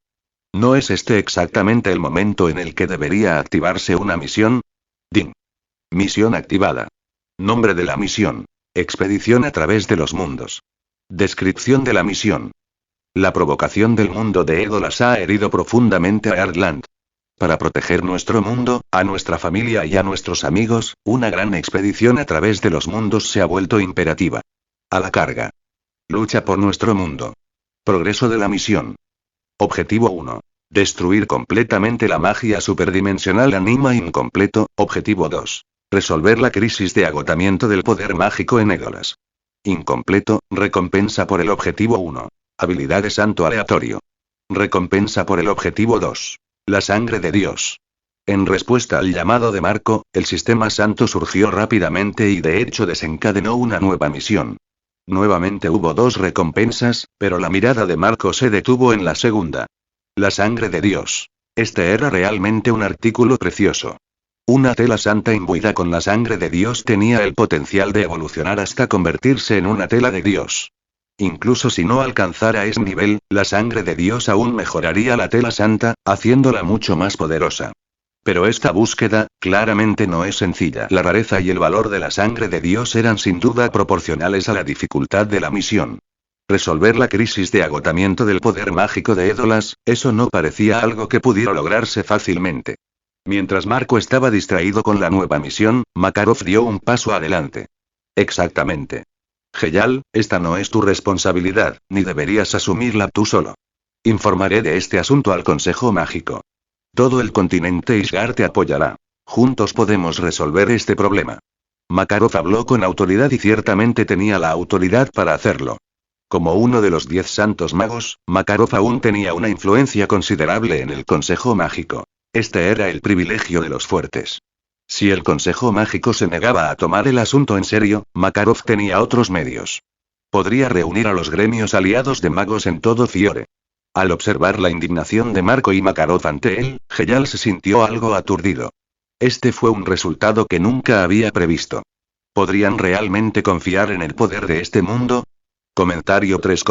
¿No es este exactamente el momento en el que debería activarse una misión? Ding. Misión activada. Nombre de la misión. Expedición a través de los mundos. Descripción de la misión. La provocación del mundo de Édolas ha herido profundamente a Arland. Para proteger nuestro mundo, a nuestra familia y a nuestros amigos, una gran expedición a través de los mundos se ha vuelto imperativa. A la carga. Lucha por nuestro mundo. Progreso de la misión. Objetivo 1. Destruir completamente la magia superdimensional Anima incompleto. Objetivo 2. Resolver la crisis de agotamiento del poder mágico en Édolas. Incompleto. Recompensa por el objetivo 1. Habilidad de santo aleatorio. Recompensa por el objetivo 2. La sangre de Dios. En respuesta al llamado de Marco, el sistema santo surgió rápidamente y de hecho desencadenó una nueva misión. Nuevamente hubo 2 recompensas, pero la mirada de Marco se detuvo en la segunda. La sangre de Dios. Este era realmente un artículo precioso. Una tela santa imbuida con la sangre de Dios tenía el potencial de evolucionar hasta convertirse en una tela de Dios. Incluso si no alcanzara ese nivel, la sangre de Dios aún mejoraría la tela santa, haciéndola mucho más poderosa. Pero esta búsqueda, claramente no es sencilla. La rareza y el valor de la sangre de Dios eran sin duda proporcionales a la dificultad de la misión. Resolver la crisis de agotamiento del poder mágico de Édolas, eso no parecía algo que pudiera lograrse fácilmente. Mientras Marco estaba distraído con la nueva misión, Makarov dio un paso adelante. Exactamente. Heyal, esta no es tu responsabilidad, ni deberías asumirla tú solo. Informaré de este asunto al Consejo Mágico. Todo el continente Isgard te apoyará. Juntos podemos resolver este problema. Makarov habló con autoridad y ciertamente tenía la autoridad para hacerlo. Como uno de los 10 santos magos, Makarov aún tenía una influencia considerable en el Consejo Mágico. Este era el privilegio de los fuertes. Si el Consejo Mágico se negaba a tomar el asunto en serio, Makarov tenía otros medios. Podría reunir a los gremios aliados de magos en todo Fiore. Al observar la indignación de Marco y Makarov ante él, Heyal se sintió algo aturdido. Este fue un resultado que nunca había previsto. ¿Podrían realmente confiar en el poder de este mundo? Comentario 3.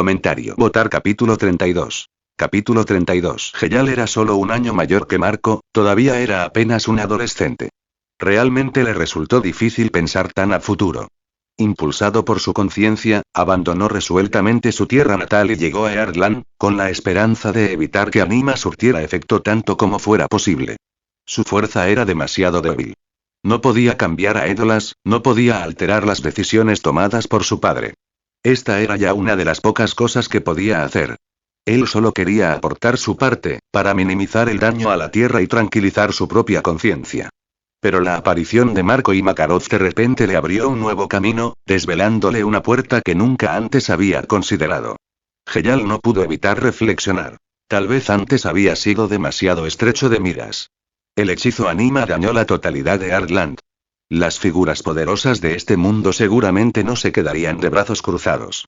Votar capítulo 32. Capítulo 32. Heyal era solo un año mayor que Marco, todavía era apenas un adolescente. Realmente le resultó difícil pensar tan a futuro. Impulsado por su conciencia, abandonó resueltamente su tierra natal y llegó a Earthland, con la esperanza de evitar que Anima surtiera efecto tanto como fuera posible. Su fuerza era demasiado débil. No podía cambiar a Édolas, no podía alterar las decisiones tomadas por su padre. Esta era ya una de las pocas cosas que podía hacer. Él solo quería aportar su parte, para minimizar el daño a la tierra y tranquilizar su propia conciencia. Pero la aparición de Marco y Makarov de repente le abrió un nuevo camino, desvelándole una puerta que nunca antes había considerado. Heyal no pudo evitar reflexionar. Tal vez antes había sido demasiado estrecho de miras. El hechizo Anima dañó la totalidad de Earthland. Las figuras poderosas de este mundo seguramente no se quedarían de brazos cruzados.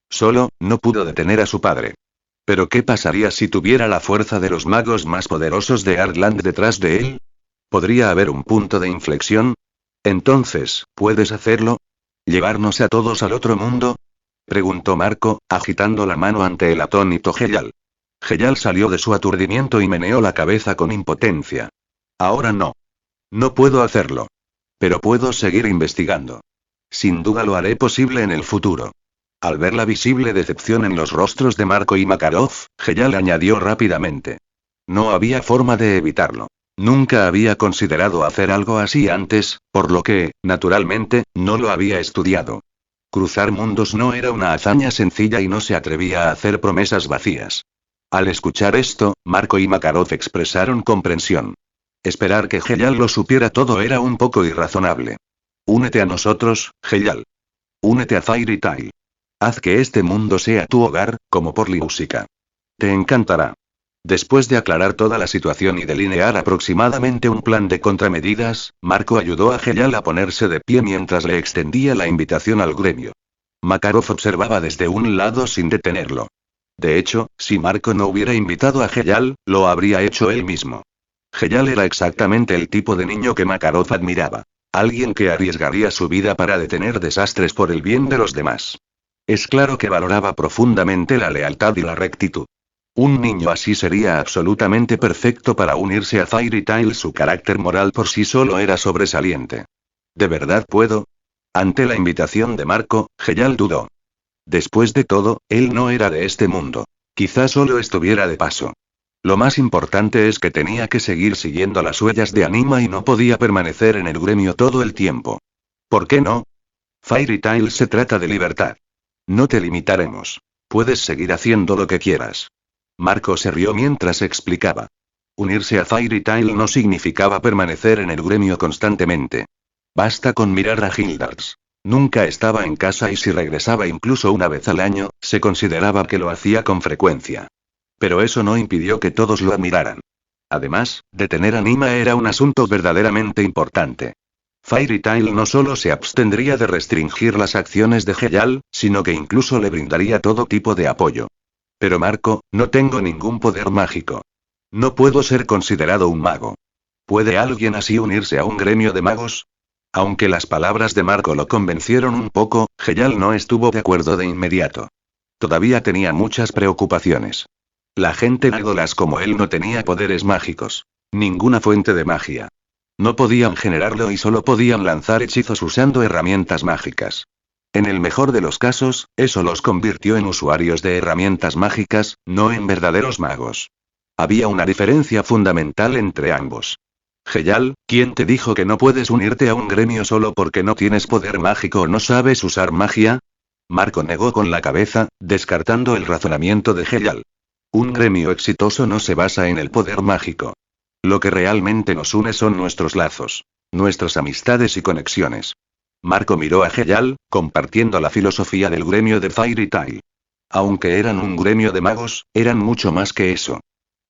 Solo, no pudo detener a su padre. Pero ¿qué pasaría si tuviera la fuerza de los magos más poderosos de Earthland detrás de él? ¿Podría haber un punto de inflexión? Entonces, ¿puedes hacerlo? ¿Llevarnos a todos al otro mundo? Preguntó Marco, agitando la mano ante el atónito Heyal. Heyal salió de su aturdimiento y meneó la cabeza con impotencia. Ahora no. No puedo hacerlo. Pero puedo seguir investigando. Sin duda lo haré posible en el futuro. Al ver la visible decepción en los rostros de Marco y Makarov, Heyal añadió rápidamente. No había forma de evitarlo. Nunca había considerado hacer algo así antes, por lo que, naturalmente, no lo había estudiado. Cruzar mundos no era una hazaña sencilla y no se atrevía a hacer promesas vacías. Al escuchar esto, Marco y Makarov expresaron comprensión. Esperar que Heyal lo supiera todo era un poco irrazonable. Únete a nosotros, Heyal. Únete a Fairy Tail. Haz que este mundo sea tu hogar, como por Liusica. Te encantará. Después de aclarar toda la situación y delinear aproximadamente un plan de contramedidas, Marco ayudó a Heyal a ponerse de pie mientras le extendía la invitación al gremio. Makarov observaba desde un lado sin detenerlo. De hecho, si Marco no hubiera invitado a Heyal, lo habría hecho él mismo. Heyal era exactamente el tipo de niño que Makarov admiraba. Alguien que arriesgaría su vida para detener desastres por el bien de los demás. Es claro que valoraba profundamente la lealtad y la rectitud. Un niño así sería absolutamente perfecto para unirse a Fairy Tail. Su carácter moral por sí solo era sobresaliente. ¿De verdad puedo? Ante la invitación de Marco, Heyal dudó. Después de todo, él no era de este mundo. Quizá solo estuviera de paso. Lo más importante es que tenía que seguir siguiendo las huellas de Anima y no podía permanecer en el gremio todo el tiempo. ¿Por qué no? Fairy Tail se trata de libertad. No te limitaremos. Puedes seguir haciendo lo que quieras. Marco se rió mientras explicaba. Unirse a Fairy Tail no significaba permanecer en el gremio constantemente. Basta con mirar a Hildars. Nunca estaba en casa y si regresaba incluso una vez al año, se consideraba que lo hacía con frecuencia. Pero eso no impidió que todos lo admiraran. Además, detener a Nima era un asunto verdaderamente importante. Fairy Tail no solo se abstendría de restringir las acciones de Heyal, sino que incluso le brindaría todo tipo de apoyo. Pero Marco, no tengo ningún poder mágico. No puedo ser considerado un mago. ¿Puede alguien así unirse a un gremio de magos? Aunque las palabras de Marco lo convencieron un poco, Heyal no estuvo de acuerdo de inmediato. Todavía tenía muchas preocupaciones. La gente Legolas como él no tenía poderes mágicos. Ninguna fuente de magia. No podían generarlo y solo podían lanzar hechizos usando herramientas mágicas. En el mejor de los casos, eso los convirtió en usuarios de herramientas mágicas, no en verdaderos magos. Había una diferencia fundamental entre ambos. Heyal, ¿quién te dijo que no puedes unirte a un gremio solo porque no tienes poder mágico o no sabes usar magia? Marco negó con la cabeza, descartando el razonamiento de Heyal. Un gremio exitoso no se basa en el poder mágico. Lo que realmente nos une son nuestros lazos, nuestras amistades y conexiones. Marco miró a Heyal, compartiendo la filosofía del gremio de Fairy Tail. Aunque eran un gremio de magos, eran mucho más que eso.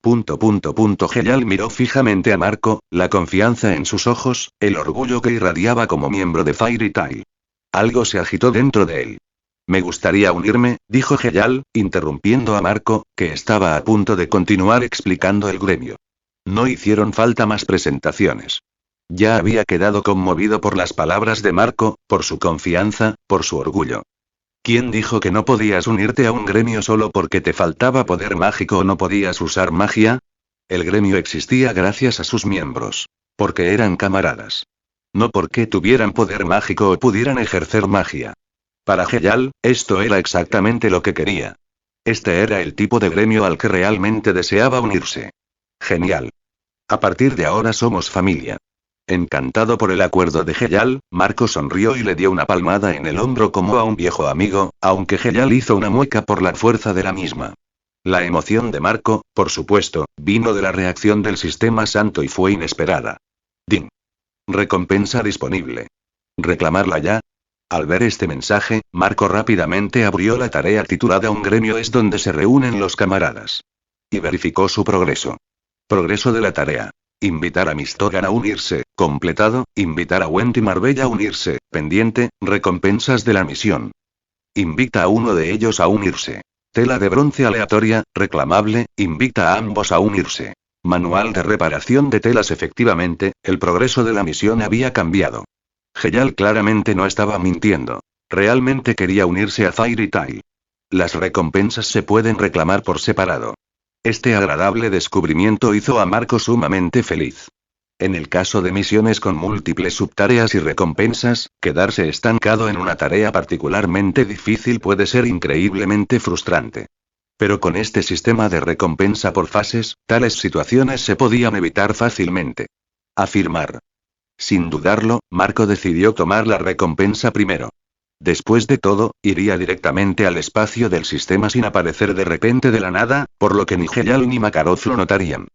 Heyal miró fijamente a Marco, la confianza en sus ojos, el orgullo que irradiaba como miembro de Fairy Tail. Algo se agitó dentro de él. Me gustaría unirme, dijo Heyal, interrumpiendo a Marco, que estaba a punto de continuar explicando el gremio. No hicieron falta más presentaciones. Ya había quedado conmovido por las palabras de Marco, por su confianza, por su orgullo. ¿Quién dijo que no podías unirte a un gremio solo porque te faltaba poder mágico o no podías usar magia? El gremio existía gracias a sus miembros. Porque eran camaradas. No porque tuvieran poder mágico o pudieran ejercer magia. Para Heyal, esto era exactamente lo que quería. Este era el tipo de gremio al que realmente deseaba unirse. Genial. A partir de ahora somos familia. Encantado por el acuerdo de Heyal, Marco sonrió y le dio una palmada en el hombro como a un viejo amigo, aunque Heyal hizo una mueca por la fuerza de la misma. La emoción de Marco, por supuesto, vino de la reacción del sistema santo y fue inesperada. Ding. Recompensa disponible. ¿Reclamarla ya? Al ver este mensaje, Marco rápidamente abrió la tarea titulada Un gremio es donde se reúnen los camaradas. Y verificó su progreso. Progreso de la tarea. Invitar a Mistogan a unirse, completado, invitar a Wendy Marbella a unirse, pendiente, recompensas de la misión. Invita a uno de ellos a unirse. Tela de bronce aleatoria, reclamable, invita a ambos a unirse. Manual de reparación de telas. Efectivamente, el progreso de la misión había cambiado. Heyal claramente no estaba mintiendo. Realmente quería unirse a Fairy Tail. Las recompensas se pueden reclamar por separado. Este agradable descubrimiento hizo a Marco sumamente feliz. En el caso de misiones con múltiples subtareas y recompensas, quedarse estancado en una tarea particularmente difícil puede ser increíblemente frustrante. Pero con este sistema de recompensa por fases, tales situaciones se podían evitar fácilmente. Afirmar. Sin dudarlo, Marco decidió tomar la recompensa primero. Después de todo, iría directamente al espacio del sistema sin aparecer de repente de la nada, por lo que ni Heyal ni Makarov lo notarían.